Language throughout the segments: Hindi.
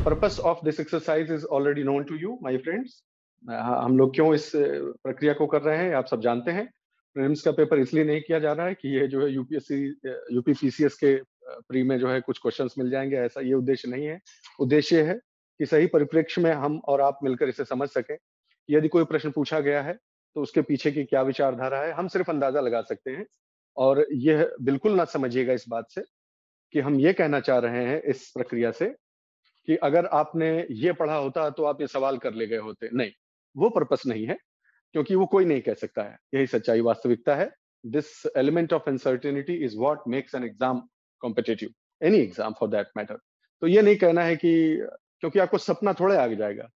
purpose of this exercise is already known to you, my friends. हम लोग क्यों इस प्रक्रिया को कर रहे हैं आप सब जानते हैं। प्रीलिम्स का पेपर इसलिए नहीं किया जा रहा है कि ये जो है यूपीएससी यूपी पीसीएस के प्री में जो है कुछ क्वेश्चंस मिल जाएंगे, ऐसा ये उद्देश्य नहीं है। उद्देश्य है कि सही परिप्रेक्ष्य में हम और आप मिलकर इसे समझ सकें। यदि कोई प्रश्न पूछा गया है तो उसके पीछे की क्या विचारधारा है हम सिर्फ अंदाजा लगा सकते हैं। और यह बिल्कुल ना समझिएगा इस बात से कि हम ये कहना चाह रहे हैं इस प्रक्रिया से कि अगर आपने ये पढ़ा होता तो आप ये सवाल कर ले गए होते। नहीं, वो पर्पस नहीं है, क्योंकि वो कोई नहीं कह सकता है। यही सच्चाई वास्तविकता है। This element of uncertainty is what makes an exam competitive, any exam for that matter. तो ये नहीं कहना है कि क्योंकि आपको सपना थोड़े आ जाएगा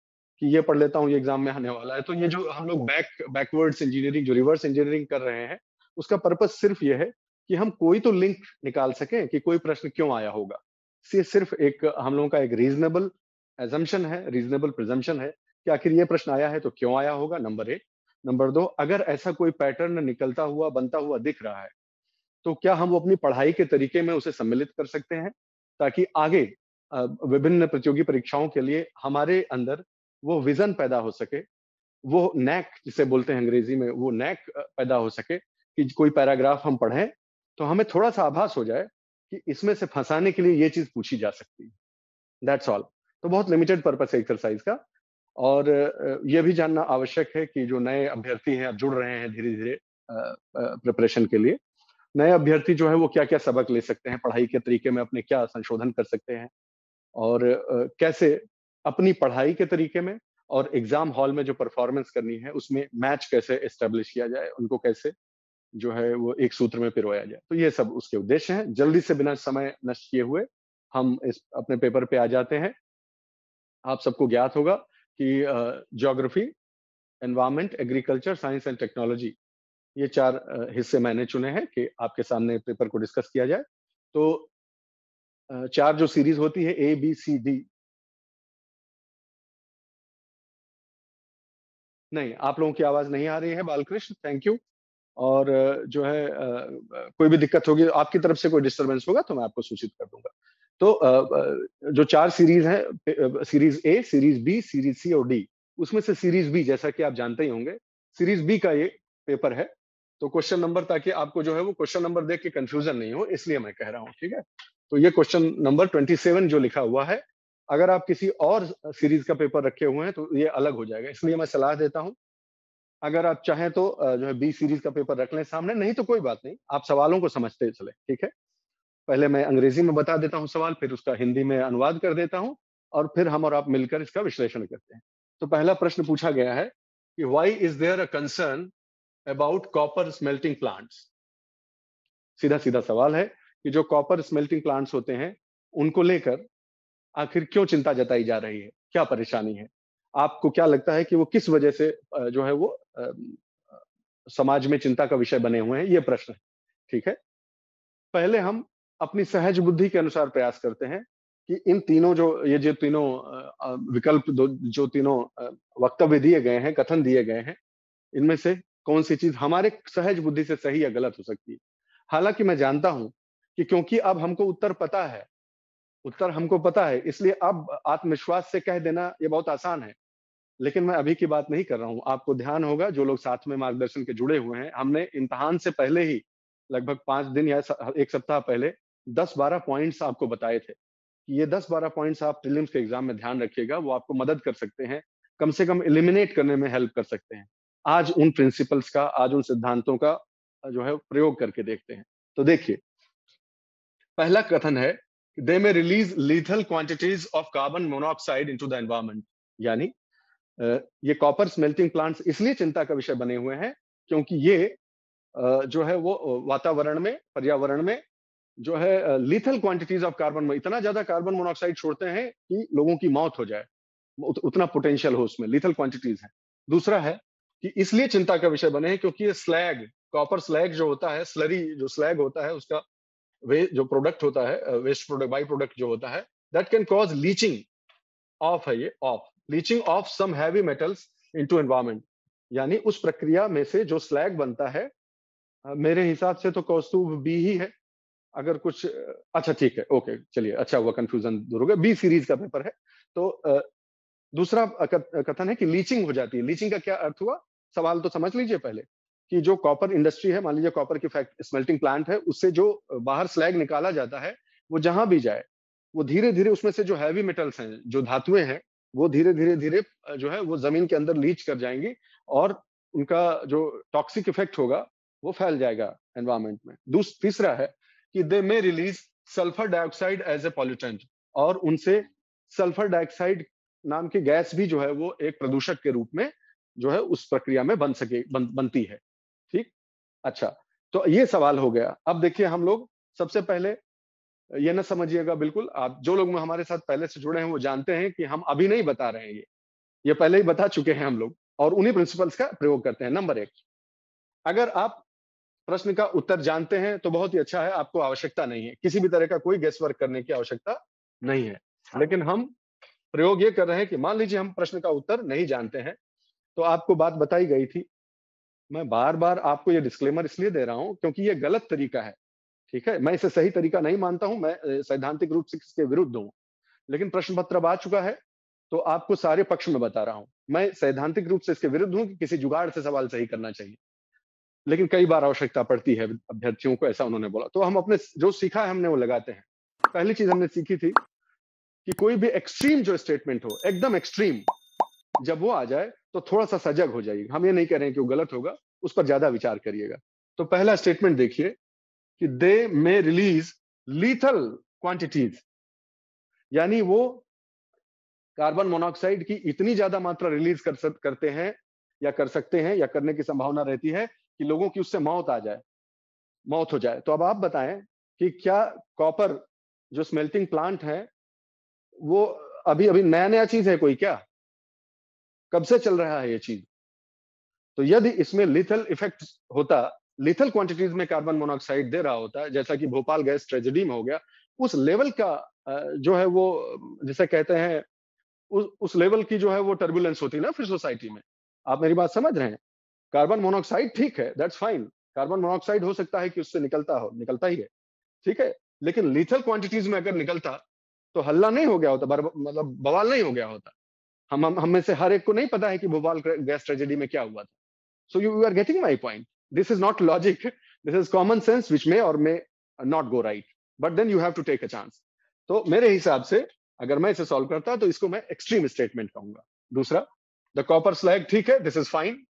कि ये पढ़ लेता हूँ ये एग्जाम में आने वाला है। तो ये जो हम लोग बैकवर्ड्स इंजीनियरिंग, जो रिवर्स इंजीनियरिंग कर रहे हैं, उसका पर्पस सिर्फ ये है कि हम कोई तो लिंक निकाल सकें कि कोई प्रश्न क्यों आया होगा। ये सिर्फ एक हम लोगों का एक रीजनेबल एजम्पशन है, रीजनेबल प्रिजम्पशन है कि आखिर ये प्रश्न आया है तो क्यों आया होगा, नंबर एक। नंबर दो, अगर ऐसा कोई पैटर्न निकलता हुआ बनता हुआ दिख रहा है तो क्या हम वो अपनी पढ़ाई के तरीके में उसे सम्मिलित कर सकते हैं, ताकि आगे विभिन्न प्रतियोगी परीक्षाओं के लिए हमारे अंदर वो विजन पैदा हो सके, वो नैक जिसे बोलते हैं अंग्रेजी में, वो नैक पैदा हो सके कि कोई पैराग्राफ हम पढ़ें तो हमें थोड़ा सा आभास हो जाए कि इसमें से फंसाने के लिए ये चीज पूछी जा सकती है। That's all. तो बहुत लिमिटेड पर्पस है एक्सरसाइज का। और ये भी जानना आवश्यक है कि जो नए अभ्यर्थी हैं, अब जुड़ रहे हैं धीरे धीरे प्रिपरेशन के लिए, नए अभ्यर्थी जो है वो क्या क्या सबक ले सकते हैं, पढ़ाई के तरीके में अपने क्या संशोधन कर सकते हैं, और कैसे अपनी पढ़ाई के तरीके में और एग्जाम हॉल में जो परफॉर्मेंस करनी है उसमें मैच कैसे एस्टेब्लिश किया जाए, उनको कैसे जो है वो एक सूत्र में पिरोया जाए। तो ये सब उसके उद्देश्य हैं। जल्दी से बिना समय नष्ट किए हुए हम इस अपने पेपर पे आ जाते हैं। आप सबको ज्ञात होगा कि geography, environment, agriculture, science and technology, ये 4 हिस्से मैंने चुने हैं कि आपके सामने पेपर को डिस्कस किया जाए। तो 4 जो सीरीज होती है ए बी सी डी, नहीं आप लोगों की आवाज नहीं आ रही है बालकृष्ण, थैंक यू। और जो है कोई भी दिक्कत होगी, आपकी तरफ से कोई डिस्टरबेंस होगा तो मैं आपको सूचित कर दूंगा। तो जो 4 सीरीज हैं, series a, series b, series c और डी, उसमें से सीरीज बी जैसा कि आप जानते ही होंगे, सीरीज बी का ये पेपर है। तो क्वेश्चन नंबर, ताकि आपको जो है वो क्वेश्चन नंबर देख के कंफ्यूजन नहीं हो, इसलिए मैं कह रहा हूँ, ठीक है। तो ये क्वेश्चन नंबर 27 जो लिखा हुआ है, अगर आप किसी और सीरीज का पेपर रखे हुए हैं तो ये अलग हो जाएगा। इसलिए मैं सलाह देता हूँ, अगर आप चाहें तो जो है बी सीरीज का पेपर रख लें सामने, नहीं तो कोई बात नहीं, आप सवालों को समझते चले, ठीक है। पहले मैं अंग्रेजी में बता देता हूं सवाल, फिर उसका हिंदी में अनुवाद कर देता हूं, और फिर हम और आप मिलकर इसका विश्लेषण करते हैं। तो पहला प्रश्न पूछा गया है कि why is there a concern about copper smelting plants. सीधा सीधा सवाल है कि जो कॉपर स्मेल्टिंग प्लांट्स होते हैं उनको लेकर आखिर क्यों चिंता जताई जा रही है, क्या परेशानी है। आपको क्या लगता है कि वो किस वजह से जो है वो समाज में चिंता का विषय बने हुए हैं, ये प्रश्न है, ठीक है। पहले हम अपनी सहज बुद्धि के अनुसार प्रयास करते हैं कि इन तीनों जो तीनों विकल्प जो तीनों वक्तव्य दिए गए हैं, कथन दिए गए हैं, इनमें से कौन सी चीज हमारे सहज बुद्धि से सही या गलत हो सकती है। हालांकि मैं जानता हूं कि क्योंकि अब हमको उत्तर पता है, उत्तर हमको पता है, इसलिए अब आत्मविश्वास से कह देना ये बहुत आसान है। लेकिन मैं अभी की बात नहीं कर रहा हूं। आपको ध्यान होगा, जो लोग साथ में मार्गदर्शन के जुड़े हुए हैं, हमने इम्तिहान से पहले ही लगभग 5 दिन या 1 सप्ताह पहले 10-12 पॉइंट्स आपको बताए थे कि ये 10-12 पॉइंट्स आप प्रीलिम्स के एग्जाम में ध्यान रखिएगा, वो आपको मदद कर सकते हैं, कम से कम एलिमिनेट करने में हेल्प कर सकते हैं। आज उन प्रिंसिपल्स का, आज उन सिद्धांतों का जो है प्रयोग करके देखते हैं। तो देखिए, पहला कथन है, दे में release lethal quantities of carbon monoxide into the environment. यानी ये कॉपर स्मेल्टिंग प्लांट्स इसलिए चिंता का विषय बने हुए हैं क्योंकि ये जो है वो वातावरण में, पर्यावरण में जो है लीथल क्वांटिटीज ऑफ कार्बन में इतना ज्यादा कार्बन मोनोऑक्साइड छोड़ते हैं कि लोगों की मौत हो जाए, उतना पोटेंशियल हो उसमें, लीथल क्वांटिटीज है। दूसरा है कि इसलिए चिंता का विषय बने हैं क्योंकि ये स्लैग, कॉपर स्लैग जो होता है, स्लरी जो स्लैग होता है, उसका वे जो प्रोडक्ट होता है, वेस्ट प्रोडक्ट, बाई प्रोडक्ट जो होता है, that can cause leaching of, है ये of, leaching of some heavy metals into environment. यानी उस प्रक्रिया में से जो स्लैग बनता है, मेरे हिसाब से तो कौस्तुभ बी ही है। अगर कुछ अच्छा ठीक है, ओके, चलिए, अच्छा हुआ कंफ्यूजन दूर हो गया, बी सीरीज का पेपर है। तो दूसरा कथन है कि लीचिंग हो जाती है। लीचिंग का क्या अर्थ हुआ? सवाल तो समझ लीजिए पहले, कि जो कॉपर इंडस्ट्री है, मान लीजिए कॉपर की स्मेल्टिंग प्लांट है, उससे जो बाहर स्लैग निकाला जाता है, वो जहां भी जाए, वो धीरे-धीरे उसमें से जो हैवी मेटल्स हैं, जो धातुएं हैं, वो धीरे-धीरे जो है वो जमीन के अंदर लीच कर जाएंगी और उनका जो टॉक्सिक इफेक्ट होगा, वो फैल जाएगा एनवायरमेंट में। तीसरा है कि they may release sulphur dioxide as a pollutant, और उनसे सल्फर डाइऑक्साइड नाम की गैस भी जो है वो एक प्रदूषक के रूप में जो है उस प्रक्रिया में बनती है। ठीक। अच्छा, तो ये सवाल हो गया। अब देखिए, हम लोग सबसे पहले ये ना समझिएगा बिल्कुल, आप जो लोग हमारे साथ पहले से जुड़े हैं वो जानते हैं कि हम अभी नहीं बता रहे हैं, ये पहले ही बता चुके हैं हम लोग, और उन्हीं प्रिंसिपल्स का प्रयोग करते हैं। नंबर एक, अगर आप प्रश्न का उत्तर जानते हैं तो बहुत ही अच्छा है, आपको आवश्यकता नहीं है, किसी भी तरह का कोई गेस वर्क करने की आवश्यकता नहीं है। लेकिन हम प्रयोग ये कर रहे हैं कि मान लीजिए हम प्रश्न का उत्तर नहीं जानते हैं, तो आपको बात बताई गई थी। मैं बार बार आपको ये डिस्क्लेमर इसलिए दे रहा हूं क्योंकि ये गलत तरीका है। ठीक है, मैं इसे सही तरीका नहीं मानता हूं, मैं सैद्धांतिक रूप से इसके विरुद्ध हूं। लेकिन प्रश्न पत्र अब आ चुका है, तो आपको सारे पक्ष में बता रहा हूं। मैं सैद्धांतिक रूप से इसके विरुद्ध हूं कि किसी जुगाड़ से सवाल सही करना चाहिए, लेकिन कई बार आवश्यकता पड़ती है अभ्यर्थियों को, ऐसा उन्होंने बोला, तो हम अपने जो सीखा है हमने वो लगाते हैं। पहली चीज हमने सीखी थी कि कोई भी एक्सट्रीम जो स्टेटमेंट हो, एकदम एक्सट्रीम, जब वो आ जाए तो थोड़ा सा सजग हो जाइएगा। हम ये नहीं कह रहे हैं कि वो गलत होगा, उस पर ज्यादा विचार करिएगा। तो पहला स्टेटमेंट देखिए कि they may release lethal quantities, यानी वो कार्बन मोनोऑक्साइड की इतनी ज्यादा मात्रा रिलीज करते हैं या कर सकते हैं या करने की संभावना रहती है कि लोगों की उससे मौत हो जाए। तो अब आप बताएं कि क्या कॉपर जो स्मेल्टिंग प्लांट है वो अभी अभी नया नया चीज है कोई? क्या कब से चल रहा है ये चीज? तो यदि इसमें लिथल इफेक्ट होता, लिथल क्वांटिटीज में कार्बन मोनोऑक्साइड दे रहा होता, जैसा कि भोपाल गैस ट्रेजेडी में हो गया, उस लेवल का जो है वो, जिसे कहते हैं, उस लेवल की जो है वो टर्बुलेंस होती ना फिर सोसाइटी में। आप मेरी बात समझ रहे हैं? कार्बन मोनोऑक्साइड ठीक है, दैट्स फाइन, कार्बन मोनोऑक्साइड हो सकता है कि उससे निकलता ही है, ठीक है, लेकिन लीथल क्वांटिटीज में अगर निकलता तो हल्ला नहीं हो गया होता, मतलब बवाल नहीं हो गया होता। हम में से हर एक को नहीं पता है कि भोपाल गैस ट्रेजेडी में क्या हुआ था। So you are getting my point. This is not logic. This is common sense, which may or may not go right. But then you have to take a chance. तो मेरे हिसाब से अगर मैं इसे सॉल्व करता तो इसको मैं एक्सट्रीम स्टेटमेंट कहूंगा। दूसरा, द कॉपर स्लैग ठीक है, this is fine,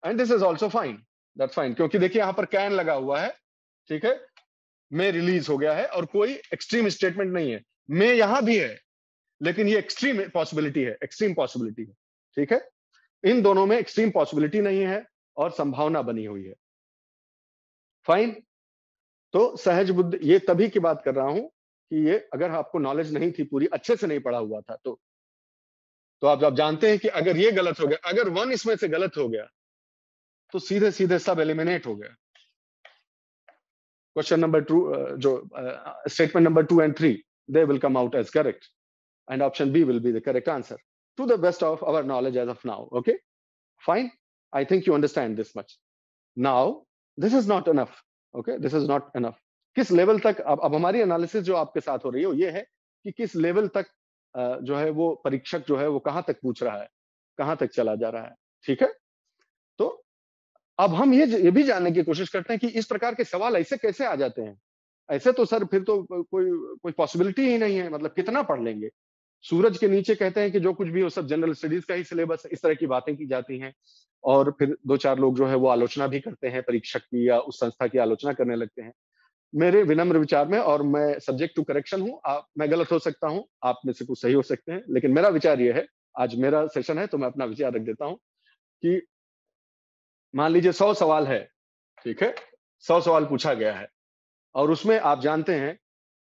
and this is also fine, that's fine, क्योंकि देखिए यहाँ पर कैन लगा हुआ है, ठीक है, मे रिलीज हो गया है और कोई एक्सट्रीम स्टेटमेंट नहीं है। मे यहां भी है, लेकिन ये एक्सट्रीम पॉसिबिलिटी है, एक्सट्रीम पॉसिबिलिटी है, ठीक है। इन दोनों में एक्सट्रीम पॉसिबिलिटी नहीं है और संभावना बनी हुई है। फाइन। तो सहज बुद्धि, ये तभी की बात कर रहा हूं कि ये अगर आपको नॉलेज नहीं थी, पूरी अच्छे से नहीं पढ़ा हुआ था, तो आप जानते हैं कि अगर ये गलत हो गया, अगर वन इसमें से गलत हो गया, तो सीधे सीधे सब एलिमिनेट हो गया। क्वेश्चन नंबर 2, जो statement number 2 and 3, they will come out as correct, and option B will be the correct answer to the best of our knowledge as of now. Okay, fine, I think you understand this much. Now this is not enough, okay, this is not enough. किस लेवल तक, अब हमारी एनालिसिस जो आपके साथ हो रही है वो ये है कि किस लेवल तक जो है वो परीक्षक जो है वो कहां तक पूछ रहा है, कहां तक चला जा रहा है, ठीक है। तो अब हम ये भी जानने की कोशिश करते हैं कि इस प्रकार के सवाल ऐसे कैसे आ जाते हैं। ऐसे तो सर फिर तो कोई कोई पॉसिबिलिटी ही नहीं है, मतलब कितना पढ़ लेंगे। सूरज के नीचे कहते हैं कि जो कुछ भी हो सब जनरल स्टडीज का ही सिलेबस है, इस तरह की बातें की जाती हैं, और फिर दो चार लोग जो है वो आलोचना भी करते हैं परीक्षक की या उस संस्था की आलोचना करने लगते हैं। मेरे विनम्र विचार में, और मैं सब्जेक्ट टू करेक्शन हूँ, मैं गलत हो सकता हूँ, आप में से कुछ सही हो सकते हैं, लेकिन मेरा विचार ये है, आज मेरा सेशन है तो मैं अपना विचार रख देता हूँ कि मान लीजिए 100 सवाल है, ठीक है, 100 सवाल पूछा गया है, और उसमें आप जानते हैं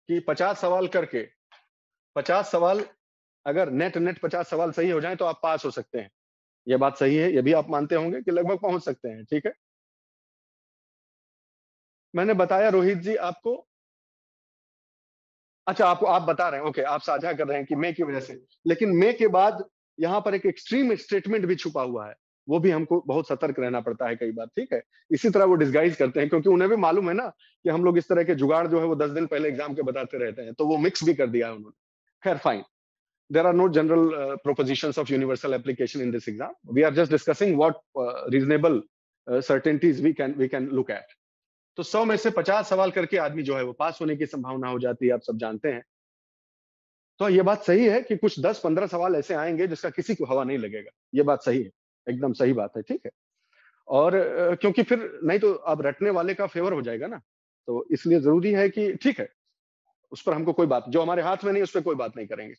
कि 50 सवाल करके, 50 सवाल अगर नेट नेट 50 सवाल सही हो जाए तो आप पास हो सकते हैं। ये बात सही है, ये भी आप मानते होंगे कि लगभग पहुंच सकते हैं, ठीक है। मैंने बताया रोहित जी आपको, अच्छा आपको, आप बता रहे हैं, ओके, आप साझा कर रहे हैं कि मे की वजह से, लेकिन मे के बाद यहाँ पर एक एक्सट्रीम स्टेटमेंट भी छुपा हुआ है, वो भी हमको बहुत सतर्क रहना पड़ता है कई बार, ठीक है। इसी तरह वो डिस्गाइज करते हैं, क्योंकि उन्हें भी मालूम है ना कि हम लोग इस तरह के जुगाड़ जो है वो 10 दिन पहले एग्जाम के बताते रहते हैं, तो वो मिक्स भी कर दिया है उन्होंने। खैर fine. there are no general propositions of universal application in this exam. We are just discussing what reasonable certainties we can look at. तो 100 में से 50 सवाल करके आदमी जो है वो पास होने की संभावना हो जाती है, आप सब जानते हैं। तो ये बात सही है कि कुछ 10-15 सवाल ऐसे आएंगे जिसका किसी को हवा नहीं लगेगा। ये बात सही है, एकदम सही बात है, ठीक है। और क्योंकि फिर नहीं तो अब रटने वाले का फेवर हो जाएगा ना, तो इसलिए जरूरी है कि ठीक है, उस पर हमको कोई बात, जो हमारे हाथ में नहीं उस पर कोई बात नहीं करेंगे।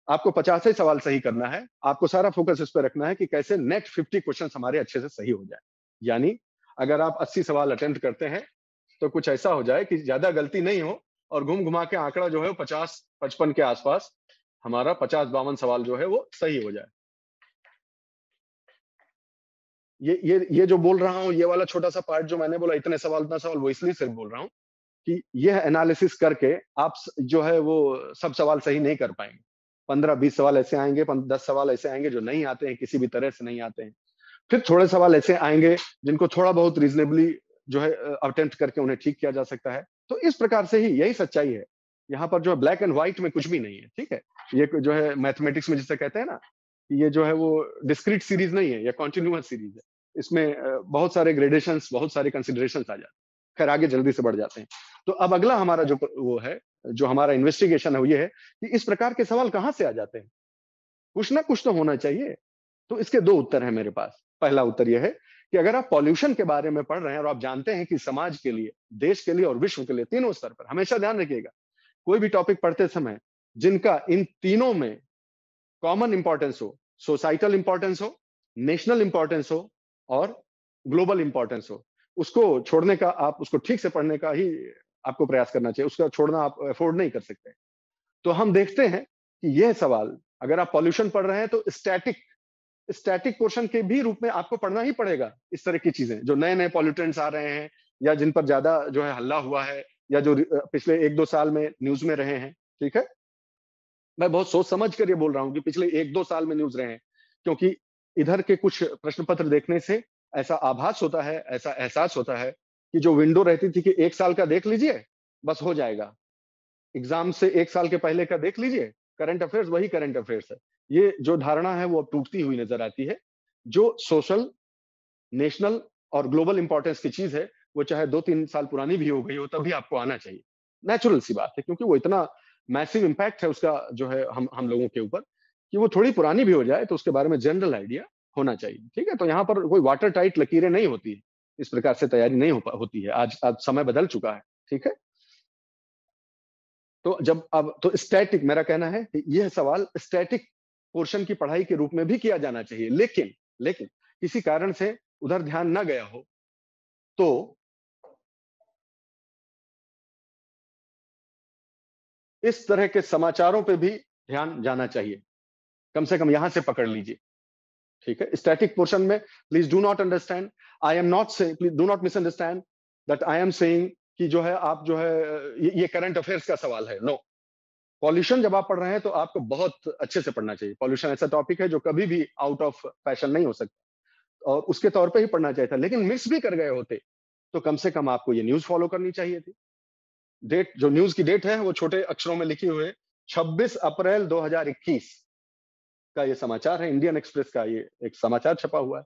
आपको 50 ही सवाल सही करना है, आपको सारा फोकस इस पर रखना है कि कैसे नेक्स्ट 50 क्वेश्चन हमारे अच्छे से सही हो जाए। यानी अगर आप 80 सवाल अटेम्प्ट करते हैं तो कुछ ऐसा हो जाए कि ज्यादा गलती नहीं हो और घूम घुमा के आंकड़ा जो है वो 50-55 के आसपास हमारा 50-52 सवाल जो है वो सही हो जाए। ये जो बोल रहा हूँ, ये वाला छोटा सा पार्ट जो मैंने बोला, इतने सवाल उतना सवाल, वो इसलिए सिर्फ बोल रहा हूँ कि यह एनालिसिस करके आप जो है वो सब सवाल सही नहीं कर पाएंगे। 15-20 सवाल ऐसे आएंगे, 10 सवाल ऐसे आएंगे जो नहीं आते हैं, किसी भी तरह से नहीं आते हैं। फिर थोड़े सवाल ऐसे आएंगे जिनको थोड़ा बहुत रीजनेबली जो है अटेम्प्ट करके उन्हें ठीक किया जा सकता है। तो इस प्रकार से ही यही सच्चाई है। यहाँ पर जो है ब्लैक एंड व्हाइट में कुछ भी नहीं है, ठीक है। ये जो है मैथमेटिक्स में जिसे कहते हैं ना, ये जो है वो डिस्क्रीट सीरीज नहीं है, ये कॉन्टिन्यूअस सीरीज है। इसमें बहुत सारे ग्रेडेशंस, बहुत सारे कंसिडरेशंस आ जाते हैं। खैर आगे जल्दी से बढ़ जाते हैं। तो अब अगला हमारा जो वो है, जो हमारा इन्वेस्टिगेशन है, वो ये है कि इस प्रकार के सवाल कहाँ से आ जाते हैं। कुछ ना कुछ तो होना चाहिए। तो इसके दो उत्तर हैं मेरे पास। पहला उत्तर यह है कि अगर आप पॉल्यूशन के बारे में पढ़ रहे हैं और आप जानते हैं कि समाज के लिए, देश के लिए और विश्व के लिए, तीनों स्तर पर, हमेशा ध्यान रखिएगा, कोई भी टॉपिक पढ़ते समय जिनका इन तीनों में कॉमन इंपॉर्टेंस हो, सोसाइटल इंपॉर्टेंस हो, नेशनल इंपॉर्टेंस हो और ग्लोबल इंपॉर्टेंस हो, उसको छोड़ने का, आप उसको ठीक से पढ़ने का ही आपको प्रयास करना चाहिए। उसका छोड़ना आप अफोर्ड नहीं कर सकते। तो हम देखते हैं कि यह सवाल, अगर आप पॉल्यूशन पढ़ रहे हैं तो स्टैटिक पोर्शन के भी रूप में आपको पढ़ना ही पड़ेगा। इस तरह की चीजें जो नए नए पॉल्यूटेंट्स आ रहे हैं, या जिन पर ज्यादा जो है हल्ला हुआ है, या जो पिछले 1-2 साल में न्यूज में रहे हैं, ठीक है। मैं बहुत सोच समझ कर ये बोल रहा हूँ कि पिछले 1-2 साल में न्यूज रहे हैं, क्योंकि इधर के कुछ प्रश्न पत्र देखने से ऐसा आभास होता है, ऐसा एहसास होता है कि जो विंडो रहती थी कि 1 साल का देख लीजिए बस हो जाएगा, एग्जाम से 1 साल के पहले का देख लीजिए, करंट अफेयर्स वही करंट अफेयर्स है। ये जो धारणा है वो अब टूटती हुई नजर आती है। जो सोशल, नेशनल और ग्लोबल इंपॉर्टेंस की चीज है, वो चाहे 2-3 साल पुरानी भी हो गई हो, तभी आपको आना चाहिए। नेचुरल सी बात है, क्योंकि वो इतना मैसिव इम्पैक्ट है उसका जो है हम लोगों के ऊपर, कि वो थोड़ी पुरानी भी हो जाए तो उसके बारे में जनरल आइडिया होना चाहिए, ठीक है। तो यहाँ पर कोई वाटर टाइट लकीरें नहीं होती है, इस प्रकार से तैयारी नहीं होती है। आज समय बदल चुका है, ठीक है। तो जब अब तो स्टैटिक, मेरा कहना है कि यह सवाल स्टैटिक पोर्शन की पढ़ाई के रूप में भी किया जाना चाहिए, लेकिन किसी कारण से उधर ध्यान न गया हो तो इस तरह के समाचारों पे भी ध्यान जाना चाहिए। कम से कम यहां से पकड़ लीजिए, ठीक है। स्टैटिक पोर्शन में please do not understand, I am not say, please do not misunderstand that I am saying कि जो है आप जो है ये करंट अफेयर्स का सवाल है। नो, पॉल्यूशन जब आप पढ़ रहे हैं तो आपको बहुत अच्छे से पढ़ना चाहिए। पॉल्यूशन ऐसा टॉपिक है जो कभी भी आउट ऑफ फैशन नहीं हो सकता, और उसके तौर पे ही पढ़ना चाहिए था। लेकिन मिस भी कर गए होते तो कम से कम आपको ये न्यूज फॉलो करनी चाहिए थी। डेट, जो न्यूज की डेट है वो छोटे अक्षरों में लिखी हुई है, 26 अप्रैल 2021 का ये समाचार है। इंडियन एक्सप्रेस का ये एक समाचार छपा हुआ है।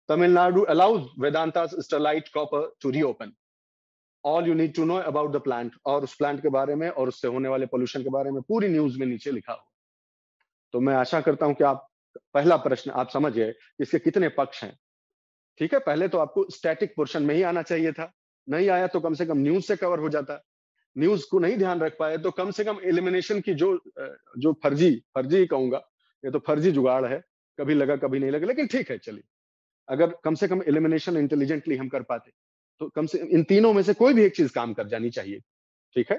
Tamil Nadu allows Vedanta Sterlite copper to reopen, all you need to know about the plant, और उस प्लांट के बारे में और उससे होने वाले पोल्यूशन के बारे में पूरी न्यूज में नीचे लिखा हुआ। तो मैं आशा करता हूं कि आप, पहला प्रश्न आप समझ गए इसके कितने पक्ष हैं, ठीक है। पहले तो आपको स्टैटिक पोर्शन में ही आना चाहिए था, नहीं आया तो कम से कम न्यूज से कवर हो जाता। न्यूज को नहीं ध्यान रख पाए तो कम से कम एलिमिनेशन की जो फर्जी फर्जी ही कहूंगा, ये तो फर्जी जुगाड़ है, कभी लगा कभी नहीं लगा, लेकिन ठीक है चलिए। अगर कम से कम एलिमिनेशन इंटेलिजेंटली हम कर पाते तो कम से इन तीनों में से कोई भी एक चीज काम कर जानी चाहिए, ठीक है।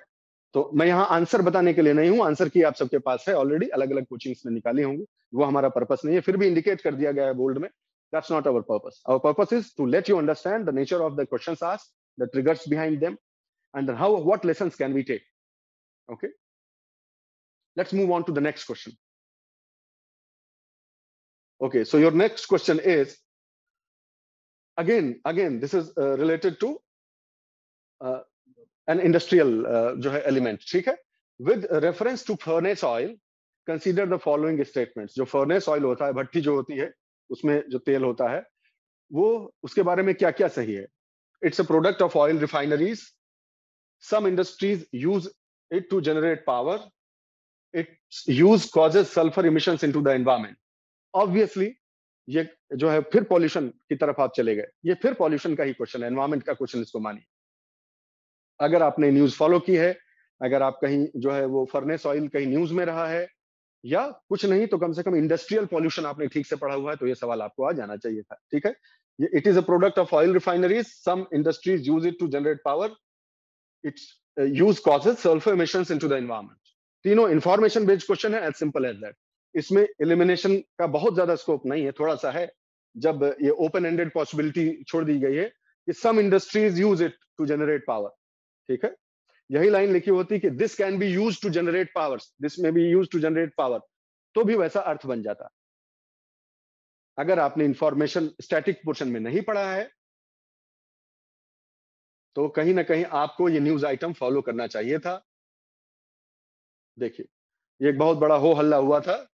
तो मैं यहाँ आंसर बताने के लिए नहीं हूँ, आंसर की आप सबके पास है ऑलरेडी, अलग अलग कोचिंग्स में निकाली होंगी, वो हमारा पर्पस नहीं है। फिर भी इंडिकेट कर दिया गया है बोल्ड में, that's not our purpose. Our purpose is to let you understand the nature of the questions asked, the triggers behind them, and how, what lessons can we take. Okay, let's move on to the next question. Okay, so your next question is again this is related to uh, an industrial जो है element, ठीक है। With reference to furnace oil, consider the following statements. जो फर्नेस ऑयल होता है, भट्टी जो होती है, उसमें जो तेल होता है, वो उसके बारे में क्या-क्या सही है? It's a product of oil refineries, some industries use it to generate power, its use causes sulphur emissions into the environment. Obviously ये जो है फिर पॉल्यूशन की तरफ आप चले गए। ये फिर पॉल्यूशन का ही क्वेश्चन है, एनवायरनमेंट का क्वेश्चन इसको मानिए। अगर आपने न्यूज़ फॉलो की है, अगर आप कहीं जो है वो फर्नेस ऑयल कहीं न्यूज़ में रहा है, या कुछ नहीं तो कम से कम इंडस्ट्रियल पॉल्यूशन आपने ठीक से पढ़ा हुआ है, तो ये सवाल आपको आ जाना चाहिए था। ठीक है? ये it is a product of oil refineries, some industries use it to generate power, its use causes sulphur emissions into the environment. तीनों इंफॉर्मेशन बेस्ड क्वेश्चन है, एज सिंपल एज दैट। इसमें एलिमिनेशन का बहुत ज्यादा स्कोप नहीं है, थोड़ा सा है। जब ये ओपन एंडेड पॉसिबिलिटी छोड़ दी गई है कि some industries use it to generate power. ठीक है? यही लाइन लिखी होती कि this can be use to generate power, this may be use to generate power, तो भी वैसा अर्थ बन जाता। अगर आपने इंफॉर्मेशन स्टैटिक पोर्शन में नहीं पढ़ा है, तो कहीं ना कहीं आपको ये न्यूज आइटम फॉलो करना चाहिए था। देखिए, ये एक बहुत बड़ा हो हल्ला हुआ था।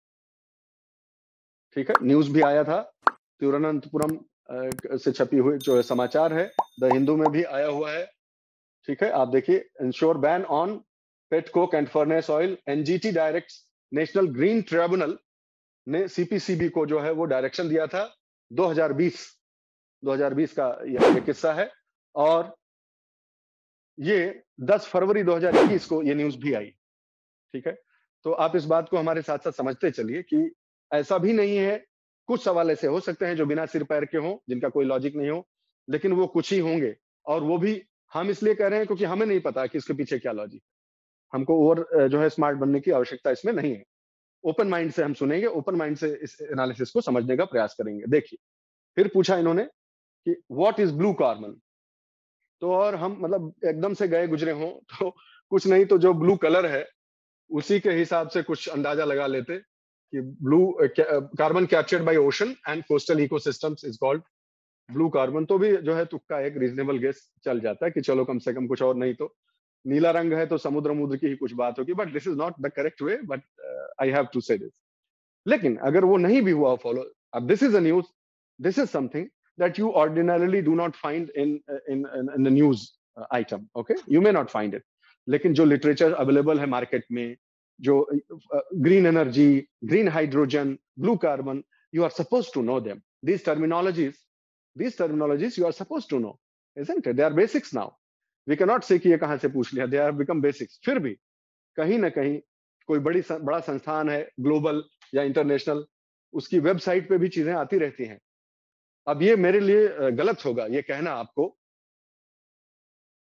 ठीक है? न्यूज भी आया था, तिरुवनंतपुरम से छपी हुई जो है समाचार है, द हिंदू में भी आया हुआ है। ठीक है? आप देखिए, ensure ban on pet coke and furnace oil, NGT direct, national green tribunal ने सीपीसीबी को जो है वो डायरेक्शन दिया था। 2020 का ये किस्सा है। और ये 10 फरवरी 2021 को ये न्यूज भी आई। ठीक है? तो आप इस बात को हमारे साथ साथ समझते चलिए कि ऐसा भी नहीं है, कुछ सवाल ऐसे हो सकते हैं जो बिना सिर पैर के हों, जिनका कोई लॉजिक नहीं हो, लेकिन वो कुछ ही होंगे। और वो भी हम इसलिए कह रहे हैं क्योंकि हमें नहीं पता कि इसके पीछे क्या लॉजिक है। हमको और जो है स्मार्ट बनने की आवश्यकता इसमें नहीं है। ओपन माइंड से हम सुनेंगे, ओपन माइंड से इस एनालिसिस को समझने का प्रयास करेंगे। देखिए, फिर पूछा इन्होंने कि व्हाट इज ब्लू कार्बन। तो और हम मतलब एकदम से गए गुजरे हों तो कुछ नहीं तो जो ब्लू कलर है उसी के हिसाब से कुछ अंदाजा लगा लेते कि blue carbon captured by ocean and coastal ecosystems is called blue carbon. तो भी जो है तुक्का एक रीजनेबल गेस चल जाता है कि चलो कम से कम कुछ और नहीं तो नीला रंग है तो समुद्र मुद्र की ही कुछ बात होगी। But this is not the correct way, but I have to say this. लेकिन अगर वो नहीं भी हुआ फॉलो, अब this is a news, this is something that you ordinarily do not find in the news item. Okay, you may not find it, लेकिन जो लिटरेचर अवेलेबल है मार्केट में, जो green energy, green hydrogen, blue carbon, you are supposed to know them. These terminologies you are supposed to know, isn't it? They are basics now. We cannot say कि ये कहाँ से पूछ लिया, they have become basics। फिर भी कहीं ना कहीं कोई बड़ा संस्थान है, ग्लोबल या इंटरनेशनल, उसकी वेबसाइट पे भी चीजें आती रहती हैं। अब ये मेरे लिए गलत होगा ये कहना आपको,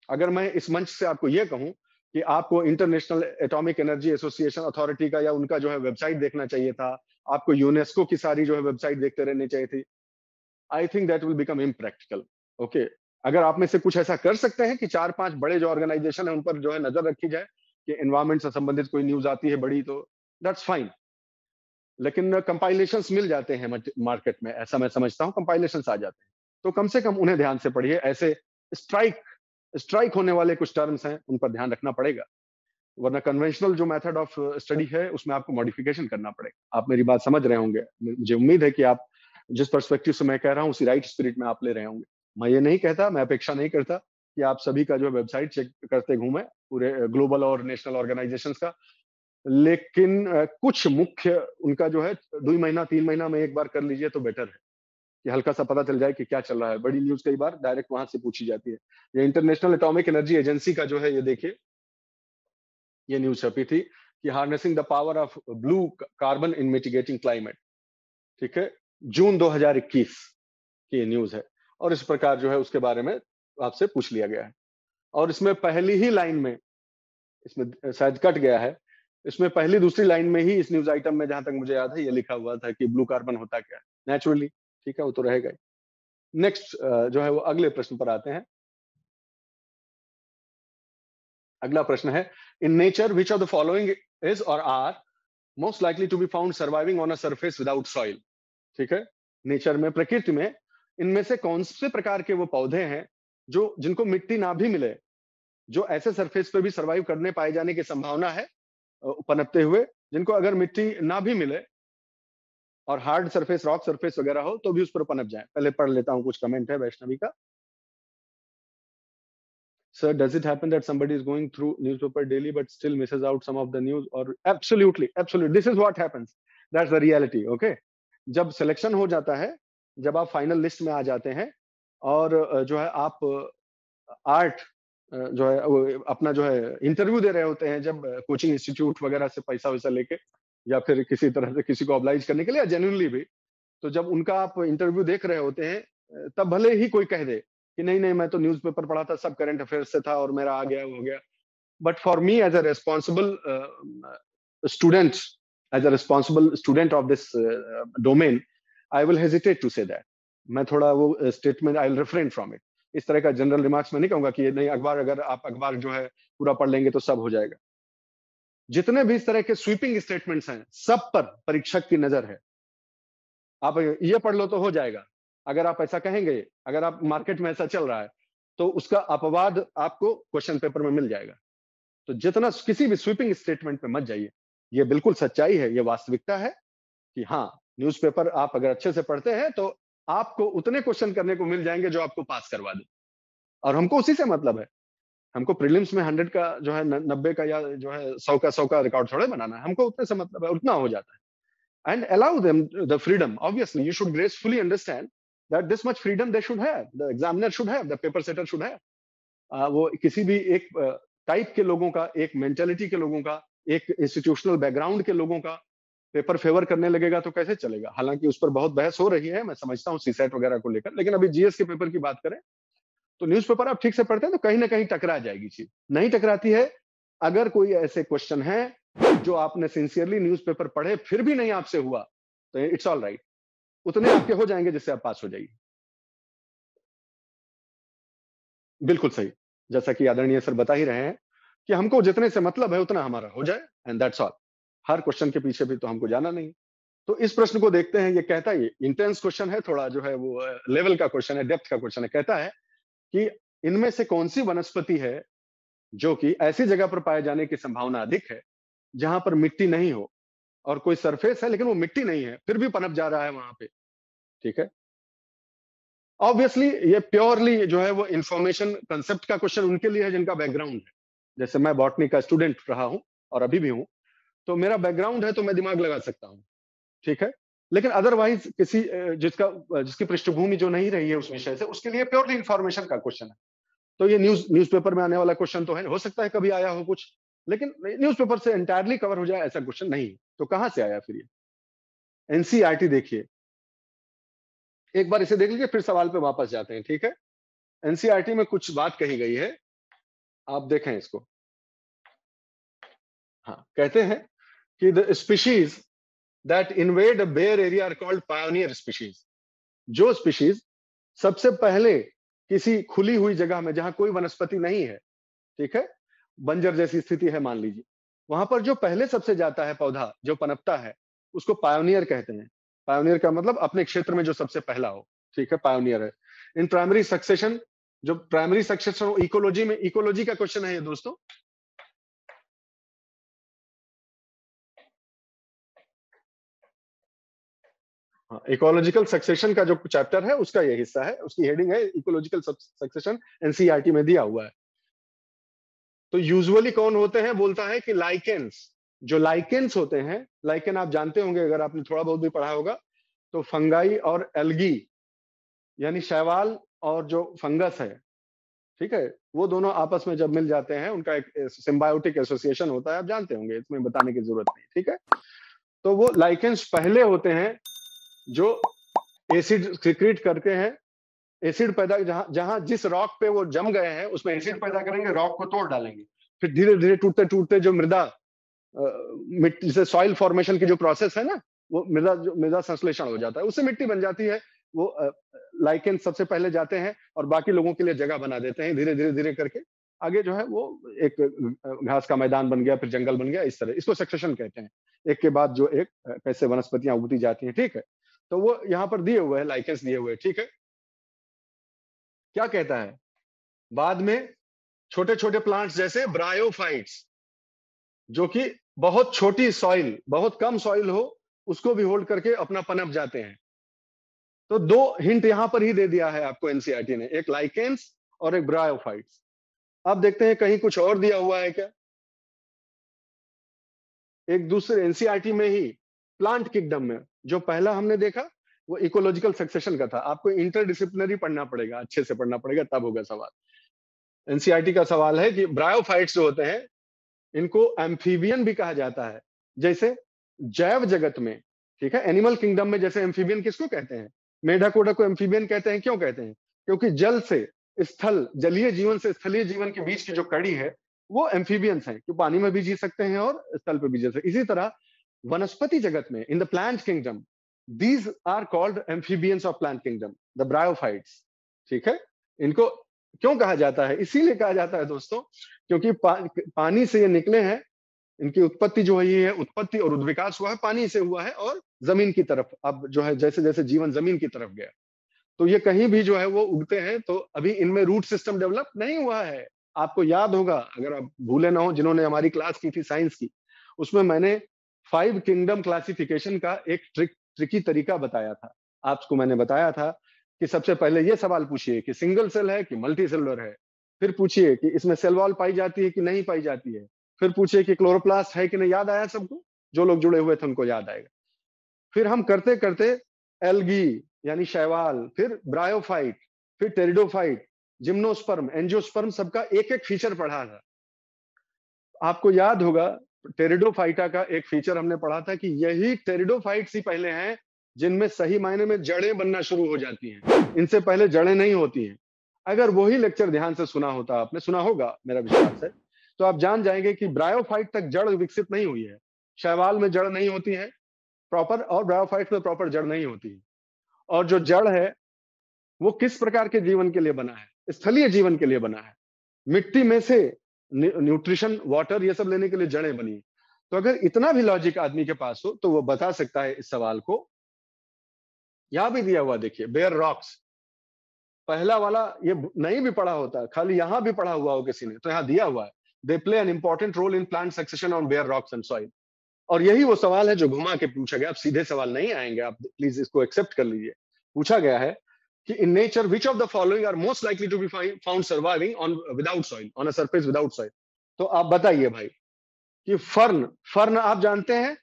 अगर मैं इस मंच से आपको ये कहूं कि आपको international atomic energy association authority का या उनका जो है वेबसाइट देखना चाहिए था, आपको यूनेस्को की सारी जो है वेबसाइट देखते रहनी चाहिए थी। आई think that will become impractical. Okay, अगर आप में से कुछ ऐसा कर सकते हैं कि 4-5 बड़े जो ऑर्गेनाइजेशन है उन पर जो है नजर रखी जाए कि एनवायरमेंट से संबंधित कोई न्यूज आती है बड़ी, तो दैट्स फाइन। लेकिन कंपाइलेशंस मिल जाते हैं मार्केट में, ऐसा मैं समझता हूँ, कंपाइलेशंस आ जाते हैं, तो कम से कम उन्हें ध्यान से पढ़िए। ऐसे स्ट्राइक स्ट्राइक होने वाले कुछ टर्म्स हैं, उन पर ध्यान रखना पड़ेगा, वरना कन्वेंशनल जो मेथड ऑफ स्टडी है उसमें आपको मॉडिफिकेशन करना पड़ेगा। आप मेरी बात समझ रहे होंगे, मुझे उम्मीद है कि आप जिस पर्सपेक्टिव से मैं कह रहा हूँ उसी राइट स्पिरिट में आप ले रहे होंगे। मैं ये नहीं कहता, मैं अपेक्षा नहीं करता कि आप सभी का जो वेबसाइट चेक करते घूमे पूरे ग्लोबल और नेशनल ऑर्गेनाइजेशंस का, लेकिन कुछ मुख्य उनका जो है 2 महीना 3 महीना में एक बार कर लीजिए तो बेटर है, कि हल्का सा पता चल जाए कि क्या चल रहा है। बड़ी न्यूज कई बार डायरेक्ट वहां से पूछी जाती है। ये इंटरनेशनल एटॉमिक एनर्जी एजेंसी का जो है, ये देखिए, ये न्यूज छपी थी कि harnessing the power of blue carbon in mitigating climate. ठीक है, जून 2021 की न्यूज है, और इस प्रकार जो है उसके बारे में आपसे पूछ लिया गया है। और इसमें पहली ही लाइन में, इसमें शायद कट गया है, इसमें पहली दूसरी लाइन में ही इस न्यूज आइटम में जहां तक मुझे याद है ये लिखा हुआ था कि ब्लू कार्बन होता क्या है। नेचुरली ठीक है, वो तो रहेगा ही। नेक्स्ट जो है वो अगले प्रश्न पर आते हैं। अगला प्रश्न है, in nature which of the following is or are most likely to be found surviving on a surface without soil. ठीक है, नेचर में, प्रकृति में, इनमें से कौन से प्रकार के वो पौधे हैं जो जिनको मिट्टी ना भी मिले, जो ऐसे सरफेस पे भी सर्वाइव करने पाए जाने की संभावना है पनपते हुए, जिनको अगर मिट्टी ना भी मिले और हार्ड सरफेस, रॉक सरफेस वगैरह हो, तो भी उस पर पनप जाए। पहले पढ़ लेता हूँ, कुछ कमेंट है वैष्णवी का। Sir, does it happen that somebody is going through newspaper daily but still misses out some of the news? Or absolutely, absolutely. This is what happens. That's the reality. Okay. जब सिलेक्शन हो जाता है, जब आप फाइनल लिस्ट में आ जाते हैं और जो है आप आर्ट जो है वो अपना जो है इंटरव्यू दे रहे होते हैं, जब कोचिंग इंस्टीट्यूट वगैरह से पैसा वैसा लेके, या फिर किसी तरह से किसी को ऑब्लाइज करने के लिए, या जेन्युइनली भी, तो जब उनका आप इंटरव्यू देख रहे होते हैं, तब भले ही कोई कह दे कि नहीं नहीं मैं तो न्यूज़पेपर पढ़ा था, सब करंट अफेयर्स से था और मेरा आ गया हो गया, but for me as a responsible student, as a responsible student of this domain, I will hesitate to say that. मैं थोड़ा वो statement I will refrain from it. इस तरह का जनरल रिमार्क्स मैं नहीं कहूंगा कि ये नहीं, अखबार अगर आप अखबार जो है पूरा पढ़ लेंगे तो सब हो जाएगा। जितने भी इस तरह के स्वीपिंग स्टेटमेंट्स हैं, सब पर परीक्षक की नजर है। आप ये पढ़ लो तो हो जाएगा, अगर आप ऐसा कहेंगे, अगर आप मार्केट में ऐसा चल रहा है, तो उसका अपवाद आपको क्वेश्चन पेपर में मिल जाएगा। तो जितना किसी भी स्वीपिंग स्टेटमेंट पे मत जाइए। ये बिल्कुल सच्चाई है, ये वास्तविकता है कि हाँ, न्यूज़पेपर आप अगर अच्छे से पढ़ते हैं तो आपको उतने क्वेश्चन करने को मिल जाएंगे जो आपको पास करवा दे। और हमको उसी से मतलब है। हमको प्रीलिम्स में 100 का जो है 90 का या जो है 100 का रिकॉर्ड थोड़े बनाना है। हमको उतने से मतलब है, उतना हो जाता है। And allow them the freedom. Obviously, you should gracefully understand that this much freedom they should have. The examiner should have. The paper setter should have. वो किसी भी एक टाइप के लोगों का, एक मेंटेलिटी के लोगों का, एक इंस्टीट्यूशनल बैकग्राउंड के लोगों का पेपर फेवर करने लगेगा तो कैसे चलेगा। हालांकि उस पर बहुत बहस हो रही है, मैं समझता हूँ सीसेट वगैरह को लेकर, लेकिन अभी जीएस के पेपर की बात करें तो न्यूज़पेपर आप ठीक से पढ़ते हैं तो कहीं ना कहीं टकरा जाएगी चीज। नहीं टकराती है, अगर कोई ऐसे क्वेश्चन है जो आपने सिंसियरली न्यूज़पेपर पढ़े फिर भी नहीं आपसे हुआ, तो इट्स ऑल राइट, उतने आपके हो जाएंगे जिससे आप पास हो जाइए। बिल्कुल सही। जैसा कि आदरणीय सर बता ही रहे हैं कि हमको जितने से मतलब है उतना हमारा हो जाए, and that's all. Her question के पीछे भी तो हमको जाना नहीं। तो इस प्रश्न को देखते हैं, ये कहता है, ये इंटेंस क्वेश्चन है, थोड़ा जो है वो लेवल का क्वेश्चन है, डेप्थ का क्वेश्चन है। कहता है कि इनमें से कौन सी वनस्पति है जो कि ऐसी जगह पर पाए जाने की संभावना अधिक है जहां पर मिट्टी नहीं हो, और कोई सरफेस है लेकिन वो मिट्टी नहीं है फिर भी पनप जा रहा है वहां पे। ठीक है। ऑब्वियसली ये प्योरली जो है वो इंफॉर्मेशन कंसेप्ट का क्वेश्चन उनके लिए है जिनका बैकग्राउंड है। जैसे मैं बॉटनी का स्टूडेंट रहा हूं और अभी भी हूं, तो मेरा बैकग्राउंड है तो मैं दिमाग लगा सकता हूं। ठीक है। लेकिन अदरवाइज किसी जिसकी पृष्ठभूमि जो नहीं रही है उस विषय से, उसके लिए प्योरली इंफॉर्मेशन का क्वेश्चन है। तो ये न्यूज़पेपर में आने वाला क्वेश्चन तो है, हो सकता है कभी आया हो कुछ, लेकिन न्यूज़पेपर से एंटायरली कवर हो जाए ऐसा क्वेश्चन नहीं। तो कहां से आया फिर ये? एनसीईआरटी देखिए, एक बार इसे देख लीजिए फिर सवाल पे वापस जाते हैं। ठीक है। एनसीईआरटी में कुछ बात कही गई है, आप देखें इसको। हाँ, कहते हैं कि the species that invade a bare area are called pioneer species. जो स्पीशीज सबसे पहले किसी खुली हुई जगह में जहां कोई वनस्पति नहीं है, ठीक है, बंजर जैसी स्थिति है मान लीजिए, वहां पर जो पहले सबसे जाता है पौधा जो पनपता है, उसको पायोनियर कहते हैं। पायोनियर का मतलब अपने क्षेत्र में जो सबसे पहला हो। ठीक है, पायोनियर है। इन प्राइमरी सक्सेशन, जो प्राइमरी सक्सेशन इकोलॉजी में, इकोलॉजी का क्वेश्चन है ये दोस्तों। हाँ, इकोलॉजिकल सक्सेशन का जो चैप्टर है उसका ये हिस्सा है, उसकी हेडिंग है इकोलॉजिकल सक्सेशन, एनसीईआरटी में दिया हुआ है। तो यूजुअली कौन होते हैं, बोलता है कि लाइकेंस। जो लाइकेंस होते हैं, लाइकेन आप जानते होंगे अगर आपने थोड़ा बहुत भी पढ़ा होगा, तो फंगाई और एल्गी, यानी शैवाल और जो फंगस है, ठीक है, वो दोनों आपस में जब मिल जाते हैं उनका एक सिम्बायोटिक एसोसिएशन होता है, आप जानते होंगे, इसमें बताने की जरूरत नहीं। ठीक है। तो वो लाइकेंस पहले होते हैं जो एसिड सिक्रीट करते हैं, एसिड पैदा, जहां जहां जिस रॉक पे वो जम गए हैं उसमें एसिड पैदा करेंगे, रॉक को तोड़ डालेंगे, फिर धीरे धीरे टूटते टूटते जो मृदा मिट्टी से सॉइल फॉर्मेशन की जो प्रोसेस है ना, वो मृदा संश्लेषण हो जाता है, उससे मिट्टी बन जाती है। वो लाइकेन सबसे पहले जाते हैं और बाकी लोगों के लिए जगह बना देते हैं, धीरे धीरे धीरे करके आगे जो है वो एक घास का मैदान बन गया, फिर जंगल बन गया, इस तरह इसको सक्सेशन कहते हैं। एक के बाद जो एक कैसे वनस्पतियां उगती जाती हैं। ठीक है। तो वो यहाँ पर दिए हुए हैं, लाइकेंस दिए हुए हैं। ठीक है। क्या कहता है, बाद में छोटे छोटे प्लांट्स जैसे ब्रायोफाइट्स, जो कि बहुत छोटी सॉइल, बहुत कम सॉइल हो, उसको भी होल्ड करके अपना पनप जाते हैं। तो 2 हिंट यहां पर ही दे दिया है आपको एनसीईआरटी ने, एक लाइकेन्स और एक ब्रायोफाइट्स। अब देखते हैं कहीं कुछ और दिया हुआ है क्या? एक दूसरे एनसीईआरटी में ही प्लांट किंगडम में जो पहला हमने देखा वो इकोलॉजिकल सक्सेशन का था। आपको इंटरडिसिप्लिनरी पढ़ना पड़ेगा, अच्छे से पढ़ना पड़ेगा, तब होगा सवाल। एनसीईआरटी का सवाल है कि ब्रायोफाइट्स जो होते हैं इनको एम्फीबियन भी कहा जाता है। जैसे जैव जगत में, ठीक है, एनिमल किंगडम में जैसे एम्फीबियन किसको कहते हैं? मेढक ओढक को एम्फीबियन कहते हैं। क्यों कहते हैं? क्योंकि जल से स्थल, जलीय जीवन से स्थलीय जीवन के बीच की जो कड़ी है वो एम्फीबियंस है, जो पानी में भी जी सकते हैं और स्थल पे भी जी सकते हैं। इसी तरह वनस्पति जगत में, in the plant kingdom, these are called amphibians of plant kingdom, the bryophytes. ठीक है, इनको क्यों कहा जाता है? इसीलिए कहा जाता है दोस्तों, क्योंकि पानी से ये निकले हैं। इनकी उत्पत्ति जो है, ये है उत्पत्ति और विकास हुआ है पानी से हुआ है, और जमीन की तरफ अब जो है जैसे जैसे जीवन जमीन की तरफ गया, तो ये कहीं भी जो है वो उगते हैं। तो अभी इनमें रूट सिस्टम डेवलप नहीं हुआ है। आपको याद होगा, अगर आप भूले ना हो, जिन्होंने हमारी क्लास की थी साइंस की, उसमें मैंने 5 किंगडम क्लासिफिकेशन का एक ट्रिकी तरीका बताया था। आपको मैंने बताया था कि सबसे पहले ये सवाल पूछिए कि सिंगल सेल है कि मल्टी सेलुलर है। फिर पूछिए कि इसमें सेल वॉल पाई जाती है कि नहीं पाई जाती है। फिर पूछिए कि क्लोरोप्लास्ट है कि नहीं। याद आया सबको? जो लोग जुड़े हुए थे उनको याद आएगा। फिर हम करते करते एल्गी यानी शैवाल, फिर ब्रायोफाइट, फिर टेरिडोफाइट, जिम्नोस्पर्म, एंजियोस्पर्म, सबका एक एक फीचर पढ़ा था। आपको याद होगा, टेरिडोफाइटा का एक फीचर हमने पढ़ा था कि यही टेरिडोफाइट्स ही पहले हैं जिनमें सही मायने में जड़ें बनना शुरू हो जाती हैं। इनसे पहले जड़ें नहीं होती हैं। अगर वही लेक्चर ध्यान से सुना होता, आपने सुना होगा मेरा विश्वास है, तो आप जान जाएंगे कि ब्रायोफाइट तक जड़ विकसित नहीं हुई है। शैवाल में जड़ नहीं होती है प्रॉपर, और ब्रायोफाइट में प्रॉपर जड़ नहीं होती है। और जो जड़ है वो किस प्रकार के जीवन के लिए बना है? स्थलीय जीवन के लिए बना है। मिट्टी में से न्यूट्रिशन, वाटर, ये सब लेने के लिए जड़ें बनी। तो अगर इतना भी लॉजिक आदमी के पास हो तो वो बता सकता है इस सवाल को। यहां भी दिया हुआ देखिए, बेयर रॉक्स, पहला वाला ये नहीं भी पढ़ा होता, खाली यहां भी पढ़ा हुआ हो किसी ने, तो यहां दिया हुआ है, they play an important role in plant succession on bare rocks and soil. और यही वो सवाल है जो घुमा के पूछा गया। अब सीधे सवाल नहीं आएंगे, आप प्लीज इसको एक्सेप्ट कर लीजिए। पूछा गया है कि in nature which of the following are most likely to be found surviving on without soil, on a surface without soil. तो आप बताइए भाई कि फर्न, फर्न आप जानते हैं?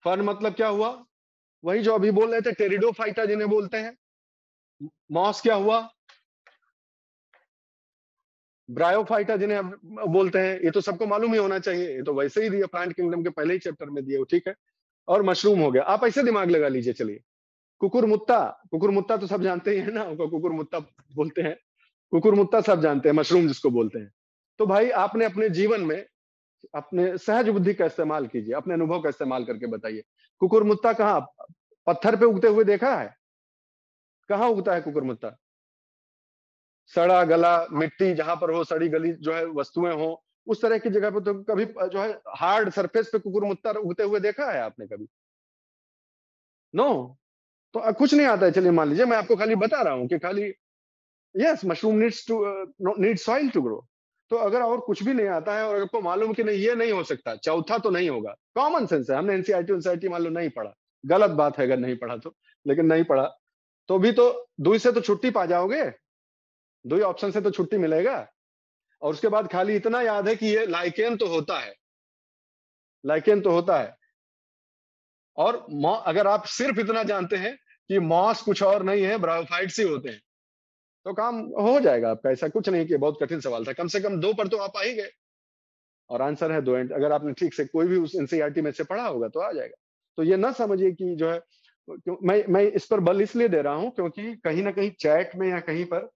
फर्न मतलब क्या हुआ? वही जो अभी बोल रहे थे, टेरिडोफाइटा जिन्हें बोलते हैं। मॉस क्या हुआ? ब्रायोफाइटा जिन्हें अब बोलते हैं। ये तो सबको मालूम ही होना चाहिए, ये तो वैसे ही दिया, प्लांट किंगडम के पहले ही चैप्टर में दिए, ठीक है। और मशरूम हो गया। आप ऐसे दिमाग लगा लीजिए। चलिए, कुकुरमुत्ता, कुकुरमुत्ता तो सब जानते ही है ना, उनको कुकुरमुत्ता बोलते हैं। कुकुरमुत्ता सब जानते हैं, मशरूम जिसको बोलते हैं। तो भाई आपने अपने जीवन में अपने सहज बुद्धि का इस्तेमाल कीजिए, अपने अनुभव का इस्तेमाल करके बताइए, कुकुरमुत्ता कहाँ पत्थर पे उगते हुए देखा है? कहाँ उगता है कुकुरमुत्ता? सड़ा गला मिट्टी, जहां पर हो सड़ी गली जो है वस्तुएं हो, उस तरह की जगह पे तो कभी जो है हार्ड सरफेस पे कुकुरमुत्ता उगते हुए देखा है आपने कभी? नो। तो कुछ नहीं आता है। चलिए मान लीजिए, मैं आपको खाली बता रहा हूँ कि खाली yes, mushroom need soil to grow. तो अगर और कुछ भी नहीं आता है और आपको मालूम कि नहीं ये नहीं हो सकता, चौथा तो नहीं होगा, कॉमन सेंस है। हमने एनसीईआरटी एनसीईआरटी मान लो नहीं पढ़ा, गलत बात है अगर नहीं पढ़ा तो, लेकिन नहीं पढ़ा तो भी तो दुई से तो छुट्टी पा जाओगे, दो ही ऑप्शन से तो छुट्टी मिलेगा। और उसके बाद खाली इतना याद है कि ये लाइकेन तो होता है, लाइकेन तो होता है। और अगर आप सिर्फ इतना जानते हैं कि मॉस कुछ और नहीं है, ब्रायोफाइट्स ही होते हैं, तो काम हो जाएगा आपका। ऐसा कुछ नहीं कि बहुत कठिन सवाल था, कम से कम 2 पर तो आप आ ही गए। और आंसर है 2। अगर आपने ठीक से कोई भी उस एनसीईआरटी में से पढ़ा होगा तो आ जाएगा। तो ये ना समझिए कि जो है, मैं इस पर बल इसलिए दे रहा हूं क्योंकि कहीं ना कहीं चैट में या कहीं पर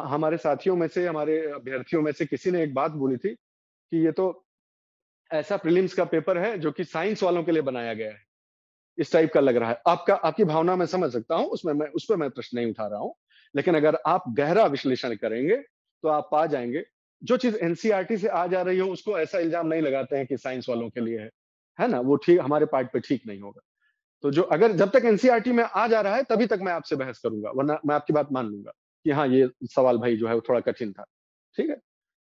हमारे साथियों में से, हमारे अभ्यर्थियों में से किसी ने एक बात बोली थी कि ये तो ऐसा प्रीलिम्स का पेपर है जो कि साइंस वालों के लिए बनाया गया है, इस टाइप का लग रहा है। आपकी भावना मैं समझ सकता हूं, उसमें मैं उस पर मैं प्रश्न नहीं उठा रहा हूं। लेकिन अगर आप गहरा विश्लेषण करेंगे तो आप पा जाएंगे, जो चीज एनसीईआरटी से आ जा रही हो उसको ऐसा इल्जाम नहीं लगाते हैं कि साइंस वालों के लिए है ना, वो ठीक हमारे पार्ट पे ठीक नहीं होगा। तो जो अगर जब तक एनसीईआरटी में आ जा रहा है तभी तक मैं आपसे बहस करूंगा, वरना मैं आपकी बात मान लूंगा कि हाँ ये सवाल भाई जो है वो थोड़ा कठिन था। ठीक है।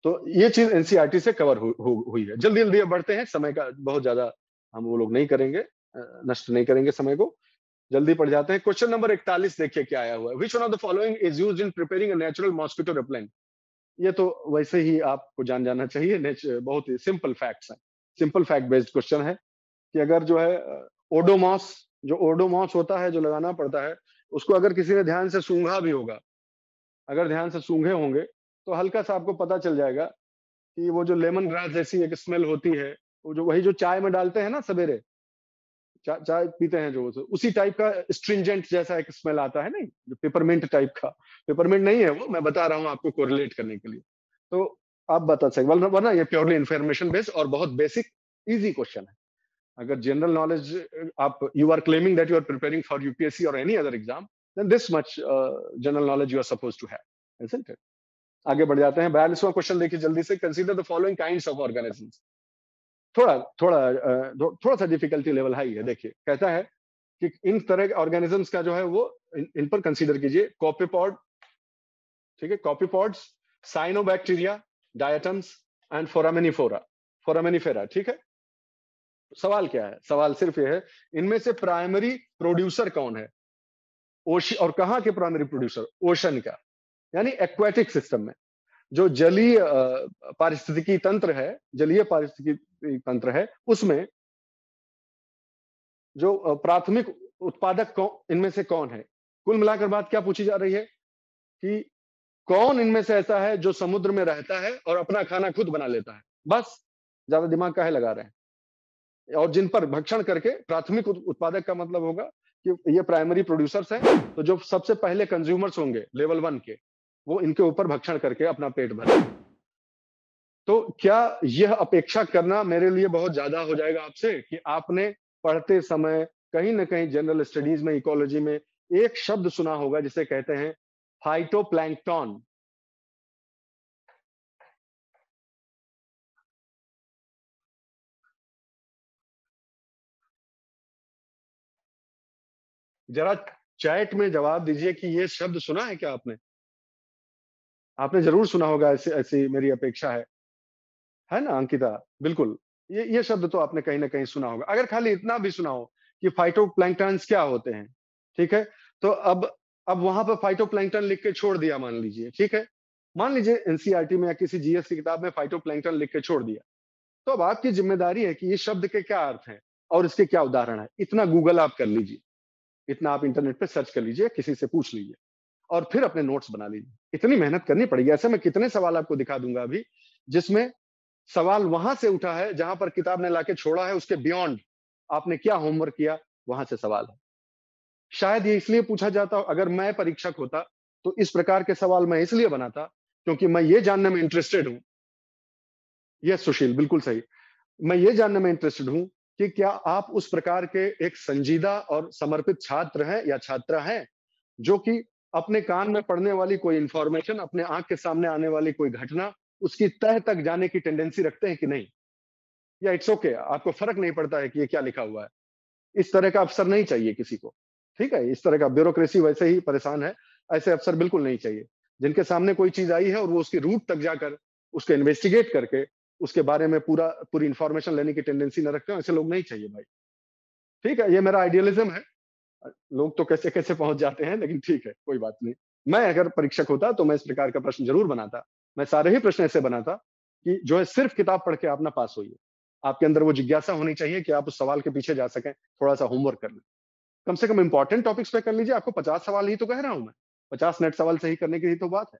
तो ये चीज एनसीईआरटी से कवर हुई है। जल्दी जल्दी अब बढ़ते हैं, समय का बहुत ज्यादा हम वो लोग नहीं करेंगे, नष्ट नहीं करेंगे समय को, जल्दी पढ़ जाते हैं। क्वेश्चन नंबर 41 देखिए क्या आया हुआ है। Which one of the following is used in preparing a natural mosquito repellent? ये तो वैसे ही आपको जान जाना चाहिए, बहुत ही सिंपल फैक्ट्स है, सिंपल फैक्ट बेस्ड क्वेश्चन है कि अगर जो है ओडोमॉस, जो ओडोमॉस होता है जो लगाना पड़ता है, उसको अगर किसी ने ध्यान से सूंघा भी होगा, अगर ध्यान से सूंघे होंगे तो हल्का सा आपको पता चल जाएगा कि वो जो लेमन ग्रास जैसी एक स्मेल होती है, वो जो वही जो चाय में डालते हैं ना सवेरे, चाय पीते हैं जो, उसी टाइप का स्ट्रिंजेंट जैसा एक स्मेल आता है, नहीं जो पेपरमिंट टाइप का, पेपरमिंट नहीं है वो, मैं बता रहा हूँ आपको कोरिलेट करने के लिए। तो आप बता सकते, वरना ये प्योरली इंफॉर्मेशन बेस्ड और बहुत बेसिक इजी क्वेश्चन है। अगर जनरल नॉलेज आप you are claiming that you are preparing for UPSC और any other exam, then this much general knowledge you are suppose to have, isn't it? आगे बढ़ जाते हैं। 42वां क्वेश्चन देखिए जल्दी से। Consider the following kinds of organisms. थोड़ा थोड़ा थोड़ा सा डिफिकल्टी लेवल हाई है। देखिए कहता है कि इन तरह के ऑर्गेनिजम्स का जो है वो इन पर कंसीडर कीजिए। कॉपीपॉड, ठीक है, कॉपीपॉड्स, साइनोबैक्टीरिया, डायटम्स एंड फोरामेनिफोरा, फोरामेनिफेरा, ठीक है। सवाल क्या है? सवाल सिर्फ ये है, इनमें से प्राइमरी प्रोड्यूसर कौन है? ओशन, और कहाँ के प्राइमरी प्रोड्यूसर? ओशन का, यानी एक्वेटिक सिस्टम में जो जलीय पारिस्थितिकी तंत्र है, जलीय पारिस्थितिकी तंत्र है, उसमें जो प्राथमिक उत्पादक कौन, इनमें से कौन है? कुल मिलाकर बात क्या पूछी जा रही है कि कौन इनमें से ऐसा है जो समुद्र में रहता है और अपना खाना खुद बना लेता है? बस, ज्यादा दिमाग काहे लगा रहे हैं? और जिन पर भक्षण करके, प्राथमिक उत्पादक का मतलब होगा कि ये प्राइमरी प्रोड्यूसर्स हैं, तो जो सबसे पहले कंज्यूमर्स होंगे लेवल 1 के, वो इनके ऊपर भक्षण करके अपना पेट भरे। तो क्या यह अपेक्षा करना मेरे लिए बहुत ज्यादा हो जाएगा आपसे कि आपने पढ़ते समय कहीं ना कहीं जनरल स्टडीज में, इकोलॉजी में एक शब्द सुना होगा जिसे कहते हैं फाइटोप्लैंक्टन? जरा चैट में जवाब दीजिए कि ये शब्द सुना है क्या आपने? आपने जरूर सुना होगा, ऐसी ऐसी मेरी अपेक्षा है ना अंकिता? बिल्कुल, ये शब्द तो आपने कहीं ना कहीं सुना होगा। अगर खाली इतना भी सुना हो कि फाइटोप्लैंक्टन्स क्या होते हैं, ठीक है, तो अब वहां पर फाइटोप्लैंक्टन लिख के छोड़ दिया मान लीजिए, ठीक है, मान लीजिए एनसीईआरटी में या किसी जीएस की किताब में फाइटोप्लैंक्टन लिख के छोड़ दिया, तो अब आपकी जिम्मेदारी है कि ये शब्द के क्या अर्थ हैं और इसके क्या उदाहरण है। इतना गूगल आप कर लीजिए, इतना आप इंटरनेट पे सर्च कर लीजिए, किसी से पूछ लीजिए और फिर अपने नोट्स बना लीजिए। इतनी मेहनत करनी पड़ेगी। ऐसे मैं कितने सवाल आपको दिखा दूंगा अभी, जिसमें सवाल वहां से उठा है जहां पर किताब ने लाके छोड़ा है, उसके बियॉन्ड आपने क्या होमवर्क किया, वहां से सवाल है। शायद ये इसलिए पूछा जाता, अगर मैं परीक्षक होता तो इस प्रकार के सवाल मैं इसलिए बनाता क्योंकि मैं ये जानने में इंटरेस्टेड हूं। यस सुशील, बिल्कुल सही। मैं ये जानने में इंटरेस्टेड हूं कि क्या आप उस प्रकार के एक संजीदा और समर्पित छात्र हैं या छात्रा हैं जो कि अपने कान में पड़ने वाली कोई इंफॉर्मेशन, अपने आंख के सामने आने वाली कोई घटना, उसकी तह तक जाने की टेंडेंसी रखते हैं कि नहीं? या इट्स ओके, आपको फर्क नहीं पड़ता है कि ये क्या लिखा हुआ है? इस तरह का अफसर नहीं चाहिए किसी को, ठीक है? इस तरह का ब्यूरोक्रेसी वैसे ही परेशान है, ऐसे अफसर बिल्कुल नहीं चाहिए। जिनके सामने कोई चीज आई है और वो उसकी रूट तक जाकर उसको इन्वेस्टिगेट करके उसके बारे में पूरी इंफॉर्मेशन लेने की टेंडेंसी न रखते हो, ऐसे लोग नहीं चाहिए भाई। ठीक है, ये मेरा आइडियलिज्म है। लोग तो कैसे कैसे पहुंच जाते हैं, लेकिन ठीक है, कोई बात नहीं। मैं अगर परीक्षक होता तो मैं इस प्रकार का प्रश्न जरूर बनाता। मैं सारे ही प्रश्न ऐसे बनाता कि जो है सिर्फ किताब पढ़ के आप ना पास होइए। आपके अंदर वो जिज्ञासा होनी चाहिए कि आप उस सवाल के पीछे जा सकें, थोड़ा सा होमवर्क कर लें। कम से कम इंपॉर्टेंट टॉपिक्स पे कर लीजिए। आपको 50 सवाल ही तो कह रहा हूं मैं, 50 नेट सवाल सही करने की ही तो बात है।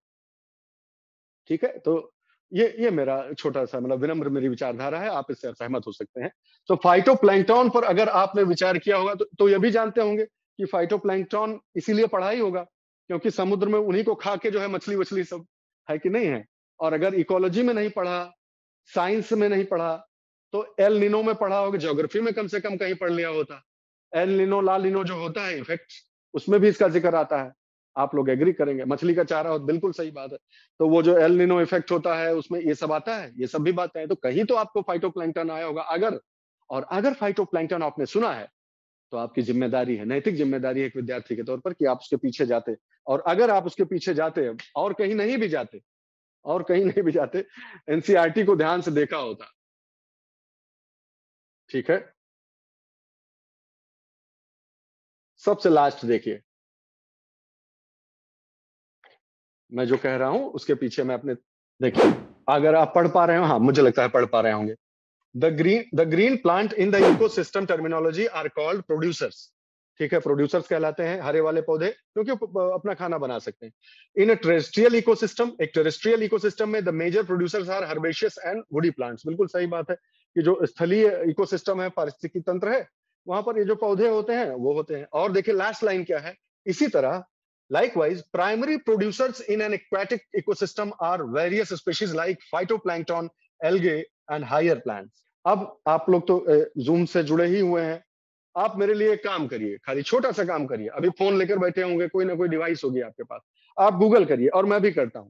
ठीक है, तो ये मेरा छोटा सा मतलब विनम्र मेरी विचारधारा है, आप इससे असहमत हो सकते हैं। तो फाइटोप्लैंक्टन पर अगर आपने विचार किया होगा तो ये भी जानते होंगे कि फाइटोप्लैंक्टन इसीलिए पढ़ा ही होगा क्योंकि समुद्र में उन्हीं को खा के जो है मछली वछली सब है कि नहीं है। और अगर इकोलॉजी में नहीं पढ़ा, साइंस में नहीं पढ़ा, तो एल निनो में पढ़ा होगा, ज्योग्राफी में कम से कम कहीं पढ़ लिया होता। एल निनो ला निनो जो होता है इफेक्ट, उसमें भी इसका जिक्र आता है। आप लोग एग्री करेंगे, मछली का चारा हो, बिल्कुल सही बात है। तो वो जो एल निनो इफेक्ट होता है उसमें ये सब आता है, ये सब भी बातें हैं। तो कहीं तो आपको फाइटोप्लैंक्टन आया होगा अगर, और अगर फाइटोप्लैंक्टन आपने सुना है तो आपकी जिम्मेदारी है, नैतिक जिम्मेदारी है एक विद्यार्थी के तौर पर कि आप उसके पीछे जाते। और अगर आप उसके पीछे जाते और कहीं नहीं भी जाते और कहीं नहीं भी जाते, एनसीईआरटी को ध्यान से देखा होता। ठीक है? सबसे लास्ट देखिए, मैं जो कह रहा हूँ उसके पीछे मैं अपने देखिए, अगर आप पढ़ पा रहे हो, हाँ, मुझे लगता है पढ़ पा रहे होंगे। The green plant in the ecosystem terminology are called producers. ठीक है, प्रोड्यूसर्स कहलाते हैं हरे वाले पौधे, क्योंकि अपना खाना बना सकते हैं। इन अ टेरेस्ट्रियल इकोसिस्टम, एक टेरेस्ट्रियल इकोसिस्टम में the major producers are herbaceous and woody plants. बिल्कुल सही बात है कि जो स्थलीय इकोसिस्टम है, पारिस्थितिकी तंत्र है, वहां पर ये जो पौधे होते हैं वो होते हैं। और देखिए लास्ट लाइन क्या है, इसी तरह likewise primary producers in an aquatic ecosystem are various species like phytoplankton, algae and higher plants। अब आप लोग तो जूम से जुड़े ही हुए हैं, आप मेरे लिए एक काम करिए, खाली छोटा सा काम करिए। अभी फोन लेकर बैठे होंगे, कोई ना कोई डिवाइस होगी आपके पास, आप गूगल करिए, और मैं भी करता हूं।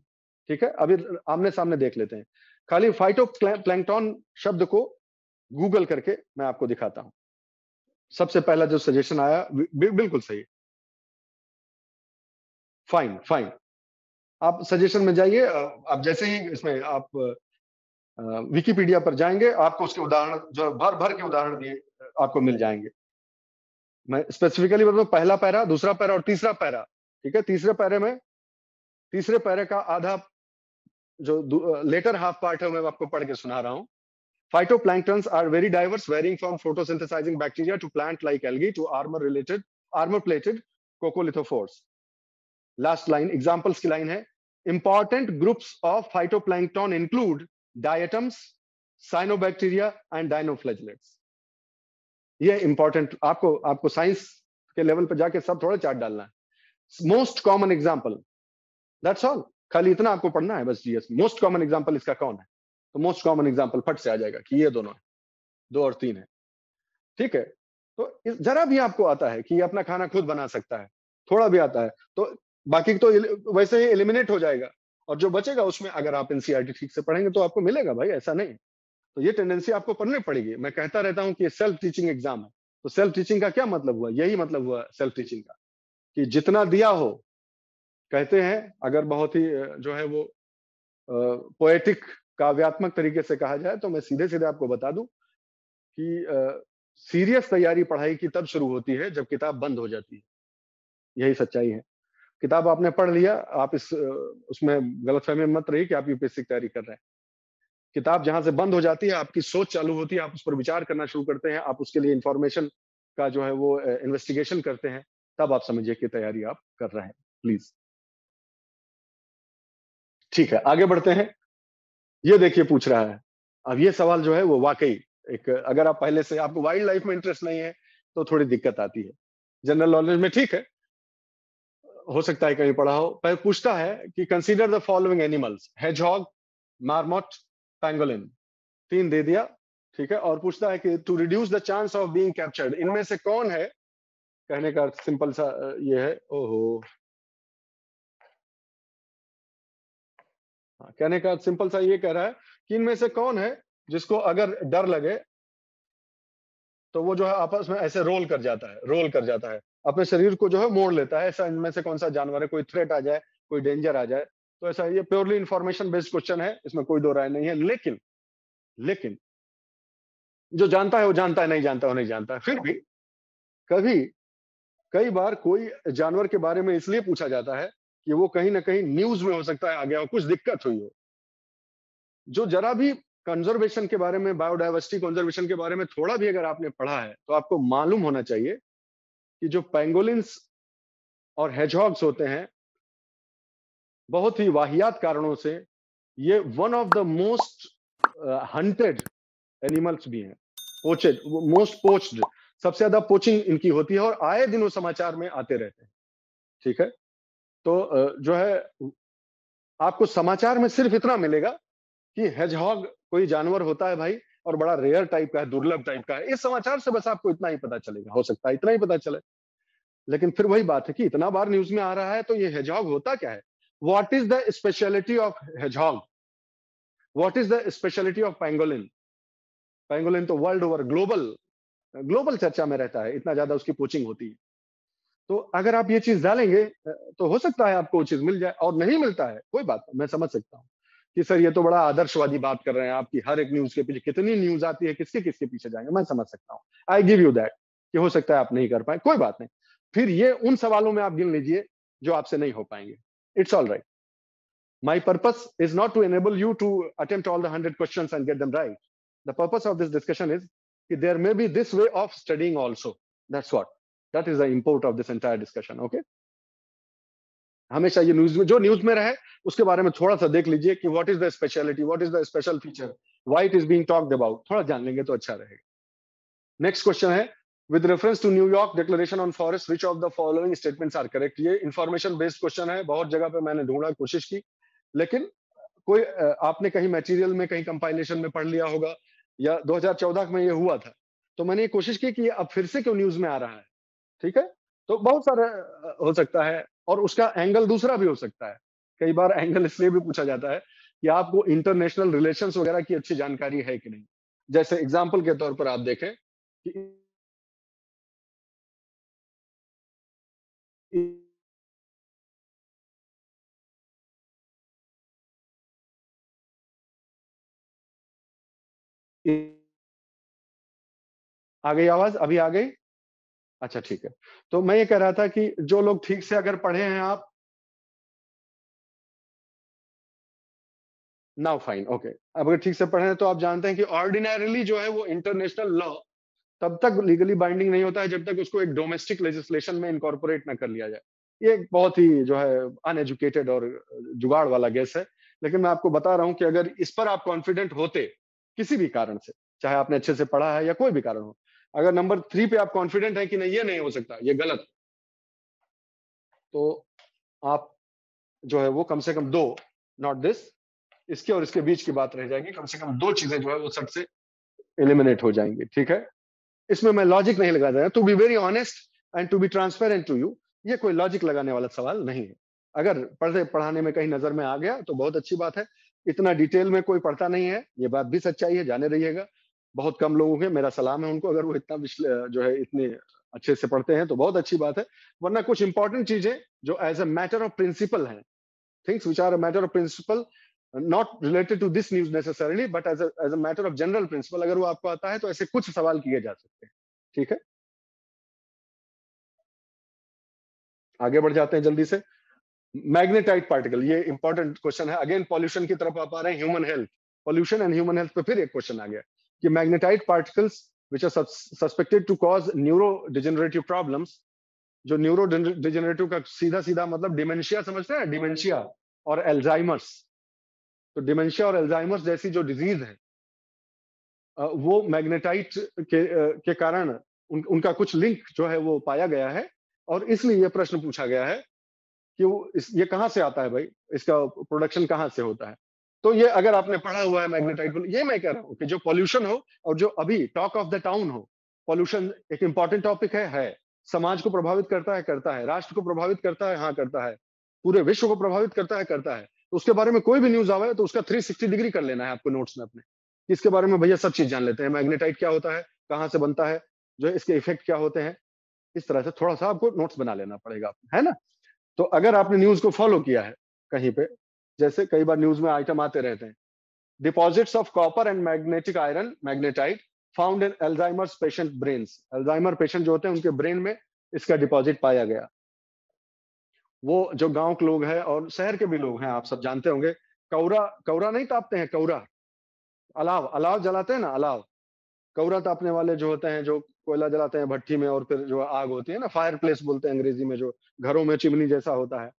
ठीक है, अभी आमने सामने देख लेते हैं। खाली फाइटो प्लैंकटन शब्द को गूगल करके मैं आपको दिखाता हूं। सबसे पहला जो सजेशन आया बिल्कुल सही। फाइन फाइन, आप सजेशन में जाइए। आप जैसे ही इसमें आप विकिपीडिया पर जाएंगे, आपको उसके उदाहरण जो भर भर के उदाहरण दिए आपको मिल जाएंगे। मैं स्पेसिफिकली बताऊं, पहला पैरा, दूसरा पैरा और तीसरा पैरा। ठीक है, तीसरे पैरे का आधा जो लेटर हाफ पार्ट है, मैं आपको पढ़ के सुना रहा हूं। Phytoplanktons are very diverse, varying from photosynthesizing bacteria to plant like algae to armor plated coccolithophores। Last line examples की लाइन है, important groups of phytoplankton include diatoms, cyanobacteria and dinoflagellates. ये इंपॉर्टेंट, आपको आपको साइंस के लेवल पर जाके सब थोड़ा चार्ट डालना है। Most common example, that's all, खाली इतना आपको पढ़ना है बस। जीएस मोस्ट कॉमन एग्जांपल इसका कौन है, तो मोस्ट कॉमन एग्जांपल फट से आ जाएगा कि ये दोनों है, 2 और 3 है। ठीक है, तो जरा भी आपको आता है कि ये अपना खाना खुद बना सकता है, थोड़ा भी आता है, तो बाकी तो वैसे ही एलिमिनेट हो जाएगा, और जो बचेगा उसमें अगर आप एनसीईआरटी ठीक से पढ़ेंगे तो आपको मिलेगा भाई, ऐसा नहीं। तो ये टेंडेंसी आपको पढ़नी पड़ेगी। मैं कहता रहता हूं कि ये सेल्फ टीचिंग एग्जाम है। तो सेल्फ टीचिंग का क्या मतलब हुआ, यही मतलब हुआ सेल्फ टीचिंग का, कि जितना दिया हो, कहते हैं अगर बहुत ही जो है वो पोएटिक काव्यात्मक तरीके से कहा जाए, तो मैं सीधे सीधे आपको बता दूं कि सीरियस तैयारी पढ़ाई की तब शुरू होती है जब किताब बंद हो जाती है। यही सच्चाई है। किताब आपने पढ़ लिया, आप उसमें गलतफहमी में मत रहिए कि आप यूपीएससी की तैयारी कर रहे हैं। किताब जहां से बंद हो जाती है, आपकी सोच चालू होती है, आप उस पर विचार करना शुरू करते हैं, आप उसके लिए इंफॉर्मेशन का जो है वो इन्वेस्टिगेशन करते हैं, तब आप समझिए कि तैयारी आप कर रहे हैं। प्लीज, ठीक है, आगे बढ़ते हैं। ये देखिए पूछ रहा है, अब ये सवाल जो है वो वाकई एक, अगर आप पहले से आपको वाइल्ड लाइफ में इंटरेस्ट नहीं है तो थोड़ी दिक्कत आती है। जनरल नॉलेज में ठीक है, हो सकता है कहीं पढ़ा हो। पर पूछता है कि consider the following animals, hedgehog, marmot, pangolin. 3 दे दिया। ठीक है, और पूछता है कि to reduce the chance of being captured, इनमें से कौन है। कहने का सिंपल सा ये है, ओहो, कहने का सिंपल सा ये कह रहा है कि इनमें से कौन है जिसको अगर डर लगे तो वो जो है आपस में ऐसे रोल कर जाता है, अपने शरीर को जो है मोड़ लेता है। ऐसा इनमें से कौन सा जानवर है, कोई थ्रेट आ जाए, कोई डेंजर आ जाए, तो ऐसा, ये प्योरली इंफॉर्मेशन बेस्ड क्वेश्चन है, इसमें कोई दो राय नहीं है। लेकिन लेकिन जो जानता है वो जानता है, नहीं जानता वो नहीं जानता है। फिर भी कभी कई बार कोई जानवर के बारे में इसलिए पूछा जाता है कि वो कहीं ना कहीं न्यूज में हो सकता है आ गया हो, कुछ दिक्कत हुई हो। जो जरा भी कंजर्वेशन के बारे में, बायोडाइवर्सिटी कंजर्वेशन के बारे में थोड़ा भी अगर आपने पढ़ा है, तो आपको मालूम होना चाहिए कि जो पेंगोलिन्स और हेजहॉग्स होते हैं, बहुत ही वाहियात कारणों से ये one of the most hunted animals भी हैं, पोचेड, मोस्ट पोच्ड, सबसे ज्यादा पोचिंग इनकी होती है, और आए दिन वो समाचार में आते रहते हैं। ठीक है, तो जो है आपको समाचार में सिर्फ इतना मिलेगा कि हेजहॉग कोई जानवर होता है भाई, और बड़ा रेयर टाइप का है, दुर्लभ टाइप का है। इस समाचार से बस आपको इतना ही पता चलेगा, हो सकता है इतना ही पता चले। लेकिन फिर वही बात है कि इतना बार न्यूज में आ रहा है, तो ये हेजहॉग होता क्या है, what is the speciality of hedgehog, what is the speciality of pangolin. Pangolin तो वर्ल्ड ओवर ग्लोबल ग्लोबल चर्चा में रहता है, इतना ज्यादा उसकी पोचिंग होती है। तो अगर आप ये चीज डालेंगे तो हो सकता है आपको वो चीज मिल जाए, और नहीं मिलता है कोई बात नहीं, मैं समझ सकता हूँ। कि सर ये तो बड़ा आदर्शवादी बात कर रहे हैं आपकी, हर एक न्यूज के पीछे कितनी न्यूज आती है, किसके किसके पीछे जाएंगे, मैं समझ सकता हूँ, आई गिव यू दैट कि हो सकता है आप नहीं कर पाए, कोई बात नहीं। फिर ये उन सवालों में आप गिन लीजिए जो आपसे नहीं हो पाएंगे, it's all right. My purpose is not to enable you to attempt all the 100 questions and get them right. The purpose of this discussion is that there may be this way of studying also. That's what. That is the import of this entire discussion. Okay. हमेशा ये न्यूज में, जो न्यूज में रहे उसके बारे में थोड़ा सा देख लीजिए कि what is the speciality, what is the special feature, why it is being talked about, थोड़ा जान लेंगे तो अच्छा रहेगा। नेक्स्ट क्वेश्चन है, with reference to New York declaration on forest which of the following statements are correct. ये इंफॉर्मेशन बेस्ड क्वेश्चन है, बहुत जगह पे मैंने ढूंढा, कोशिश की, लेकिन कोई आपने कहीं मटेरियल में, कहीं कंपाइलेशन में पढ़ लिया होगा, या 2014 में ये हुआ था, तो मैंने ये कोशिश की कि अब फिर से क्यों न्यूज में आ रहा है। ठीक है, तो बहुत सारे हो सकता है, और उसका एंगल दूसरा भी हो सकता है। कई बार एंगल इसलिए भी पूछा जाता है कि आपको इंटरनेशनल रिलेशंस वगैरह की अच्छी जानकारी है कि नहीं। जैसे एग्जाम्पल के तौर पर आप देखें कि आ गई आवाज, अभी आ गई? अच्छा ठीक है। तो मैं ये कह रहा था कि जो लोग ठीक से अगर पढ़े हैं आप, नाउ फाइन, ओके, अब अगर ठीक से पढ़े हैं तो आप जानते हैं कि ऑर्डिनरीली जो है वो इंटरनेशनल लॉ तब तक लीगली बाइंडिंग नहीं होता है जब तक उसको एक डोमेस्टिक लेजिस्लेशन में इनकॉर्पोरेट ना कर लिया जाए। ये एक बहुत ही जो है अनएजुकेटेड और जुगाड़ वाला गेस है, लेकिन मैं आपको बता रहा हूं कि अगर इस पर आप कॉन्फिडेंट होते किसी भी कारण से, चाहे आपने अच्छे से पढ़ा है या कोई भी कारण हो, अगर नंबर 3 पे आप कॉन्फिडेंट है कि नहीं ये नहीं हो सकता, ये गलत, तो आप जो है वो कम से कम दो, नॉट दिस, इसके और इसके बीच की बात रह जाएगी, कम से कम दो चीजें जो है वो सबसे एलिमिनेट हो जाएंगी। ठीक है, इसमें मैं लॉजिक नहीं लगा रहा, to be very honest and to be transparent to you, ये कोई लॉजिक लगाने वाला सवाल नहीं है। अगर पढ़े पढ़ाने में कहीं नजर में आ गया तो बहुत अच्छी बात है, इतना डिटेल में कोई पढ़ता नहीं है, ये बात भी सच्चाई है, जाने रहिएगा। बहुत कम लोगों के, मेरा सलाम है उनको, अगर वो इतना जो है इतने अच्छे से पढ़ते हैं तो बहुत अच्छी बात है। वरना कुछ इंपॉर्टेंट चीजें जो as a matter of principle हैं, things which are a matter of principle, not related to this news necessarily, but as a matter of general principle, अगर वो आपको आता है तो ऐसे कुछ सवाल किए जा सकते हैं। ठीक है, आगे बढ़ जाते हैं जल्दी से। मैग्नेटाइट पार्टिकल, ये इंपॉर्टेंट क्वेश्चन है। अगेन पॉल्यूशन की तरफ आप आ रहे हैं, human health, pollution and human health पे फिर एक क्वेश्चन आ गया कि magnetite particles which are suspected to cause neuro degenerative problems. जो न्यूरो डिजेनरेटिव का सीधा सीधा मतलब डिमेंशिया, समझते हैं, डिमेंशिया और एल्जाइमर्स। तो डिमेंशिया और एल्जाइमर्स जैसी जो डिजीज है, वो मैग्नेटाइट के कारण उनका कुछ लिंक जो है वो पाया गया है, और इसलिए ये प्रश्न पूछा गया है कि ये कहाँ से आता है भाई, इसका प्रोडक्शन कहाँ से होता है। तो ये अगर आपने पढ़ा हुआ है मैग्नेटाइट, ये मैं कह रहा हूँ कि जो पॉल्यूशन हो, और जो अभी टॉक ऑफ द टाउन हो, पॉल्यूशन एक इंपॉर्टेंट टॉपिक है, समाज को प्रभावित करता है, राष्ट्र को प्रभावित करता है, हाँ करता है, पूरे विश्व को प्रभावित करता है। तो उसके बारे में कोई भी न्यूज आवे तो उसका 360 डिग्री कर लेना है आपको नोट्स में अपने, इसके बारे में भैया सब चीज जान लेते हैं, मैग्नेटाइट क्या होता है, कहाँ से बनता है, जो इसके इफेक्ट क्या होते हैं, इस तरह से थोड़ा सा आपको नोट्स बना लेना पड़ेगा, है ना। तो अगर आपने न्यूज को फॉलो किया है कहीं पे, जैसे कई बार न्यूज में आइटम आते रहते हैं, deposits of copper and magnetic iron magnetite found in Alzheimer's patient brains. Alzheimer patient जो होते हैं उनके ब्रेन में इसका डिपॉजिट पाया गया। वो जो गांव के लोग हैं और शहर के भी लोग हैं, आप सब जानते होंगे, कौरा कौरा नहीं तापते हैं, कौरा, अलाव अलाव जलाते हैं ना, अलाव, कौरा तापने वाले जो होते हैं, जो कोयला जलाते हैं भट्टी में, और फिर जो आग होती है ना, फायर प्लेस बोलते हैं अंग्रेजी में, जो घरों में चिमनी जैसा होता है।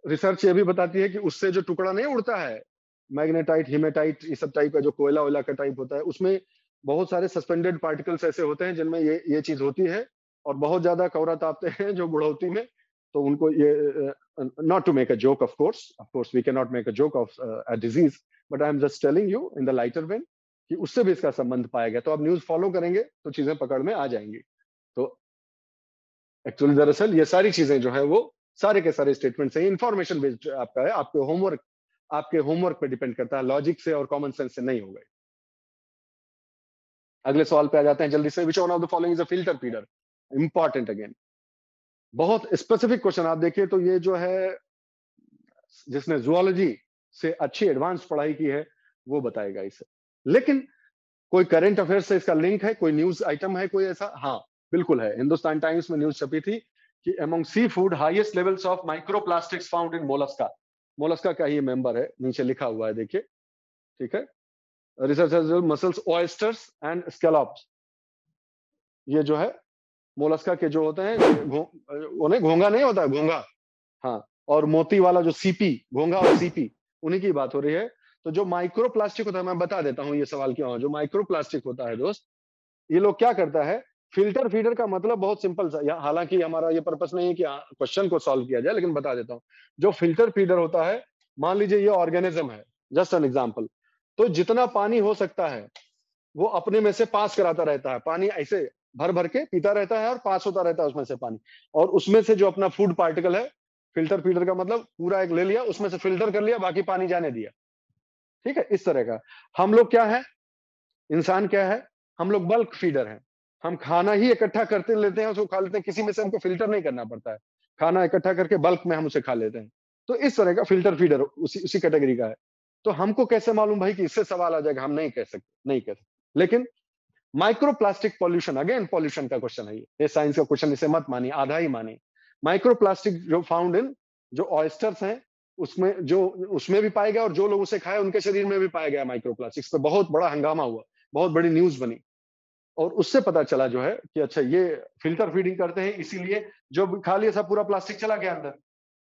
रिसर्च ये भी बताती है कि उससे जो टुकड़ा नहीं उड़ता है, मैग्नेटाइट, हीमेटाइट, ये सब टाइप का जो कोयला वोयला का टाइप होता है, उसमें बहुत सारे सस्पेंडेड पार्टिकल्स ऐसे होते हैं जिनमें ये चीज होती है, और बहुत ज्यादा कौरा तापते हैं जो बुढ़ौती में। तो उनको ये, not to make a joke, of course we can not make a joke of a disease, but I am just telling you in the lighter vein कि उससे भी इसका संबंध पाया गया। तो आप न्यूज फॉलो करेंगे तो चीजें पकड़ में आ जाएंगी। तो एक्चुअली दरअसल ये सारी चीजें जो है वो सारे के सारे स्टेटमेंट है, इंफॉर्मेशन बेस्ड आपका है, आपके होमवर्क पे डिपेंड करता है, लॉजिक से और कॉमन सेंस से नहीं होगा। अगले सवाल पे आ जाते हैं जल्दी से। Which one of the following is a filter feeder, important again, बहुत स्पेसिफिक क्वेश्चन। आप देखिए तो ये जो है, जिसने जुआलॉजी से अच्छी एडवांस पढ़ाई की है, वो बताएगा इसे। लेकिन कोई करंट अफेयर से इसका लिंक है, कोई न्यूज़ आइटम है कोई ऐसा? हाँ, बिल्कुल है। हिंदुस्तान टाइम्स में न्यूज़ छपी थी कि among sea food highest levels of microplastics found in mollusca. Mollusca का ही मेंबर है, नीचे लिखा हुआ है देखिए, ठीक है? रिसर्चर्स मसल्स, ऑयस्टर्स एंड स्कैलॉप्स, ये जो है मोलस्का के जो होते हैं, वो नहीं, घोंगा नहीं होता है, घोंगा। हाँ, और मोती वाला जो सीपी, घोंघा और सीपी, उन्हीं की बात हो रही है। तो जो माइक्रो प्लास्टिक होता है, मैं बता देता हूँ ये सवाल क्यों है। जो माइक्रो प्लास्टिक होता है दोस्त, ये लोग क्या करता है, फिल्टर फीडर का मतलब बहुत सिंपल सा, हालांकि हमारा ये पर्पस नहीं है कि क्वेश्चन को सॉल्व किया जाए, लेकिन बता देता हूँ। जो फिल्टर फीडर होता है, मान लीजिए ये ऑर्गेनिज्म है, जस्ट एन एग्जाम्पल, तो जितना पानी हो सकता है वो अपने में से पास कराता रहता है। पानी ऐसे भर भर के पीता रहता है और पास होता रहता है उसमें से पानी। और उसमें से जो अपना फूड पार्टिकल है, फिल्टर फीडर का मतलब पूरा एक ले लिया, उसमें से फिल्टर कर लिया, बाकी पानी जाने दिया। ठीक है, इस तरह का। हम लोग क्या है, इंसान क्या है, हम लोग बल्क फीडर हैं। हम खाना ही इकट्ठा करते लेते हैं, उसको खा लेते हैं, किसी में से हमको फिल्टर नहीं करना पड़ता है। खाना इकट्ठा करके बल्क में हम उसे खा लेते हैं। तो इस तरह का फिल्टर फीडर उसी उसी कैटेगरी का है। तो हमको कैसे मालूम भाई कि इससे सवाल आ जाएगा? हम नहीं कह सकते, नहीं कह सकते। लेकिन micro plastic pollution, again pollution का क्वेश्चन है ये साइंस का क्वेश्चन, इसे मत मानिए, आधा ही मानिए। माइक्रो प्लास्टिक जो फाउंड इन जो ऑयस्टर्स हैं, उसमें जो उसमें भी पाया गया, और जो लोग उसे खाए उनके शरीर में भी पाया गया माइक्रो प्लास्टिक। इस पर बहुत बड़ा हंगामा हुआ, बहुत बड़ी न्यूज बनी। और उससे पता चला जो है कि अच्छा, ये फिल्टर फीडिंग करते हैं, इसीलिए जो खा लिया सब पूरा प्लास्टिक चला गया अंदर,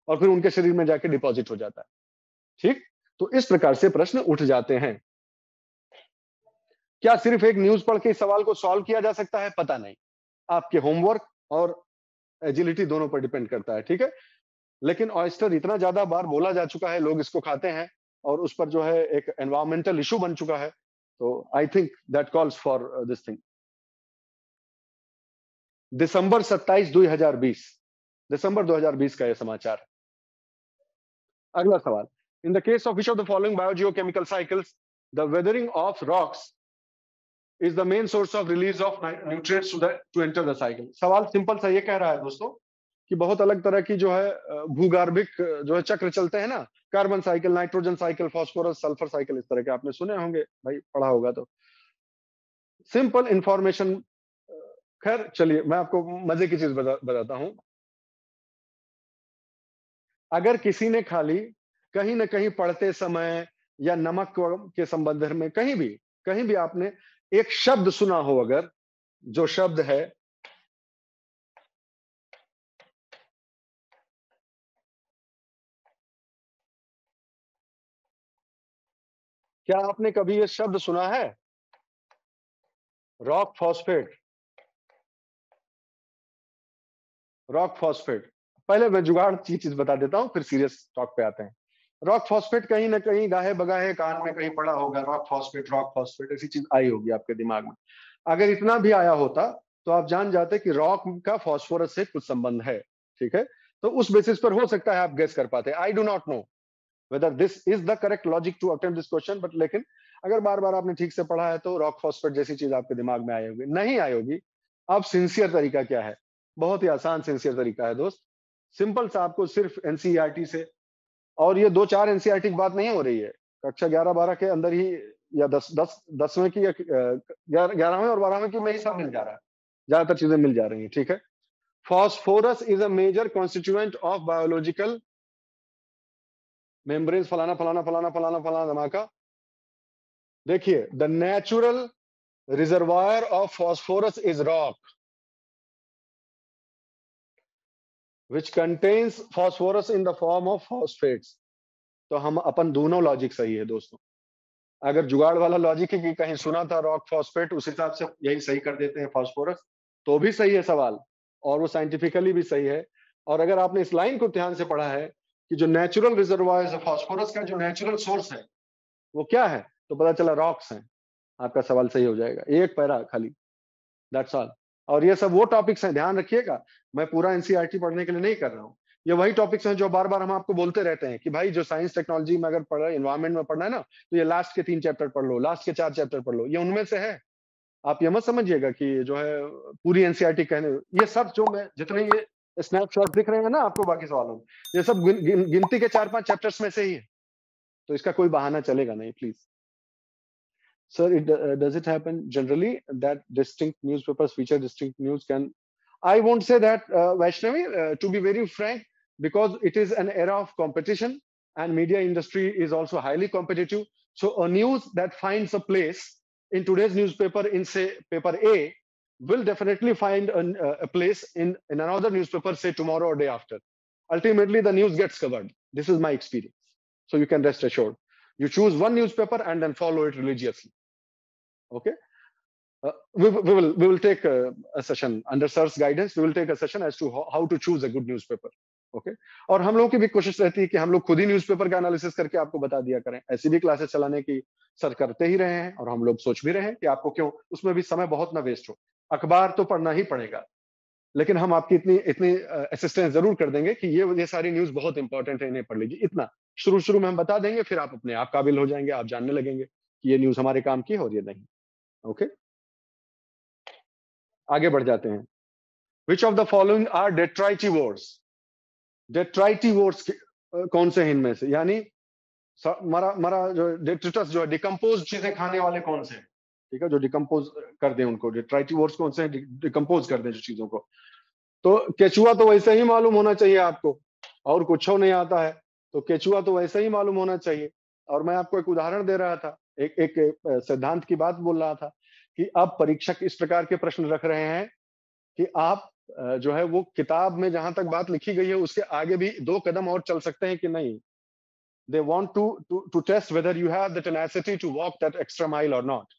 और फिर उनके शरीर में जाके डिपॉजिट हो जाता है। ठीक, तो इस प्रकार से प्रश्न उठ जाते हैं। क्या सिर्फ एक न्यूज पढ़ के इस सवाल को सॉल्व किया जा सकता है? पता नहीं, आपके होमवर्क और एजिलिटी दोनों पर डिपेंड करता है। ठीक है, लेकिन ऑयस्टर इतना ज्यादा बार बोला जा चुका है, लोग इसको खाते हैं, और उस पर जो है एक एनवायरमेंटल इशू बन चुका है। तो I think that calls for this thing. दिसंबर 27 2020, दिसंबर 2020 का यह समाचार है। अगला सवाल, in the case of which of the following biogeochemical cycles the weathering of rocks is the main source of release of nutrients to enter the cycle. सवाल सिंपल सा ये कह रहा है दोस्तों कि बहुत अलग तरह की जो है भूगर्भिक जो है चक्र चलते हैं ना, carbon cycle, nitrogen cycle, phosphorus sulphur cycle, इस तरह के आपने सुने होंगे भाई, पढ़ा होगा तो। सिंपल इंफॉर्मेशन, खैर चलिए मैं आपको मजे की चीज बताता हूं। अगर किसी ने खाली कहीं ना कहीं पढ़ते समय या नमक के संबंध में कहीं भी आपने एक शब्द सुना हो, अगर जो शब्द है, क्या आपने कभी ये शब्द सुना है, रॉक फॉस्फेट? रॉक फॉस्फेट, पहले मैं जुगाड़ की चीज बता देता हूं, फिर सीरियस टॉक पे आते हैं। रॉक फॉस्फेट कहीं ना कहीं गाहे बगाहे कान में कहीं पड़ा होगा, रॉक फॉस्फेट ऐसी चीज आई होगी आपके दिमाग में। अगर इतना भी आया होता तो आप जान जाते कि रॉक का फॉस्फोरस से कुछ संबंध है। ठीक है, तो उस बेसिस पर हो सकता है आप गेस कर पाते। I do not know whether this is the correct logic to attempt this question, but लेकिन अगर बार बार आपने ठीक से पढ़ा है तो रॉक फॉस्फेट जैसी चीज आपके दिमाग में आई होगी, नहीं आई होगी। अब सिंसियर तरीका क्या है? बहुत ही आसान सिंसियर तरीका है दोस्त। सिंपल सा, आपको सिर्फ एनसीईआरटी से, और ये 2-4 एनसीईआरटी की बात नहीं हो रही है, कक्षा 11-12 के अंदर ही, या 10वीं की, या 11वें और 12वें की में ही सब मिल जा रहा है, ज्यादातर चीजें मिल जा रही हैं। ठीक है, phosphorus is a major constituent of biological membrane, फलाना फलाना फलाना फलाना फलाना धमाका। देखिए, the natural reservoir of phosphorus is rock which contains phosphorus in the form of phosphates। तो हम अपन दोनों लॉजिक सही है दोस्तों। अगर जुगाड़ वाला लॉजिक है कि कहीं सुना था रॉक फॉस्फेट, उस हिसाब से यही सही कर देते हैं फॉस्फोरस, तो भी सही है सवाल, और वो साइंटिफिकली भी सही है। और अगर आपने इस लाइन को ध्यान से पढ़ा है कि जो नेचुरल रिजर्वायर है फॉस्फोरस का, जो नेचुरल सोर्स है वो क्या है, तो पता चला रॉक्स हैं। आपका सवाल सही हो जाएगा, एक पैरा खाली, दैट्स ऑल। और ये सब वो टॉपिक्स हैं, ध्यान रखिएगा, मैं पूरा एनसीईआरटी पढ़ने के लिए नहीं कर रहा हूँ। ये वही टॉपिक्स हैं जो बार बार हम आपको बोलते रहते हैं कि भाई जो साइंस टेक्नोलॉजी में अगर पढ़ रहे, इन्वायरमेंट में पढ़ना है ना, तो ये लास्ट के 3 चैप्टर पढ़ लो, लास्ट के 4 चैप्टर पढ़ लो, ये उनमें से है। आप ये मत समझिएगा कि जो है पूरी एनसीईआरटी कहने, ये सब जो मैं जितने ये स्नैपशॉट दिख रहे हैं ना आपको बाकी सवालों में, ये सब गिनती के 4-5 चैप्टर्स में से ही है। तो इसका कोई बहाना चलेगा नहीं, please. Sir, does it happen generally that distinct newspapers feature distinct news? I won't say that, Vaishnavi, to be very frank, because it is an era of competition and media industry is also highly competitive. So a news that finds a place in today's newspaper in, say, paper A will definitely find a place in another newspaper, say tomorrow or day after. Ultimately, the news gets covered. This is my experience. So you can rest assured. You choose one newspaper and then follow it religiously. Okay. We will take a session under sir's guidance. We will take a session as to how to choose a good newspaper. Okay और हम लोगों की भी कोशिश रहती है कि हम लोग खुद ही न्यूज़पेपर का एनालिसिस करके आपको बता दिया करें। ऐसी भी क्लासेस चलाने की सर करते ही रहे हैं और हम लोग सोच भी रहे हैं कि आपको क्यों उसमें भी समय बहुत ना वेस्ट हो। अखबार तो पढ़ना ही पड़ेगा, लेकिन हम आपकी इतनी इतनी असिस्टेंस जरूर कर देंगे कि ये सारी न्यूज बहुत इंपॉर्टेंट है, इन्हें पढ़ लीजिए। इतना शुरू में हम बता देंगे, फिर आप अपने आप काबिल हो जाएंगे, आप जानने लगेंगे कि ये न्यूज हमारे काम की है और ये नहीं। ओके, आगे बढ़ जाते हैं। Which of the following are detritivores? Detritivores कौन से हैं इनमें से? यानी हमारा जो डेट्रिटस जो है, डिकम्पोज चीजें खाने वाले कौन से हैं? ठीक है, जो डिकम्पोज कर दें उनको। डेट्राइटिवोर्स कौन से हैं? डिकम्पोज कर दें जो चीजों को। तो केचुआ तो वैसे ही मालूम होना चाहिए आपको, और कुछ नहीं आता है तो केचुआ तो वैसे ही मालूम होना चाहिए। और मैं आपको एक उदाहरण दे रहा था, एक सिद्धांत की बात बोल रहा था कि अब परीक्षक इस प्रकार के प्रश्न रख रहे हैं कि आप जो है वो किताब में जहां तक बात लिखी गई है उसके आगे भी 2 कदम और चल सकते हैं कि नहीं। They want to test whether you have the tenacity to walk that extra mile or not.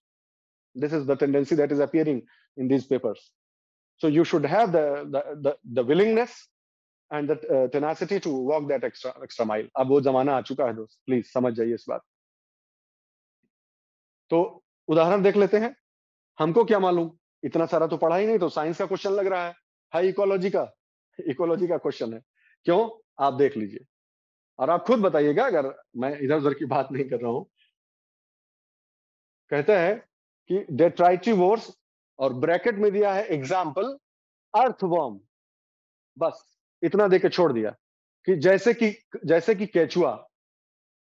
This is the tendency that is appearing in these papers. So you should have the willingness and the tenacity to walk that extra mile. अब वो जमाना आ चुका है दोस्त, प्लीज समझ जाइए इस बात। तो उदाहरण देख लेते हैं। हमको क्या मालूम, इतना सारा तो पढ़ा ही नहीं, तो साइंस का क्वेश्चन लग रहा है इकोलॉजी का क्वेश्चन है। क्यों? आप देख लीजिए और आप खुद बताइएगा, अगर मैं इधर उधर की बात नहीं कर रहा हूं। कहते हैं कि डेट्राइटिवोर्स और ब्रैकेट में दिया है एग्जाम्पल अर्थवर्म। बस इतना देके छोड़ दिया कि जैसे कि केचुआ।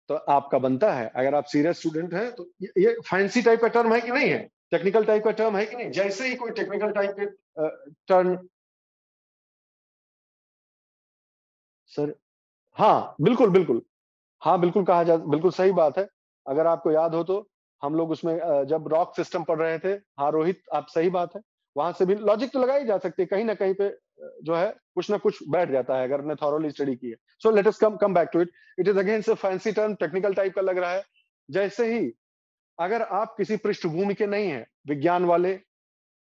तो आपका बनता है, अगर आप सीरियस स्टूडेंट हैं तो ये फैंसी टाइप का टर्म है कि नहीं है, टेक्निकल टाइप का टर्म है कि नहीं। जैसे ही कोई टेक्निकल टाइप के टर्म, सर हाँ बिल्कुल बिल्कुल, हाँ बिल्कुल कहा जा, बिल्कुल सही बात है। अगर आपको याद हो तो हम लोग उसमें जब रॉक सिस्टम पढ़ रहे थे, हाँ रोहित आप सही बात है, वहां से भी लॉजिक तो लगाई जा सकती है, कहीं ना कहीं पे जो है कुछ ना कुछ बैठ जाता है अगर हमने थॉरोली स्टडी की है। So let us come back to it. It is again say fancy term, technical type का लग रहा है। जैसे ही अगर आप किसी पृष्ठभूमि के नहीं है, विज्ञान वाले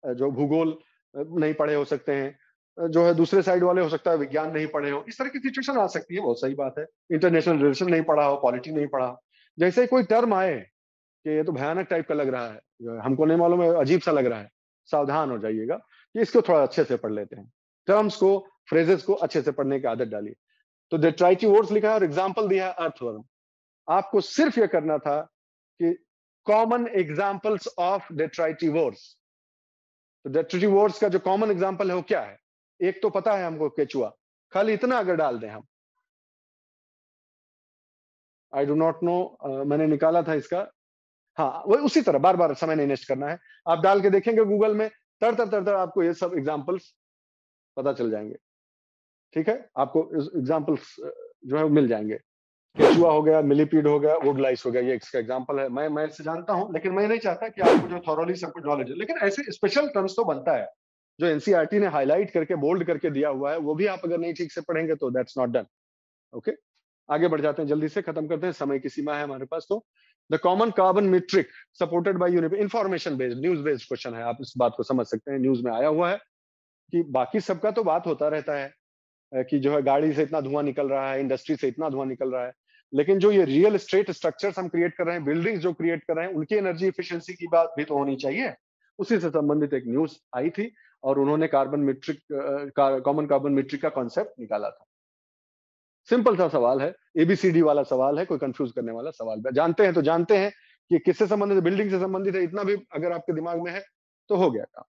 जो भूगोल नहीं पढ़े हो सकते हैं, जो है दूसरे साइड वाले हो सकता है विज्ञान नहीं पढ़े हो, इस तरह की सिचुएशन आ सकती है, बहुत सही बात है। इंटरनेशनल रिलेशन नहीं पढ़ा हो, पॉलिटी नहीं पढ़ा हो, जैसे ही कोई टर्म आए कि ये तो भयानक टाइप का लग रहा है, हमको नहीं मालूम है, अजीब सा लग रहा है, सावधान हो जाइएगा कि इसको थोड़ा अच्छे से पढ़ लेते हैं। टर्म्स को, फ्रेजेस को अच्छे से पढ़ने की आदत डालिए। तो डेट्राइटिव वर्ड्स लिखा है और एग्जाम्पल दिया है अर्थवर्म। आपको सिर्फ यह करना था कि कॉमन एग्जाम्पल्स ऑफ डेट्राइटिव वर्ड्स। तो डेट्रेटिव वर्ड्स का जो कॉमन एग्जांपल है वो क्या है? एक तो पता है हमको, केचुआ। खाली इतना अगर डाल दें हम, आई डू नॉट नो, मैंने निकाला था इसका। हाँ वो उसी तरह बार बार समय नहीं वेस्ट करना है, आप डाल के देखेंगे गूगल में, तर आपको ये सब एग्जाम्पल्स पता चल जाएंगे। ठीक है, आपको एग्जाम्पल्स जो है मिल जाएंगे। केचुआ हो गया, मिलीपीड हो गया, वुडलाइस हो गया, ये इसका एग्जांपल है। मैं इससे जानता हूं, लेकिन मैं नहीं चाहता कि आपको जो थॉरोली सब कुछ नॉलेज है, लेकिन ऐसे स्पेशल टर्म्स तो बनता है जो एनसीईआरटी ने हाईलाइट करके बोल्ड करके दिया हुआ है, वो भी आप अगर नहीं ठीक से पढ़ेंगे तो दैट्स नॉट डन। ओके, आगे बढ़ जाते हैं, जल्दी से खत्म करते हैं, समय की सीमा है हमारे पास। तो the common carbon metric supported by UNEP, information based news based question है, आप इस बात को समझ सकते हैं। न्यूज में आया हुआ है कि बाकी सबका तो बात होता रहता है कि जो है गाड़ी से इतना धुआं निकल रहा है, इंडस्ट्री से इतना धुआं निकल रहा है, लेकिन जो ये रियल एस्टेट स्ट्रक्चर्स हम क्रिएट कर रहे हैं, बिल्डिंग्स जो क्रिएट कर रहे हैं, उनकी एनर्जी एफिशिएंसी की बात भी तो होनी चाहिए। उसी से संबंधित एक न्यूज आई थी और उन्होंने carbon metric, common carbon metric का कॉन्सेप्ट निकाला था। सिंपल सा सवाल है, एबीसीडी वाला सवाल है, कोई कंफ्यूज करने वाला सवाल है। जानते हैं तो जानते हैं कि किससे संबंधित है, बिल्डिंग से संबंधित है, इतना भी अगर आपके दिमाग में है तो हो गया काम।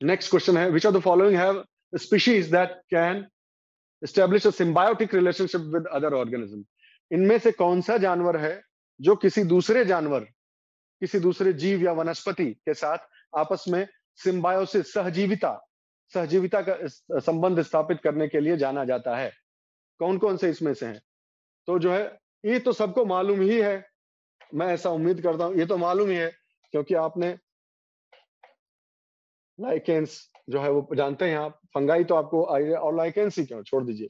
नेक्स्ट क्वेश्चन है, विच of the following have species that can establish a symbiotic relationship with other organisms? इनमें से कौन सा जानवर है जो किसी दूसरे जानवर, किसी दूसरे जीव या वनस्पति के साथ आपस में सिम्बायोसिस, सहजीविता सहजीविता का संबंध स्थापित करने के लिए जाना जाता है? कौन कौन से इसमें से हैं? तो जो है, ये तो सबको मालूम ही है, मैं ऐसा उम्मीद करता हूं, ये तो मालूम ही है, क्योंकि आपने लाइकेंस जो है वो जानते हैं आप, फंगाई तो आपको आइडिया, और लाइकेंस ही क्यों, छोड़ दीजिए।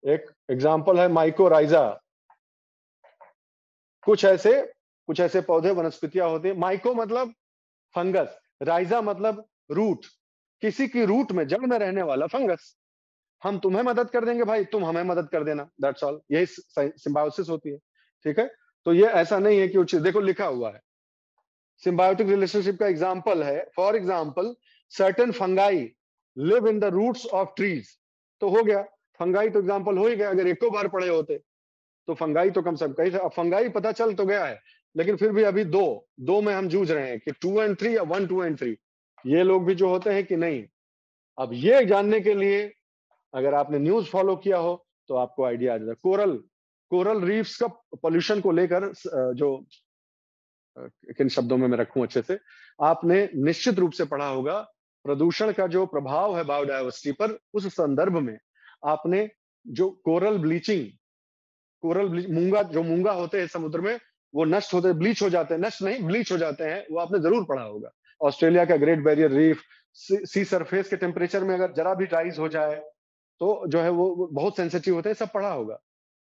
एक एग्जांपल है माइकोराइजा। कुछ ऐसे पौधे, वनस्पतियां होती है, माइको मतलब फंगस, राइजा मतलब रूट, किसी की रूट में, जड़ में रहने वाला फंगस। हम तुम्हें मदद कर देंगे भाई, तुम हमें मदद कर देना, दैट्स ऑल, यही सिम्बायोसिस होती है। ठीक है, तो ये ऐसा नहीं है कि उचित, देखो लिखा हुआ है, सिम्बायोटिक रिलेशनशिप का एग्जांपल है, for example certain fungi live in the roots of trees. तो हो गया, फंगाई तो एग्जांपल हो ही गया, अगर एको बार पढ़े होते तो फंगाई तो कम से कम कहीं से, अब फंगाई पता चल तो गया है, लेकिन फिर भी अभी दो दो में हम जूझ रहे हैं कि 2 और 3 या 1, 2 और 3, ये लोग भी जो होते हैं कि नहीं। अब ये जानने के लिए अगर आपने न्यूज फॉलो किया हो तो आपको आइडिया आ जाएगा। कोरल कोरल रीफ्स का पोल्यूशन को लेकर जो किन शब्दों में मैं रखूं अच्छे से, आपने निश्चित रूप से पढ़ा होगा, प्रदूषण का जो प्रभाव है बायोडायवर्सिटी पर, उस संदर्भ में आपने जो मूंगा, जो मूंगा होते हैं समुद्र में, वो नष्ट होते, ब्लीच हो जाते हैं, नष्ट नहीं ब्लीच हो जाते हैं, वो आपने जरूर पढ़ा होगा। ऑस्ट्रेलिया का ग्रेट बैरियर रीफ, सी सरफेस के टेम्परेचर में अगर जरा भी राइज हो जाए तो जो है वो बहुत सेंसिटिव होते हैं, सब पढ़ा होगा।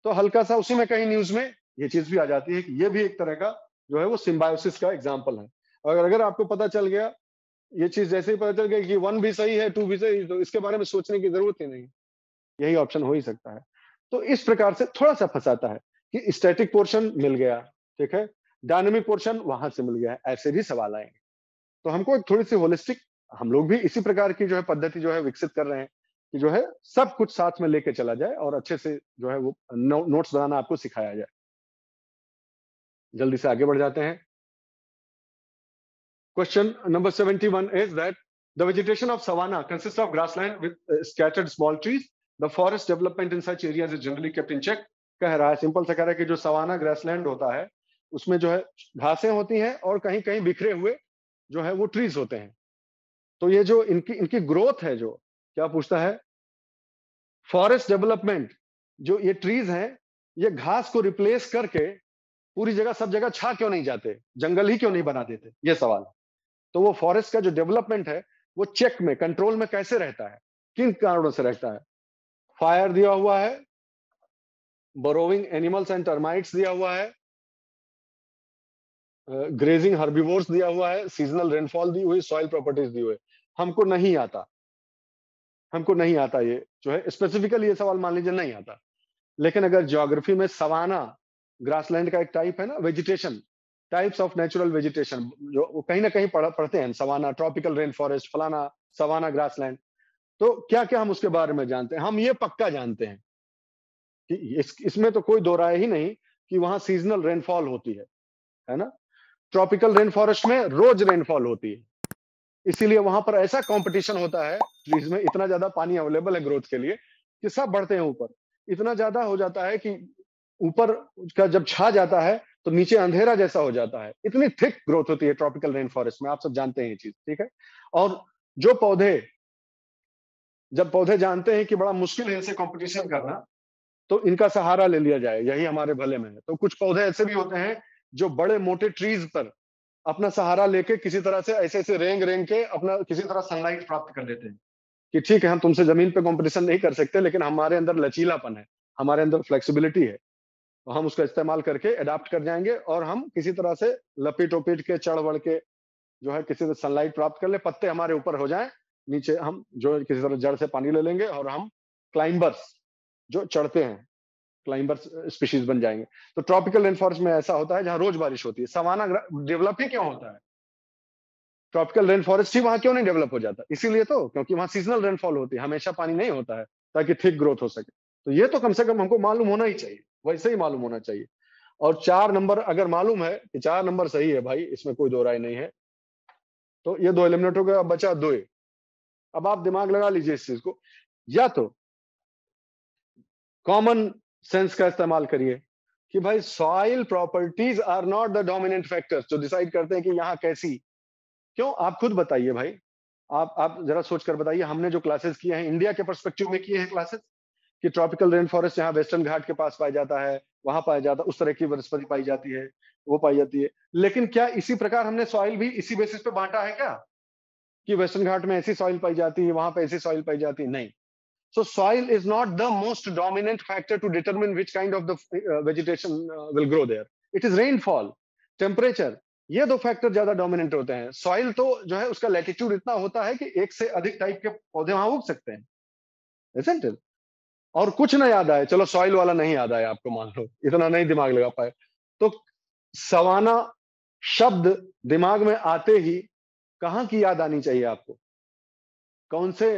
तो हल्का सा उसी में कहीं न्यूज में ये चीज भी आ जाती है कि ये भी एक तरह का जो है वो सिम्बायोसिस का एग्जाम्पल है। अगर आपको पता चल गया, ये चीज जैसे ही पता चल गया कि 1 भी सही है 2 भी सही, तो इसके बारे में सोचने की जरूरत ही नहीं, यही ऑप्शन हो ही सकता है। तो इस प्रकार से थोड़ा सा फंसाता है कि स्टैटिक पोर्शन मिल गया, ठीक है, डायनेमिक पोर्शन वहां से मिल गया, ऐसे भी सवाल आएंगे। तो हमको एक थोड़ी सी होलिस्टिक, हम लोग भी इसी प्रकार की जो है पद्धति जो है विकसित कर रहे हैं कि जो है सब कुछ साथ में लेके चला जाए और अच्छे से जो है वो नोट्स बनाना आपको सिखाया जाए। जल्दी से आगे बढ़ जाते हैं। Question number 71 is that the vegetation of savanna consists of grassland with scattered small trees. The forest development in such areas is generally kept in check. कह रहा है, सिंपल से कह रहा है कि जो सवाना ग्रासलैंड होता है उसमें जो है घासें होती हैं और कहीं कहीं बिखरे हुए जो है वो ट्रीज होते हैं। तो ये जो इनकी इनकी ग्रोथ है, जो क्या पूछता है, फॉरेस्ट डेवलपमेंट, जो ये ट्रीज हैं ये घास को रिप्लेस करके पूरी जगह सब जगह छा क्यों नहीं जाते, जंगल ही क्यों नहीं बना देते, ये सवाल है। तो वो फॉरेस्ट का जो डेवलपमेंट है वो चेक में, कंट्रोल में कैसे रहता है, किन कारणों से रहता है? फायर दिया हुआ है, बरोविंग एनिमल्स एंड टर्माइट्स दिया हुआ है, ग्रेजिंग हर्बिवोर्स दिया हुआ है, सीजनल रेनफॉल दी हुई, सॉइल प्रॉपर्टीज दी हुई। हमको नहीं आता, हमको नहीं आता, ये जो है स्पेसिफिकली ये सवाल मान लीजिए नहीं आता। लेकिन अगर ज्योग्राफी में सवाना ग्रासलैंड का एक टाइप है ना, vegetation, types of natural vegetation, जो वो कहीं ना कहीं पढ़ते हैं, सवाना, ट्रॉपिकल रेन फॉरेस्ट, फलाना, सवाना ग्रासलैंड। तो क्या क्या हम उसके बारे में जानते हैं? हम ये पक्का जानते हैं कि इसमें तो कोई दो राय ही नहीं कि वहां सीजनल रेनफॉल होती है ना। ट्रॉपिकल रेन फॉरेस्ट में रोज रेनफॉल होती है, इसीलिए वहां पर ऐसा कंपटीशन होता है, ट्रीज में इतना ज्यादा पानी अवेलेबल है ग्रोथ के लिए कि सब बढ़ते हैं ऊपर। इतना ज्यादा हो जाता है कि ऊपर का जब छा जाता है तो नीचे अंधेरा जैसा हो जाता है, इतनी थिक ग्रोथ होती है ट्रॉपिकल रेन फॉरेस्ट में, आप सब जानते हैं ये चीज, ठीक है। और जो पौधे, जब पौधे जानते हैं कि बड़ा मुश्किल है इनसे कंपटीशन करना, तो इनका सहारा ले लिया जाए, यही हमारे भले में है। तो कुछ पौधे ऐसे भी होते हैं जो बड़े मोटे ट्रीज पर अपना सहारा लेके किसी तरह से ऐसे ऐसे रेंग रेंग के अपना किसी तरह सनलाइट प्राप्त कर लेते हैं कि ठीक है, हम तुमसे जमीन पे कंपटीशन नहीं कर सकते, लेकिन हमारे अंदर लचीलापन है, हमारे अंदर फ्लेक्सिबिलिटी है, तो हम उसका इस्तेमाल करके अडाप्ट कर जाएंगे और हम किसी तरह से लपेट ओपेट के चढ़ बढ़ के जो है किसी तरह सनलाइट प्राप्त कर ले, पत्ते हमारे ऊपर हो जाएं, नीचे हम जो किसी तरह जड़ से पानी ले लेंगे और हम क्लाइंबर्स, जो चढ़ते हैं, क्लाइंबर्स स्पीशीज बन जाएंगे। तो ट्रॉपिकल रेन फॉरेस्ट में ऐसा होता है जहां रोज बारिश होती है। सवाना डेवलप ही क्यों होता है? ट्रॉपिकल रेन फॉरेस्ट ही वहां क्यों नहीं डेवलप हो जाता? इसीलिए तो, क्योंकि वहां सीजनल रेनफॉल होती है, हमेशा पानी नहीं होता है, ताकि थिक ग्रोथ हो सके। तो ये तो कम से कम हमको मालूम होना ही चाहिए, वैसे ही मालूम होना चाहिए। और 4 नंबर अगर मालूम है कि 4 नंबर सही है भाई, इसमें कोई दो राय नहीं है, तो ये 2 एलिमिनेट हो गए, अब बचा 2। अब आप दिमाग लगा लीजिए इस चीज को, या तो कॉमन सेंस का इस्तेमाल करिए कि भाई soil properties are not the dominant factors जो डिसाइड करते हैं कि यहाँ कैसी। क्यों, आप खुद बताइए भाई। आप जरा सोच कर बताइए, हमने जो क्लासेस किए हैं इंडिया के पर्सपेक्टिव में किए हैं क्लासेस, कि ट्रॉपिकल रेन फॉरेस्ट यहाँ वेस्टर्न घाट के पास पाया जाता है, वहां पाया जाता है, उस तरह की वनस्पति पाई जाती है, वो पाई जाती है। लेकिन क्या इसी प्रकार हमने सॉइल भी इसी बेसिस पे बांटा है क्या, कि वेस्टर्न घाट में ऐसी सॉइल पाई जाती है, वहां पे ऐसी सॉइल पाई जाती है? नहीं। So soil is not the most dominant factor to determine which kind of the vegetation will grow there. It is rainfall, temperature. ये दो फैक्टर ज्यादा डोमिनेंट होते हैं। सॉइल तो जो है उसका लैटिट्यूड इतना होता है कि एक से अधिक टाइप के पौधे वहां उग सकते हैं, isn't it? और कुछ ना याद आए, चलो सॉइल वाला नहीं याद आया आपको, मान लो इतना नहीं दिमाग लगा पाए, तो सवाना शब्द दिमाग में आते ही कहाँ की याद आनी चाहिए आपको? कौन से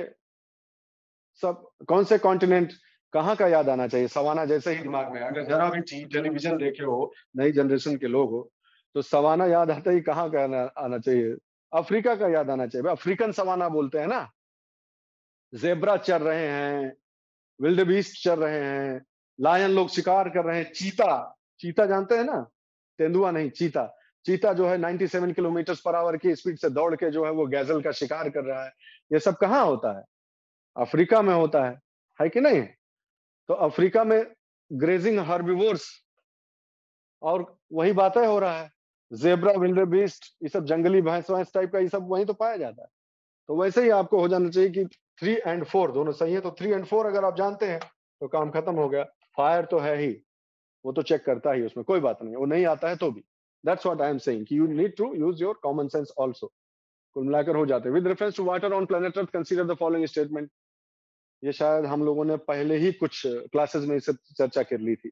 कौन से कॉन्टिनेंट, कहाँ का याद आना चाहिए? सवाना जैसे ही दिमाग में, अगर जरा भी टेलीविजन देखे हो, नई जनरेशन के लोग हो, तो सवाना याद आता ही कहाँ का आना चाहिए? अफ्रीका का याद आना चाहिए। अफ्रीकन सवाना बोलते हैं ना। जेब्रा चल रहे हैं, विल्ड बीस्ट चल रहे हैं, लायन लोग शिकार कर रहे हैं, चीता, चीता जानते हैं ना, तेंदुआ नहीं, चीता। चीता जो है 97 किलोमीटर पर आवर की स्पीड से दौड़ के जो है वो गैजल का शिकार कर रहा है। ये सब कहाँ होता है? अफ्रीका में होता है कि नहीं? तो अफ्रीका में ग्रेजिंग हर्बिवोर्स, और वही बातें हो रहा है। जेब्रा, विल्डेबीस्ट, ये सब जंगली भैंस वैंस टाइप का, ये सब वहीं तो पाया जाता है। तो वैसे ही आपको हो जाना चाहिए कि 3 और 4 दोनों सही है। तो 3 और 4 अगर आप जानते हैं तो काम खत्म हो गया। फायर तो है ही, वो तो चेक करता ही, उसमें कोई बात नहीं, वो नहीं आता है तो भी। That's what I am saying कि you need to use your common sense also. कुल मिलाकर हो जाते हैं। With reference to water on planet Earth consider the following statement. ये शायद हम लोगों ने पहले ही कुछ क्लासेस में इसे चर्चा कर ली थी।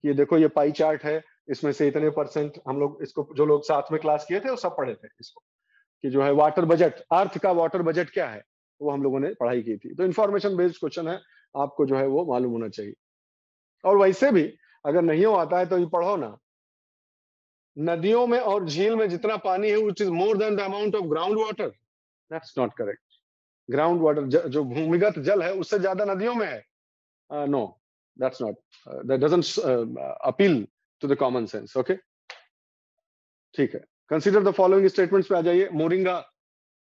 ये देखो, ये पाई चार्ट है, इसमें से इतने परसेंट हम लोग इसको, जो लोग साथ में क्लास किए थे वो सब पढ़े थे इसको, कि जो है वाटर बजट, अर्थ का वाटर बजट क्या है, वो हम लोगों ने पढ़ाई की थी। तो इन्फॉर्मेशन बेस्ड क्वेश्चन है, आपको जो है वो मालूम होना चाहिए। और वैसे भी अगर नहीं हो आता है तो ये पढ़ो ना, नदियों में और झील में जितना पानी है which is more than the amount of ground water, that's not correct. Ground water जो भूमिगत जल है उससे ज्यादा नदियों में है। No, that's not, that doesn't appeal to the common sense. Okay, ठीक है। कंसीडर द फॉलोइंग स्टेटमेंट्स पे आ जाइए। मोरिंगा,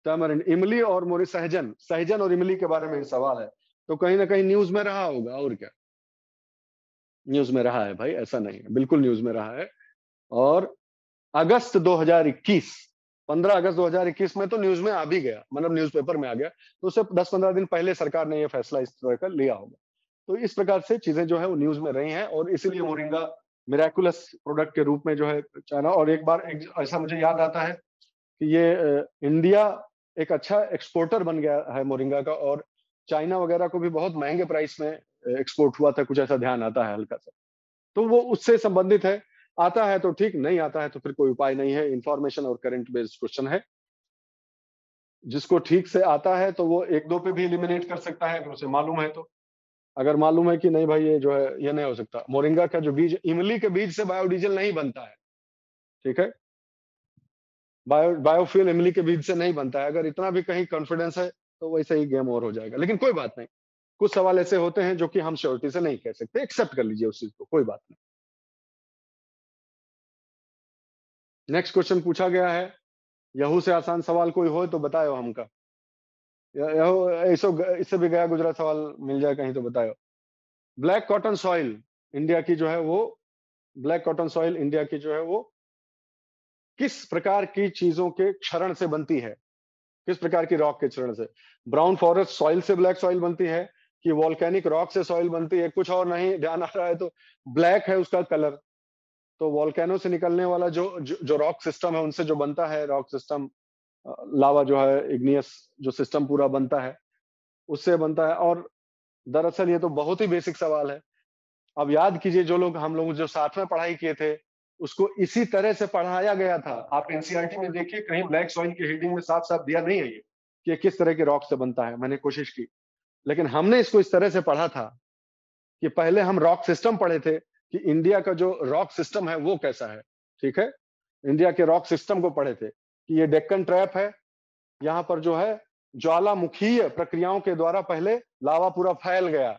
टर्मरिन, इमली और मोरी, सहजन, सहजन और इमली के बारे में सवाल है, तो कहीं ना कहीं न्यूज में रहा होगा। और क्या, न्यूज में रहा है भाई, ऐसा नहीं है, बिल्कुल न्यूज में रहा है। और अगस्त 2021, 15 अगस्त 2021 में तो न्यूज में आ भी गया, मतलब न्यूज़पेपर में आ गया। तो उससे 10-15 दिन पहले सरकार ने यह फैसला इस तरह का लिया होगा। तो इस प्रकार से चीजें जो है वो न्यूज में रही हैं, और इसीलिए मोरिंगा मिराकुलस प्रोडक्ट के रूप में जो है चाइना। और एक बार ऐसा मुझे याद आता है कि ये इंडिया एक अच्छा एक्सपोर्टर बन गया है मोरिंगा का, और चाइना वगैरह को भी बहुत महंगे प्राइस में एक्सपोर्ट हुआ था, कुछ ऐसा ध्यान आता है हल्का सा। तो वो उससे संबंधित है। आता है तो ठीक, नहीं आता है तो फिर कोई उपाय नहीं है। इंफॉर्मेशन और करंट बेस्ड क्वेश्चन है। जिसको ठीक से आता है तो वो 1-2 पे भी एलिमिनेट कर सकता है, अगर उसे मालूम है तो। अगर मालूम है कि नहीं भाई, ये जो है ये नहीं हो सकता, मोरिंगा का जो बीज, इमली के बीज से बायोडीजल नहीं बनता है, ठीक है, बायोफ्यूल इमली के बीज से नहीं बनता है। अगर इतना भी कहीं कॉन्फिडेंस है तो वैसे ही गेम ओवर हो जाएगा। लेकिन कोई बात नहीं, कुछ सवाल ऐसे होते हैं जो कि हम श्योरिटी से नहीं कह सकते, एक्सेप्ट कर लीजिए उस चीज को, कोई बात नहीं। नेक्स्ट क्वेश्चन पूछा गया है, यहू से आसान सवाल कोई हो तो बताओ हमका। यहू ऐसो, इससे भी गया गुजरा सवाल मिल जाए कहीं तो बताओ। ब्लैक कॉटन सॉइल इंडिया की जो है वो, ब्लैक कॉटन सॉइल इंडिया की जो है वो किस प्रकार की चीजों के क्षरण से बनती है? किस प्रकार की रॉक के क्षरण से? ब्राउन फॉरेस्ट सॉइल से ब्लैक सॉइल बनती है, कि वॉल्केनिक रॉक से सॉइल बनती है? कुछ और नहीं ध्यान आ रहा है तो ब्लैक है उसका कलर। तो वॉल्केनो से निकलने वाला जो रॉक सिस्टम है, उनसे जो बनता है रॉक सिस्टम, लावा जो है, इग्नियस जो सिस्टम पूरा बनता है, उससे बनता है। और दरअसल ये तो बहुत ही बेसिक सवाल है। अब याद कीजिए, जो लोग, हम लोग जो साथ में पढ़ाई किए थे, उसको इसी तरह से पढ़ाया गया था। आप एनसीईआरटी में देखिए, कहीं ब्लैक सॉइल की हेडिंग में साफ साफ दिया नहीं है ये कि किस तरह के रॉक से बनता है। मैंने कोशिश की, लेकिन हमने इसको इस तरह से पढ़ा था कि पहले हम रॉक सिस्टम पढ़े थे, कि इंडिया का जो रॉक सिस्टम है वो कैसा है, ठीक है। इंडिया के रॉक सिस्टम को पढ़े थे कि ये डेक्कन ट्रैप है, यहाँ पर जो है ज्वालामुखीय प्रक्रियाओं के द्वारा पहले लावा पूरा फैल गया,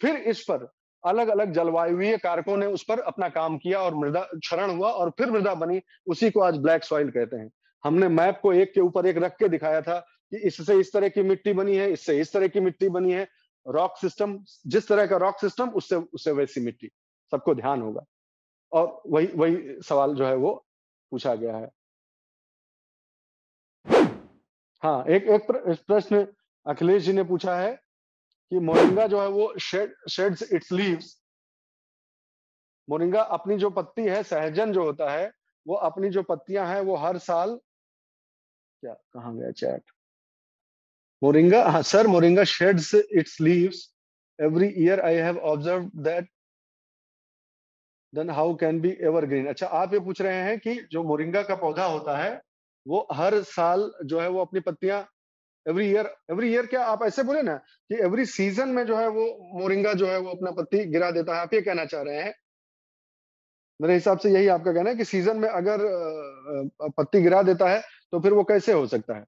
फिर इस पर अलग अलग जलवायुवीय कारकों ने उस पर अपना काम किया और मृदा क्षरण हुआ और फिर मृदा बनी, उसी को आज ब्लैक सॉइल कहते हैं। हमने मैप को एक के ऊपर एक रख के दिखाया था कि इससे इस तरह की मिट्टी बनी है, इससे इस तरह की मिट्टी बनी है। रॉक सिस्टम, जिस तरह का रॉक सिस्टम, उससे उससे वैसी मिट्टी, सबको ध्यान होगा। और वही वही सवाल जो है वो पूछा गया है। हाँ, एक एक प्रश्न अखिलेश जी ने पूछा है कि मोरिंगा जो है वो शेड्स इट्स लीव्स। मोरिंगा अपनी जो पत्ती है, सहजन जो होता है, वो अपनी जो पत्तियां हैं वो हर साल, क्या कहाँ गया चैट? मोरिंगा, हाँ sir, moringa sheds its leaves every year. I have observe that, then how can be evergreen. अच्छा, आप ये पूछ रहे हैं कि जो मोरिंगा का पौधा होता है वो हर साल जो है वो अपनी पत्तियां, एवरी ईयर क्या आप ऐसे बोले ना कि एवरी सीजन में जो है वो मोरिंगा जो है वो अपना पत्ती गिरा देता है, आप ये कहना चाह रहे हैं? मेरे हिसाब से यही आपका कहना है कि सीजन में अगर पत्ती गिरा देता है तो फिर वो कैसे हो सकता है?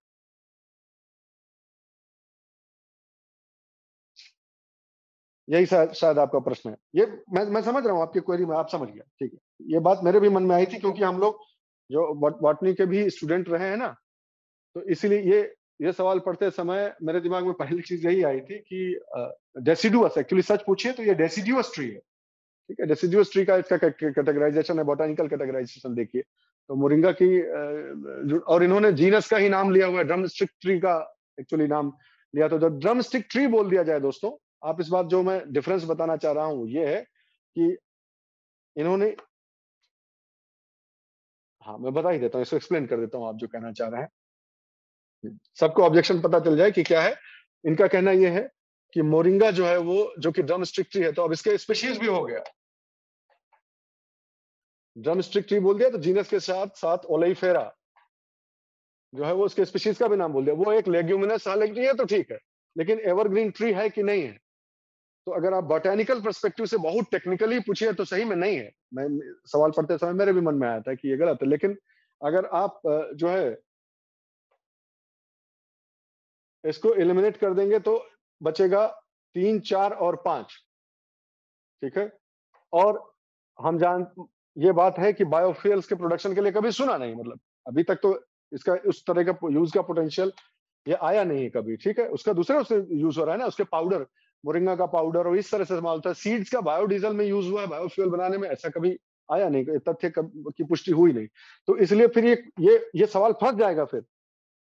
यही शायद शायद आपका प्रश्न है। ये मैं समझ रहा हूँ आपकी क्वेरी में, आप समझ गया, ठीक है। ये बात मेरे भी मन में आई थी क्योंकि हम लोग जो बॉटनी के भी स्टूडेंट रहे हैं ना, तो इसीलिए ये सवाल पढ़ते समय मेरे दिमाग में पहली चीज यही आई थी कि डेसिडुअस, एक्चुअली सच पूछिए तो ये डेसिडुअस ट्री है। ठीक है, डेसिडुअस ट्री का इसका कैटेगराइजेशन है, बोटानिकल कैटेगराइजेशन देखिए। तो मोरिंगा की और इन्होंने जीनस का ही नाम लिया हुआ है, ड्रम स्टिक ट्री का एक्चुअली नाम लिया। तो जब ड्रम स्टिक ट्री बोल दिया जाए दोस्तों, आप इस बात जो मैं डिफरेंस बताना चाह रहा हूँ ये है कि इन्होंने, हाँ मैं बता ही देता हूँ, इसको एक्सप्लेन कर देता हूँ आप जो कहना चाह रहे हैं, सबको ऑब्जेक्शन पता चल जाए कि क्या है। इनका कहना यह है कि मोरिंगा जो है वो, जो कि ड्रम स्टिक ट्री है, तो अब इसके स्पीशीज भी हो गया। ड्रम स्टिक ट्री बोल दिया तो जीनस के साथ साथ ओलेइफेरा जो है वो उसके स्पीशीज का भी नाम बोल दिया। वो एक लेग्यूमिनस, हाँ ट्री है तो ठीक है, लेकिन एवरग्रीन ट्री है कि नहीं है? तो अगर आप बोटेनिकल पर्सपेक्टिव से बहुत टेक्निकली पूछिए तो सही में नहीं है। मैं सवाल पढ़ते समय मेरे भी मन में आया था कि ये गलत है, लेकिन अगर आप जो है इसको एलिमिनेट कर देंगे तो बचेगा 3, 4 और 5। ठीक है, और हम जान, ये बात है कि बायोफ्यूल्स के प्रोडक्शन के लिए कभी सुना नहीं, मतलब अभी तक तो इसका उस तरह का यूज का पोटेंशियल ये आया नहीं कभी। ठीक है, उसका दूसरे उससे यूज हो रहा है ना, उसके पाउडर, मोरिंगा का पाउडर और इस तरह से इस्तेमाल होता है। सीड्स का बायोडीजल में यूज हुआ है बायोफ्यूल बनाने में, ऐसा कभी आया नहीं, तथ्य की पुष्टि हुई नहीं। तो इसलिए फिर ये सवाल फंस जाएगा, फिर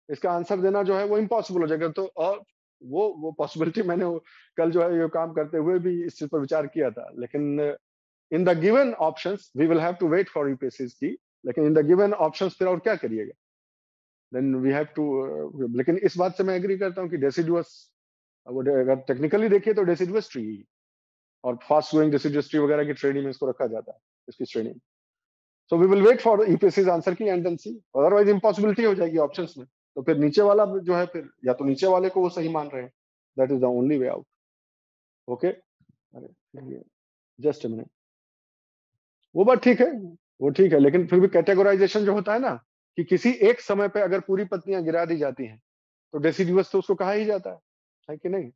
इसका आंसर देना जो है वो इम्पॉसिबल हो जाएगा। तो और वो पॉसिबिलिटी मैंने कल जो है ये काम करते हुए भी इस चीज पर विचार किया था, लेकिन in the given options we will have to wait for UPSC की। लेकिन इन द गिवन ऑप्शंस फिर और क्या करिएगा, देन वी हैव टू। लेकिन इस बात से मैं एग्री करता हूँ कि डेसिडुअस, वो अगर टेक्निकली देखिए तो डेसिडुअस ट्री और फास्ट ग्रोइंग डेसिडुअस ट्री वगैरह की श्रेणी में इसको रखा जाता है, इसकी श्रेणी में। So we will wait for UPSC answer key and then see, otherwise impossibility हो जाएगी ऑप्शंस में। तो फिर नीचे वाला जो है, फिर या तो नीचे वाले को वो सही मान रहे हैं, that is the only way out. Okay, अरे जस्ट अ मिनट, वो बात ठीक है, वो ठीक है, लेकिन फिर भी कैटेगराइजेशन जो होता है ना, कि किसी एक समय पे अगर पूरी पत्तियां गिरा दी जाती हैं तो डेसिडुअस तो उसको कहा ही जाता है कि नहीं?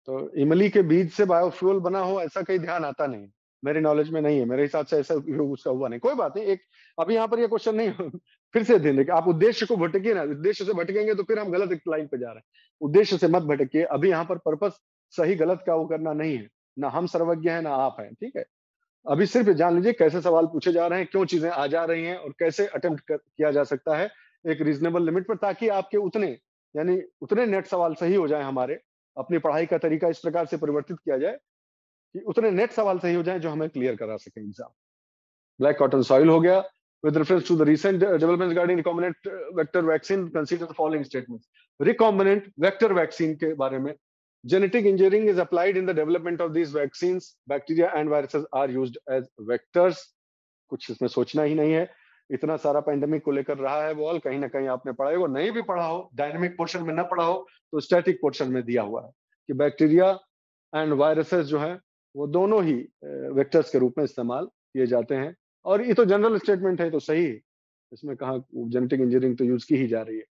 तो इमली के बीज से बायोफ्यूल बना हो ऐसा कहीं ध्यान आता नहीं, मेरी नॉलेज में नहीं है, मेरे हिसाब से ऐसा उपयोग उसका हुआ नहीं। कोई बात नहीं, एक अभी यहाँ पर ये क्वेश्चन नहीं फिर से ध्यान दें, आप उद्देश्य को भटकिए ना, उद्देश्य से भटकेंगे तो फिर हम गलत एक लाइन पे जा रहे हैं। उद्देश्य से मत भटकिए, अभी यहाँ पर पर्पस सही गलत का वो करना नहीं है, ना हम सर्वज्ञ हैं ना आप हैं। ठीक है, अभी सिर्फ जान लीजिए कैसे सवाल पूछे जा रहे हैं, क्यों चीजें आ जा रही हैं और कैसे अटेम्प्ट किया जा सकता है एक रीजनेबल लिमिट पर, ताकि आपके उतने, यानी उतने नेट सवाल सही हो जाए हमारे। अपनी पढ़ाई का तरीका इस प्रकार से परिवर्तित किया जाए कि उतने नेट सवाल सही हो जाए जो हमें क्लियर करा सके एग्जाम। ब्लैक कॉटन सॉइल हो गया। With reference to the recent development regarding recombinant vector vaccine, consider the following statements. Recombinant vector vaccine के बारे में, genetic engineering is applied in the development of these vaccines. Bacteria and viruses are used as vectors. कुछ इसमें सोचना ही नहीं है, इतना सारा पेंडेमिक को लेकर रहा है बॉल, कहीं ना कहीं आपने पढ़ा हो, नहीं भी पढ़ा हो, डायनेमिक पोर्शन में ना पढ़ा हो तो स्टैटिक पोर्शन में दिया हुआ है कि बैक्टीरिया एंड वायरसेस जो है वो दोनों ही वेक्टर्स के रूप में इस्तेमाल किए जाते हैं। और ये तो जनरल स्टेटमेंट है तो सही है, इसमें कहा जेनेटिक इंजीनियरिंग तो यूज की ही जा रही है।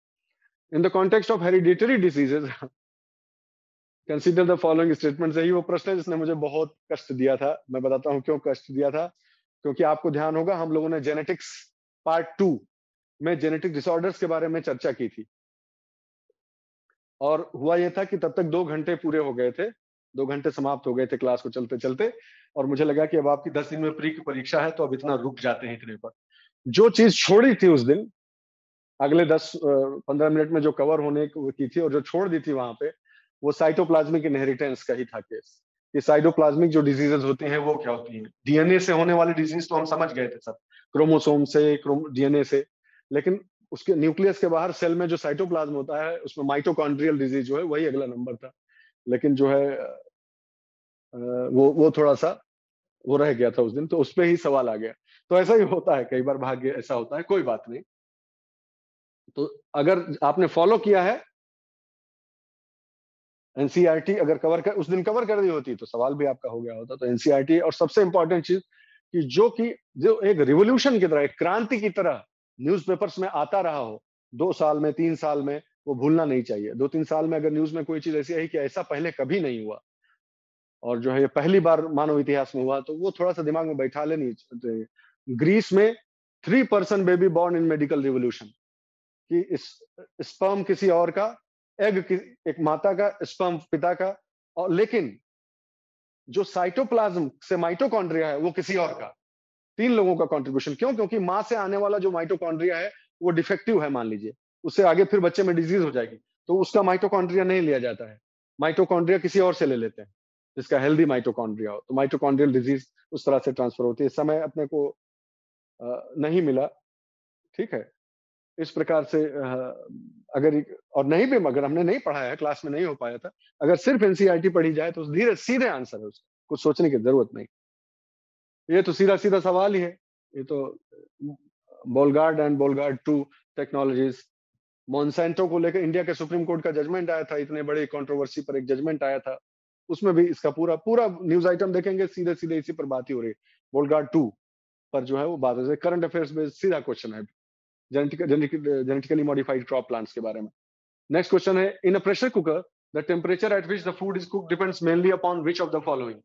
In the context of hereditary diseases, consider the following statement से ही वो प्रश्न है जिसने मुझे बहुत कष्ट दिया था। मैं बताता हूँ क्यों कष्ट दिया था। क्योंकि आपको ध्यान होगा हम लोगों ने जेनेटिक्स पार्ट 2 में जेनेटिक डिसऑर्डर्स के बारे में चर्चा की थी। और हुआ ये था कि तब तक 2 घंटे पूरे हो गए थे, 2 घंटे समाप्त हो गए थे क्लास को चलते-चलते, और मुझे लगा कि अब आपकी 10 दिन में प्री की परीक्षा है, तो अब इतना रुक जाते हैं इतने पर। जो चीज़ छोड़ी थी उस दिन, अगले 15 मिनट में जो कवर होने की थी और जो छोड़ दी थी वहाँ पे, वो साइटोप्लाज्मिक इनहेरिटेंस का ही था केस। कि साइटोप्लाज्मिक जो डिजीज़ेज़ होती हैं, वो क्या होती हैं? डीएनए से होने वाली डिजीज़ तो हम समझ गए थे सब, क्रोमोसोम से, डीएनए से। लेकिन उसके न्यूक्लियस के बाहर सेल में जो साइटोप्लाज्म होता है, उसमें माइटोकॉन्ड्रियल डिजीज़ जो है, वही अगला नंबर था। लेकिन जो है वो थोड़ा-सा वो रह गया था उस दिन, तो उसपे ही सवाल आ गया। तो ऐसा ही होता है, कई बार भाग्य ऐसा होता है, कोई बात नहीं। तो अगर आपने फॉलो किया है एनसीईआरटी, अगर कवर कर उस दिन कवर कर दी होती तो सवाल भी आपका हो गया होता। तो एनसीईआरटी, और सबसे इंपॉर्टेंट चीज कि जो एक रिवॉल्यूशन की तरह, एक क्रांति की तरह न्यूज़पेपर्स में आता रहा हो, 2 साल में, 3 साल में, वो भूलना नहीं चाहिए। 2-3 साल में अगर न्यूज में कोई चीज ऐसी आई कि ऐसा पहले कभी नहीं हुआ और जो है ये पहली बार मानव इतिहास में हुआ, तो वो थोड़ा सा दिमाग में बैठा लेनी चाहिए। ग्रीस में 3 person baby born in medical revolution, कि स्पर्म किसी और का, एग एक माता का, स्पर्म पिता का, और लेकिन जो साइटोप्लाज्म से माइटोकॉन्ड्रिया है वो किसी और का। 3 लोगों का कंट्रीब्यूशन। क्यों? क्योंकि माँ से आने वाला जो माइटोकॉन्ड्रिया है वो डिफेक्टिव है, मान लीजिए, उससे आगे फिर बच्चे में डिजीज हो जाएगी, तो उसका माइटोकॉन्ड्रिया नहीं लिया जाता है, माइटोकॉन्ड्रिया किसी और से ले लेते हैं जिसका हेल्दी माइटोकॉन्ड्रिया हो। तो माइटोकॉन्ड्रियल डिजीज उस तरह से ट्रांसफर होती है। इस समय अपने को नहीं मिला, ठीक है। इस प्रकार से और नहीं भी, मगर हमने नहीं पढ़ा है, क्लास में नहीं हो पाया था। अगर सिर्फ एनसीईआरटी पढ़ी जाए तो धीरे सीधे आंसर है उसका, कुछ सोचने की जरूरत नहीं। ये तो सीधा सीधा सवाल ही है। ये तो Bollgard and Bollgard 2 technologies, Monsanto को लेकर इंडिया के सुप्रीम कोर्ट का जजमेंट आया था, इतने बड़े कंट्रोवर्सी पर एक जजमेंट आया था, उसमें भी इसका पूरा पूरा न्यूज आइटम देखेंगे, सीधे सीधे इसी पर बात ही हो रही है। बोलगार्ड 2 पर जो है वो बात हो रही है। करंट अफेयर्स में सीधा क्वेश्चन है जेनेटिकली मॉडिफाइड क्रॉप प्लांट्स के बारे में। नेक्स्ट क्वेश्चन है, in a pressure cooker the temperature at which the food is cook depends mainly upon which of the following.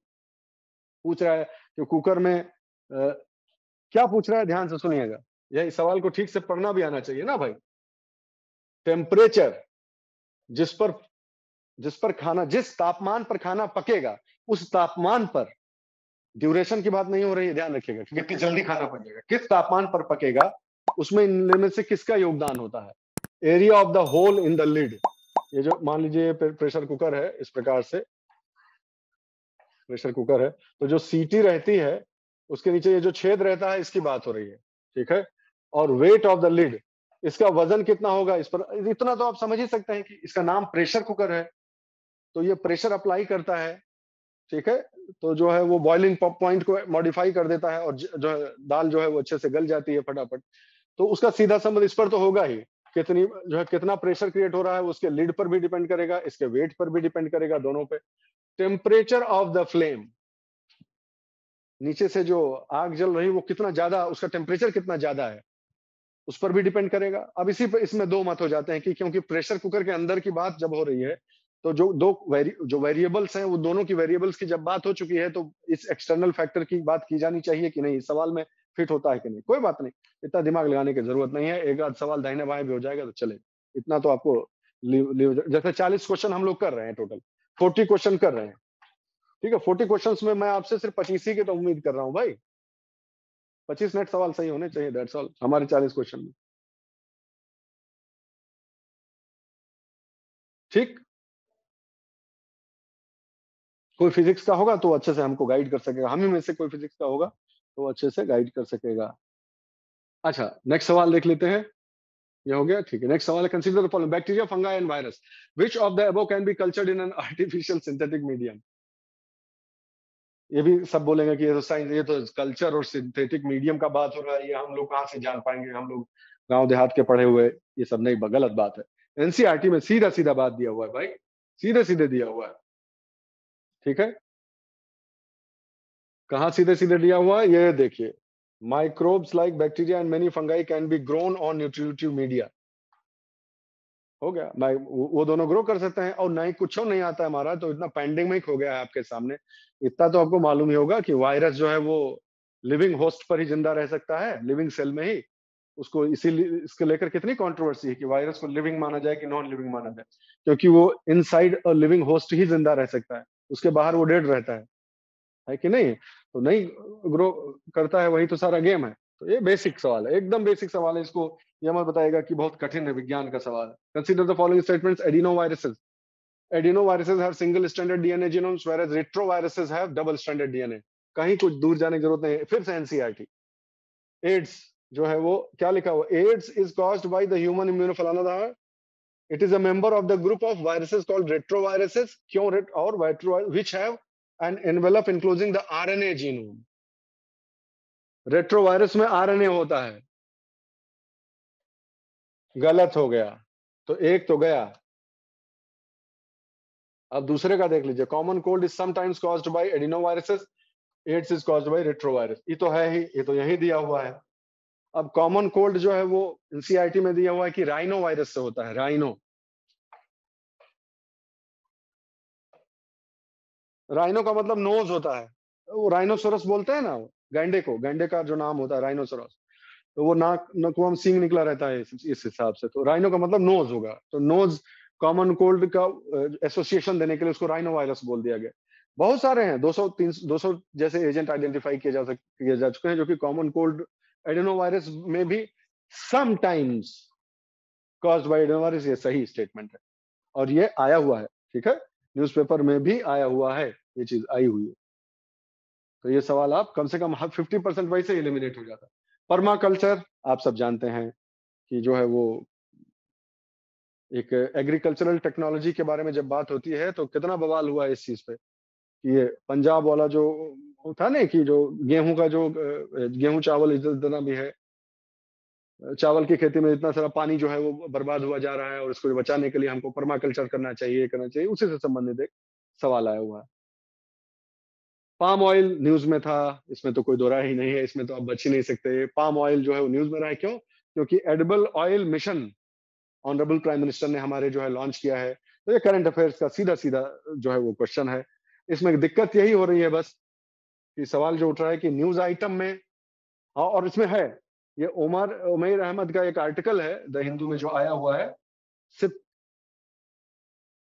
पूछ रहा है कि कुकर में क्या पूछ रहा है, ध्यान से सुनिएगा, यह सवाल को ठीक से पढ़ना भी आना चाहिए ना भाई। टेम्परेचर, जिस पर जिस पर खाना, जिस तापमान पर खाना पकेगा, उस तापमान पर, ड्यूरेशन की बात नहीं हो रही है, ध्यान रखिएगा कि कितनी जल्दी खाना पकेगा, किस तापमान पर पकेगा, उसमें इनमें में से किसका योगदान होता है। Area of the hole in the lid, ये जो मान लीजिए प्रेशर कुकर है, इस प्रकार से प्रेशर कुकर है, तो जो सीटी रहती है उसके नीचे ये जो छेद रहता है, इसकी बात हो रही है, ठीक है। और वेट ऑफ द लिड, इसका वजन कितना होगा, इस पर इतना तो आप समझ ही सकते हैं कि इसका नाम प्रेशर कुकर है, तो ये प्रेशर अप्लाई करता है, ठीक है। तो जो है वो बॉइलिंग पॉइंट को मॉडिफाई कर देता है, और जो है दाल जो है वो अच्छे से गल जाती है फटाफट। तो उसका सीधा संबंध इस पर तो होगा ही। कितनी जो है कितना प्रेशर क्रिएट हो रहा है, उसके लिड पर भी डिपेंड करेगा, इसके वेट पर भी डिपेंड करेगा, दोनों पे। टेम्परेचर ऑफ द फ्लेम, नीचे से जो आग जल रही है वो कितना ज्यादा, उसका टेम्परेचर कितना ज्यादा है, उस पर भी डिपेंड करेगा। अब इसी पे इसमें दो मत हो जाते हैं कि क्योंकि प्रेशर कुकर के अंदर की बात जब हो रही है, तो जो वेरिएबल्स हैं, वो दोनों की वेरिएबल्स की जब बात हो चुकी है, तो इस एक्सटर्नल फैक्टर की बात की जानी चाहिए कि नहीं, इस सवाल में फिट होता है कि नहीं। कोई बात नहीं, इतना दिमाग लगाने की जरूरत नहीं है, एक आध सवाल दाहिने बाएं भी हो जाएगा तो चले, इतना तो आपको जैसे 40 क्वेश्चन हम लोग कर रहे हैं, टोटल 40 क्वेश्चन कर रहे हैं, ठीक है। 40 क्वेश्चन में मैं आपसे सिर्फ 25 ही की तो उम्मीद कर रहा हूँ भाई। 25 नेट सवाल सही होने चाहिए, दैट्स ऑल, हमारे 40 क्वेश्चन में, ठीक। कोई फिजिक्स का होगा तो अच्छे से हमको गाइड कर सकेगा, हम ही में से कोई फिजिक्स का होगा तो अच्छे से गाइड कर सकेगा। अच्छा, नेक्स्ट सवाल देख लेते हैं। ये हो गया, ठीक है। नेक्स्ट सवाल है, consider the following bacteria, fungi and virus, which of the above can be cultured in an artificial synthetic medium. ये भी सब बोलेंगे कि ये तो साइंस, ये तो कल्चर और सिंथेटिक मीडियम का बात हो रहा है, ये हम लोग कहाँ से जान पाएंगे, हम लोग गांव देहात के पढ़े हुए, ये सब नहीं, गलत बात है। एनसीईआरटी में सीधा सीधा बात दिया हुआ है भाई, सीधे सीधे दिया हुआ है, ठीक है। कहाँ सीधे सीधे दिया हुआ है, ये देखिए, microbes like bacteria and many fungi can be grown on nutritive media. हो गया। मैं वो दोनों ग्रो कर सकते हैं, और नहीं कुछ नहीं आता है हमारा, तो इतना पैंडेमिक हो गया है आपके सामने। इतना तो आपको मालूम ही होगा कि वायरस जो है वो लिविंग होस्ट पर ही जिंदा रह सकता है, लिविंग सेल में ही। उसको इसीलिए इसको लेकर कितनी कंट्रोवर्सी है कि वायरस को लिविंग माना जाए कि नॉन लिविंग माना जाए, क्योंकि वो इनसाइड अ लिविंग होस्ट ही जिंदा रह सकता है, उसके बाहर वो डेड रहता है कि नहीं? तो नहीं ग्रो करता है, वही तो सारा गेम है। तो ये बेसिक सवाल है, एकदम बेसिक सवाल है। इसको ये मत बताएगा कि बहुत कठिन है, विज्ञान का सवाल है। Consider the following statements: adenoviruses have single stranded DNA genomes, whereas retroviruses have double stranded DNA. कहीं कुछ दूर जाने की जरूरत नहीं है। फिर से एनसीईआरटी। एड्स जो है वो क्या लिखा हुआ? AIDS is caused by the human immuno फलाना था। It is a member of the group of viruses called retroviruses. क्यों रेट और which have an envelope enclosing the RNA genome. Retrovirus में आरएनए होता है। गलत हो गया। तो एक तो गया। अब दूसरे का देख लीजिए। Common cold is sometimes caused by adenoviruses, AIDS is caused by retrovirus. ये तो है ही, ये तो यही दिया हुआ है। अब कॉमन कोल्ड जो है वो एनसीईआरटी में दिया हुआ है कि राइनो वायरस से होता है। राइनो, राइनो का मतलब नोज होता है। वो राइनोसोरस बोलते हैं ना, गैंडे को, गैंडे का जो नाम होता है राइनोसोरस। तो वो नाक नकुआ में सींग निकला रहता है इस हिसाब से। तो राइनो का मतलब नोज होगा। तो नोज कॉमन कोल्ड का एसोसिएशन देने के लिए उसको राइनो वायरस बोल दिया गया। बहुत सारे हैं, 200 300 200 जैसे एजेंट आइडेंटिफाई किए जा चुके हैं, जो कि कॉमन कोल्ड एडेनो वायरस में भी sometimes caused bye adeno virus. ये सही स्टेटमेंट है, और ये आया हुआ है। ठीक है, न्यूज़पेपर में भी आया हुआ है, ये चीज आई हुई है। तो ये सवाल आप कम से कम 50% वही से एलिमिनेट हो जाता है। पर्माकल्चर आप सब जानते हैं कि जो है वो एक एग्रीकल्चरल टेक्नोलॉजी के बारे में जब बात होती है तो कितना बवाल हुआ है इस चीज पे कि ये पंजाब वाला जो था ना, कि जो गेहूं का जो गेहूं चावल इतना भी है, चावल की खेती में इतना सारा पानी जो है वो बर्बाद हुआ जा रहा है, और इसको बचाने के लिए हमको पर्माकल्चर करना चाहिए, उसी से संबंधित एक सवाल आया हुआ है। पाम ऑयल न्यूज में था, इसमें तो कोई दो राय ही नहीं है, इसमें तो आप बच ही नहीं सकते। पाम ऑयल जो है वो न्यूज में रहा है, क्यों? क्योंकि edible oil mission honourable prime minister ने हमारे जो है लॉन्च किया है। तो ये करंट अफेयर्स का सीधा सीधा जो है वो क्वेश्चन है। इसमें दिक्कत यही हो रही है बस कि सवाल जो उठ रहा है कि न्यूज आइटम में, हाँ, और इसमें है ये उमर उमैर अहमद का एक आर्टिकल है द हिंदू में जो आया हुआ है, सित,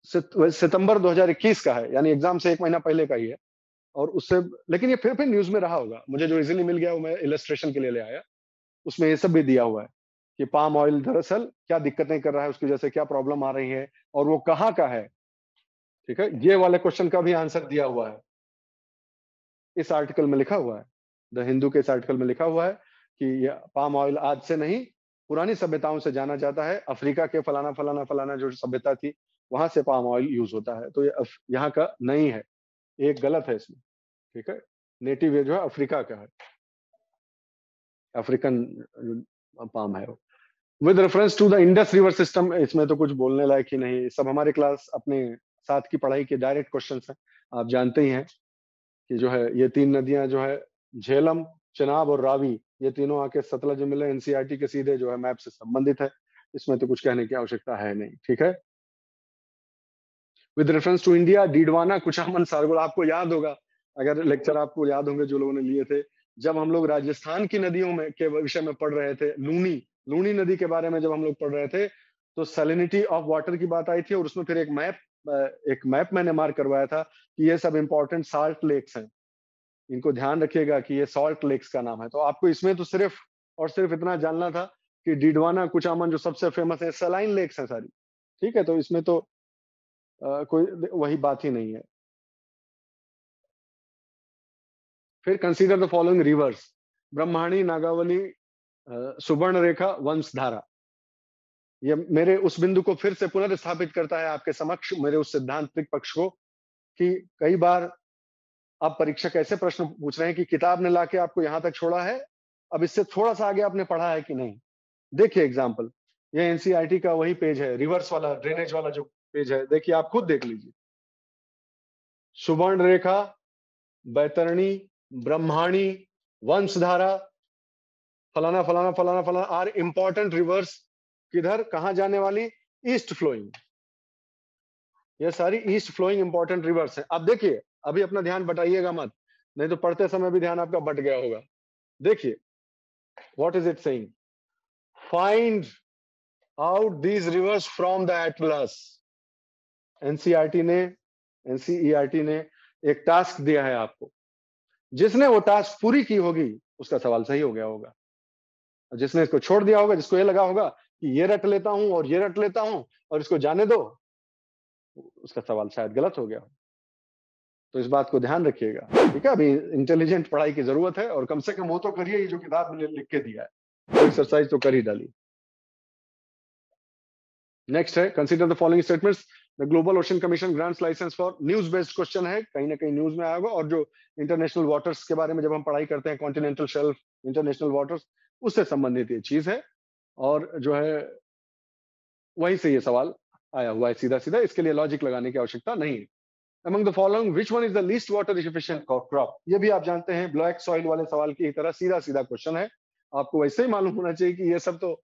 सितंबर 2021 का है, यानी एग्जाम से एक महीना पहले का ही है। और उससे, लेकिन ये फिर न्यूज में रहा होगा, मुझे जो इजीली मिल गया वो मैं इलस्ट्रेशन के लिए ले आया। उसमें ये सब भी दिया हुआ है कि पाम ऑयल दरअसल क्या दिक्कतें कर रहा है, उसकी वजह से क्या प्रॉब्लम आ रही है, और वो कहाँ का है। ठीक है, ये वाले क्वेश्चन का भी आंसर दिया हुआ है, इस आर्टिकल में लिखा हुआ है। द हिंदू के इस आर्टिकल में लिखा हुआ है कि ये पाम ऑयल आज से नहीं, पुरानी सभ्यताओं से जाना जाता है। अफ्रीका के फलाना फलाना फलाना जो सभ्यता थी, वहां से पाम ऑयल यूज होता है। तो ये यहाँ का नहीं है, एक गलत है इसमें। ठीक है, नेटिव ये जो है अफ्रीका का है, अफ्रीकन पाम है। With reference to the Indus river system, इसमें तो कुछ बोलने लायक ही नहीं, सब हमारे क्लास अपने साथ की पढ़ाई के डायरेक्ट क्वेश्चन हैं। आप जानते ही हैं कि जो है ये तीन नदियां जो है, झेलम, चिनाब और रावी, ये तीनों आके सतलज में मिले, एनसीईआरटी के सीधे जो है मैप से संबंधित है। इसमें तो कुछ कहने की आवश्यकता है नहीं। ठीक है, with reference to India, Didwana, Kuchaman, Sargol. आपको याद होगा, अगर लेक्चर आपको याद होंगे जो लोगों ने लिए थे, जब हम लोग राजस्थान की नदियों में के विषय में पढ़ रहे थे, लूनी लूनी नदी के बारे में जब हम लोग पढ़ रहे थे, तो सैलिनिटी ऑफ वाटर की बात आई थी, और उसमें फिर एक मैप मैंने मार्क करवाया था कि ये सब इंपॉर्टेंट साल्ट लेक्स हैं, इनको ध्यान रखिएगा कि ये सॉल्ट लेक्स का नाम है। तो आपको इसमें तो सिर्फ और सिर्फ इतना जानना था कि डीडवाना, कुचामन जो सबसे फेमस है, सलाइन लेक्स हैं सारी। ठीक है, तो इसमें तो कोई वही बात ही नहीं है। फिर consider the following rivers: Brahmani, Nagavali, सुवर्ण रेखा, वंशधारा। ये मेरे उस बिंदु को फिर से पुनर्स्थापित करता है आपके समक्ष, मेरे उस सिद्धांतिक पक्ष को, कि कई बार आप परीक्षक ऐसे प्रश्न पूछ रहे हैं कि किताब ने लाके आपको यहां तक छोड़ा है, अब इससे थोड़ा सा आगे आपने पढ़ा है कि नहीं। देखिए एग्जाम्पल, ये एनसीईआरटी का वही पेज है, रिवर्स वाला, ड्रेनेज वाला जो पेज है, देखिए आप खुद देख लीजिए। सुवर्ण रेखा, बैतरणी, ब्रह्माणी, वंशधारा, फलाना फलाना फलाना फलाना आर इंपॉर्टेंट रिवर्स। किधर, कहां जाने वाली? ईस्ट फ्लोइंग, ये सारी ईस्ट फ्लोइंग इंपॉर्टेंट रिवर्स है। अब देखिए, अभी अपना ध्यान बटाइएगा मत, नहीं तो पढ़ते समय भी ध्यान आपका बट गया होगा। देखिए, what is it saying? Find out these rivers from the Atlas. NCERT ने एक टास्क दिया है आपको, जिसने वो टास्क पूरी की होगी उसका सवाल सही हो गया होगा, जिसने इसको छोड़ दिया होगा, जिसको ये लगा होगा कि ये रट लेता हूं और ये रट लेता हूं और इसको जाने दो, उसका सवाल शायद गलत हो गया हो। तो इस बात को ध्यान रखिएगा, ठीक है। अभी इंटेलिजेंट पढ़ाई की जरूरत है, और कम से कम वो तो करिए, ये जो किताब में लिख के दिया है, वो एक्सरसाइज तो कर ही डाली। नेक्स्ट है, consider the following statements. The global ocean commission grants licence for, news based question है, कहीं ना कहीं न्यूज में आया होगा, और जो इंटरनेशनल वाटर्स के बारे में जब हम पढ़ाई करते हैं, कॉन्टिनेंटल शेल्फ, इंटरनेशनल वाटर्स, उससे संबंधित ये चीज है, और जो है वहीं से ये सवाल आया हुआ है सीधा सीधा, इसके लिए लॉजिक लगाने की आवश्यकता नहीं है। Among the following, which one is the least water efficient crop? ये भी आप जानते हैं, ब्लैक सॉइल वाले सवाल की तरह सीधा सीधा क्वेश्चन है, आपको वैसे ही मालूम होना चाहिए कि ये सब तो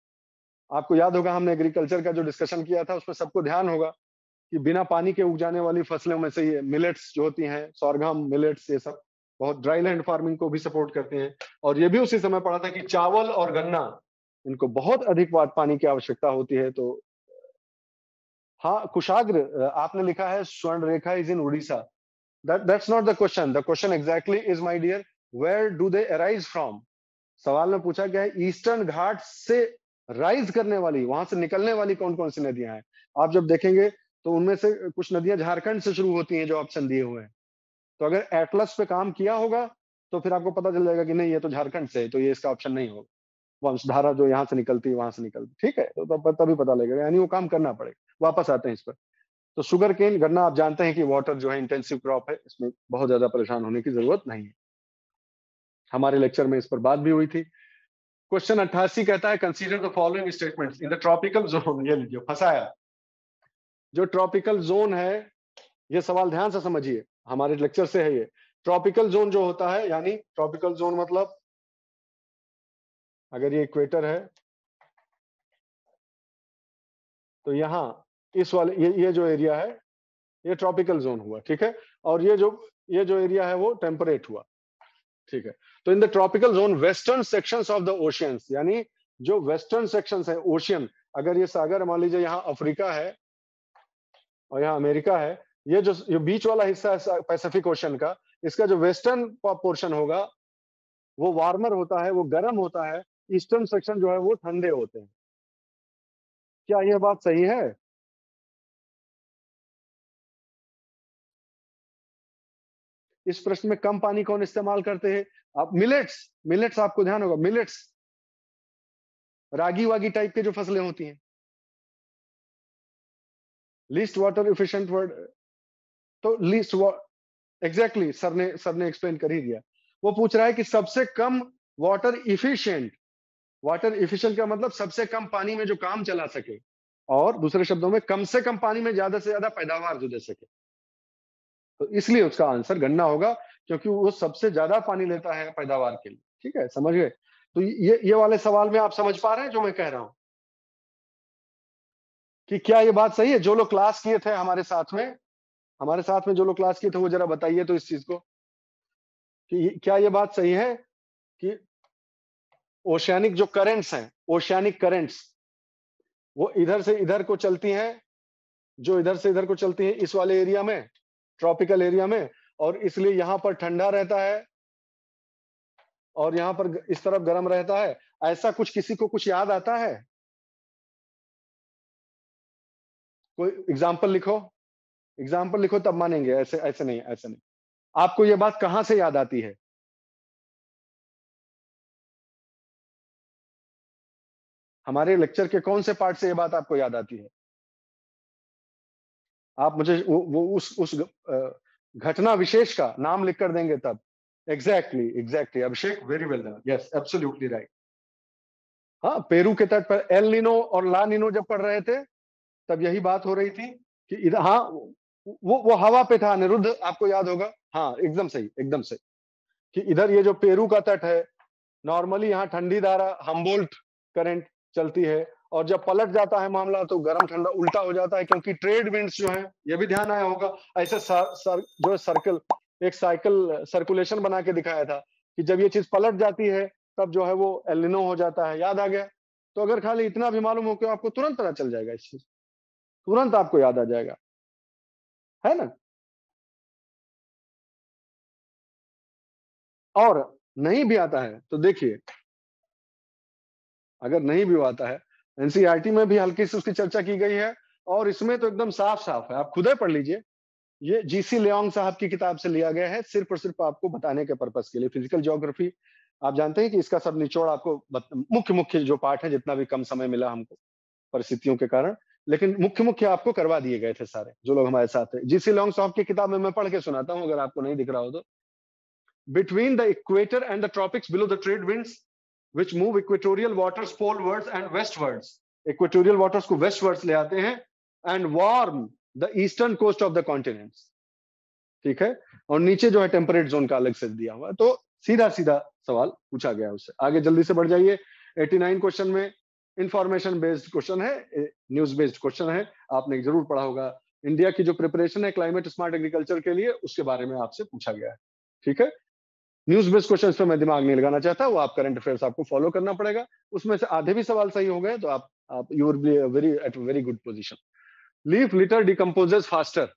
आपको याद होगा, हमने एग्रीकल्चर का जो डिस्कशन किया था उसमें सबको ध्यान होगा कि बिना पानी के उग जाने वाली फसलों में से ये मिलेट्स जो होती हैं, सोरगम, मिलेट्स, ये सब बहुत ड्राई लैंड फार्मिंग को भी सपोर्ट करते हैं। और ये भी उसी समय पढ़ा था कि चावल और गन्ना, इनको बहुत अधिक पानी की आवश्यकता होती है। तो हाँ, कुशाग्र आपने लिखा है Swarnarekha is in Orissa, that's not the question. The question exactly is, my dear, where do they arise from? सवाल में पूछा गया है ईस्टर्न घाट से राइज करने वाली, वहां से निकलने वाली कौन कौन सी नदियां हैं। आप जब देखेंगे तो उनमें से कुछ नदियां झारखंड से शुरू होती हैं, जो ऑप्शन दिए हुए हैं। तो अगर एटलस पे काम किया होगा तो फिर आपको पता चल जाएगा कि नहीं, ये तो झारखंड से है, तो ये इसका ऑप्शन नहीं होगा। वंशधारा जो यहाँ से निकलती है, वहां से निकलती, ठीक है, तो तभी पता लगेगा, यानी वो काम करना पड़ेगा। वापस आते हैं इस पर। तो शुगर केन, गन्ना, आप जानते हैं कि वाटर जो है इंटेंसिव क्रॉप है, इसमें बहुत ज्यादा परेशान होने की जरूरत नहीं है। हमारे लेक्चर में इस पर बात भी हुई थी। क्वेश्चन 88 कहता है, consider the following statements in the tropical zone. ये लीजिए, फंसाया। जो ट्रॉपिकल जोन है, ये सवाल ध्यान से समझिए, हमारे लेक्चर से है ये। ट्रॉपिकल जोन जो होता है, यानी ट्रॉपिकल जोन मतलब अगर ये इक्वेटर है तो यहाँ इस वाले ये जो एरिया है, ये ट्रॉपिकल जोन हुआ, ठीक है। और ये जो एरिया है वो टेम्परेट हुआ, ठीक है। तो in the tropical zone western sections of the oceans, यानी जो वेस्टर्न सेक्शंस है ओशियन, अगर ये सागर मान लीजिए यहाँ अफ्रीका है और यहाँ अमेरिका है, ये बीच वाला हिस्सा है पैसिफिक ओशन का, इसका जो वेस्टर्न पोर्शन होगा वो वार्मर होता है, वो गर्म होता है। ईस्टर्न सेक्शन जो है वो ठंडे होते हैं। क्या यह बात सही है? इस प्रश्न में कम पानी कौन इस्तेमाल करते हैं? आप मिलेट्स आपको ध्यान होगा, मिलेट्स, रागी वागी टाइप के जो फसलें होती हैं। लीस्ट वाटर इफिशिएंट वर्ड, तो लीस्ट एग्जैक्टली, सर ने एक्सप्लेन कर ही दिया। वो पूछ रहा है कि सबसे कम वाटर इफिशिएंट का मतलब सबसे कम पानी में जो काम चला सके, और दूसरे शब्दों में कम से कम पानी में ज्यादा से ज्यादा पैदावार जो दे सके। तो इसलिए उसका आंसर गन्ना होगा, क्योंकि वो सबसे ज्यादा पानी लेता है पैदावार के लिए, ठीक है, समझ गए। तो ये वाले सवाल में आप समझ पा रहे हैं जो मैं कह रहा हूं, कि क्या ये बात सही है? जो लोग क्लास किए थे हमारे साथ में जो लोग क्लास किए थे, वो जरा बताइए तो इस चीज को, कि क्या ये बात सही है कि ओशियानिक जो करंट्स हैं, ओशियानिक करंट्स, वो इधर से इधर को चलती हैं, जो इधर से इधर को चलती हैं इस वाले एरिया में, ट्रॉपिकल एरिया में, और इसलिए यहां पर ठंडा रहता है और यहां पर इस तरफ गर्म रहता है। ऐसा कुछ किसी को कुछ याद आता है? कोई एग्जाम्पल लिखो तब मानेंगे, ऐसे ऐसे नहीं, ऐसे नहीं। आपको ये बात कहां से याद आती है? हमारे लेक्चर के कौन से पार्ट से ये बात आपको याद आती है? आप मुझे वो उस घटना विशेष का नाम लिख कर देंगे तब। Exactly Abhishek, very well done, yes absolutely right. हाँ, पेरू के तट पर एल नीनो और ला नीनो जब पढ़ रहे थे, तब यही बात हो रही थी कि इधर, हाँ, वो हवा पे था, अनिरुद्ध, आपको याद होगा। हाँ, एकदम सही, एकदम सही, कि इधर ये जो पेरू का तट है, नॉर्मली यहाँ ठंडी धारा हम्बोल्ट करंट चलती है, और जब पलट जाता है मामला तो गर्म ठंडा उल्टा हो जाता है, क्योंकि ट्रेड विंड्स जो है, ये भी ध्यान आया होगा, ऐसे जो सर्कल, एक साइकिल सर्कुलेशन बना के दिखाया था कि जब ये चीज पलट जाती है तब जो है वो एल नीनो हो जाता है। याद आ गया? तो अगर खाली इतना भी मालूम हो कि आपको तुरंत पता चल जाएगा, इस चीज तुरंत आपको याद आ जाएगा, है ना? और नहीं भी आता है तो देखिए, अगर नहीं भी आता है, एनसीईआरटी में भी हल्की सी उसकी चर्चा की गई है, और इसमें तो एकदम साफ साफ है, आप खुद ही पढ़ लीजिए। ये जीसी लियोंग साहब की किताब से लिया गया है, सिर्फ और सिर्फ आपको बताने के पर्पस के लिए। फिजिकल ज्योग्राफी, आप जानते हैं कि इसका सब निचोड़ आपको मुख्य मुख्य जो पार्ट है, जितना भी कम समय मिला हमको परिस्थितियों के कारण, लेकिन मुख्य मुख्य आपको करवा दिए गए थे सारे, जो लोग हमारे साथ थे। जीसी लियोंग साहब की किताब में मैं पढ़ के सुनाता हूँ, अगर आपको नहीं दिख रहा हो तो। Between the equator and the tropics below the trade winds which move equatorial waters polewards and westwards, equatorial waters को वेस्टवर्ड्स ले आते हैं, and warm the eastern coast of the continents, ठीक है। और नीचे जो है टेम्परेट जोन का अलग से दिया हुआ है। तो सीधा सीधा सवाल पूछा गया उससे। आगे जल्दी से बढ़ जाइए। 89 क्वेश्चन में इंफॉर्मेशन बेस्ड क्वेश्चन है, न्यूज बेस्ड क्वेश्चन है, आपने जरूर पढ़ा होगा। इंडिया की जो प्रिपरेशन है क्लाइमेट स्मार्ट एग्रीकल्चर के लिए, उसके बारे में आपसे पूछा गया है, ठीक है। न्यूज बेस्ड क्वेश्चन पे मैं दिमाग नहीं लगाना चाहता, वो आप करंट अफेयर्स आपको फॉलो करना पड़ेगा। उसमें से आधे भी सवाल सही हो गए तो आप you will be very at very good position. Leaf litre decomposes faster,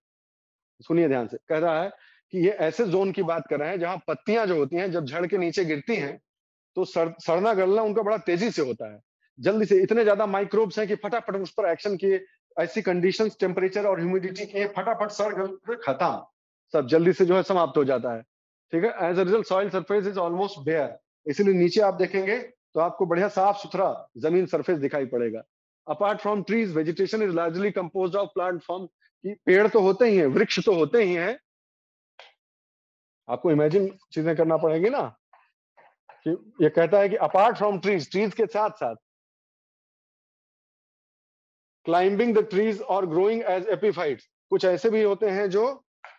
सुनिए ध्यान से, कह रहा है कि ये ऐसे जोन की बात कर रहे हैं जहां पत्तियां जो होती हैं जब झड़ के नीचे गिरती हैं तो सड़ना गलना उनका बड़ा तेजी से होता है, जल्दी से। इतने ज्यादा माइक्रोब्स हैं कि फटाफट उस पर एक्शन किए, ऐसी कंडीशंस, टेम्परेचर और ह्यूमिडिटी किए, फटाफट सड़ गल के खत्म, सब जल्दी से जो है समाप्त हो जाता है, ठीक है। As a result soil surface is almost bare, इसलिए नीचे आप देखेंगे तो आपको बढ़िया साफ सुथरा जमीन सरफेस दिखाई पड़ेगा। Apart from trees vegetation is largely composed of plant form, कि पेड़ तो होते ही हैं, वृक्ष तो होते ही हैं, आपको इमेजिन चीजें करना पड़ेगी ना, कि ये कहता है कि अपार्ट फ्रॉम ट्रीज, ट्रीज के साथ साथ क्लाइंबिंग द ट्रीज और ग्रोइंग एज एपीफाइट्स, कुछ ऐसे भी होते हैं जो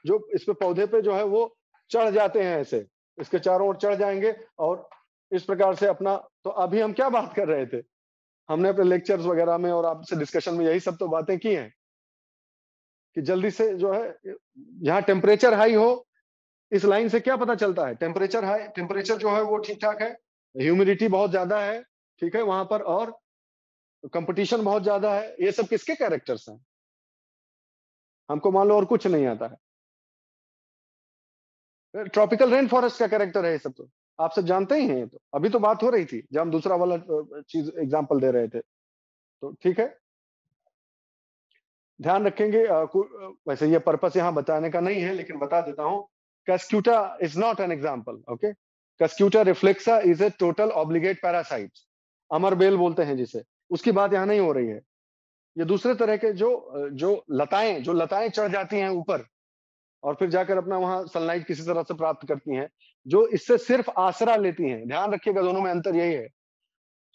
जो इस पे पौधे पे जो है वो चढ़ जाते हैं, ऐसे इसके चारों ओर चढ़ जाएंगे और इस प्रकार से अपना। तो अभी हम क्या बात कर रहे थे, हमने अपने लेक्चर्स वगैरह में और आपसे डिस्कशन में यही सब तो बातें की हैं कि जल्दी से जो है, जहां टेम्परेचर हाई हो, इस लाइन से क्या पता चलता है, टेम्परेचर हाई, टेम्परेचर जो है वो ठीक ठाक है, ह्यूमिडिटी बहुत ज्यादा है, ठीक है वहां पर, और कंपटीशन बहुत ज्यादा है। ये सब किसके कैरेक्टर्स हैं? हमको मान लो और कुछ नहीं आता है, ट्रॉपिकल रेन फॉरेस्ट का कैरेक्टर है ये सब, तो आप सब जानते ही हैं। ये तो अभी तो बात हो रही थी जब हम दूसरा वाला चीज एग्जांपल दे रहे थे, तो ठीक है, ध्यान रखेंगे। वैसे ये पर्पस यहाँ बताने का नहीं है, लेकिन बता देता हूँ। Cuscuta is not an example, okay? Cuscuta reflexa is a total obligate parasite, अमर बेल बोलते हैं जिसे, उसकी बात यहाँ नहीं हो रही है। ये दूसरे तरह के जो लताएं चढ़ जाती हैं ऊपर और फिर जाकर अपना वहां सनलाइट किसी तरह से प्राप्त करती हैं, जो इससे सिर्फ आसरा लेती हैं। ध्यान रखिएगा, दोनों में अंतर यही है,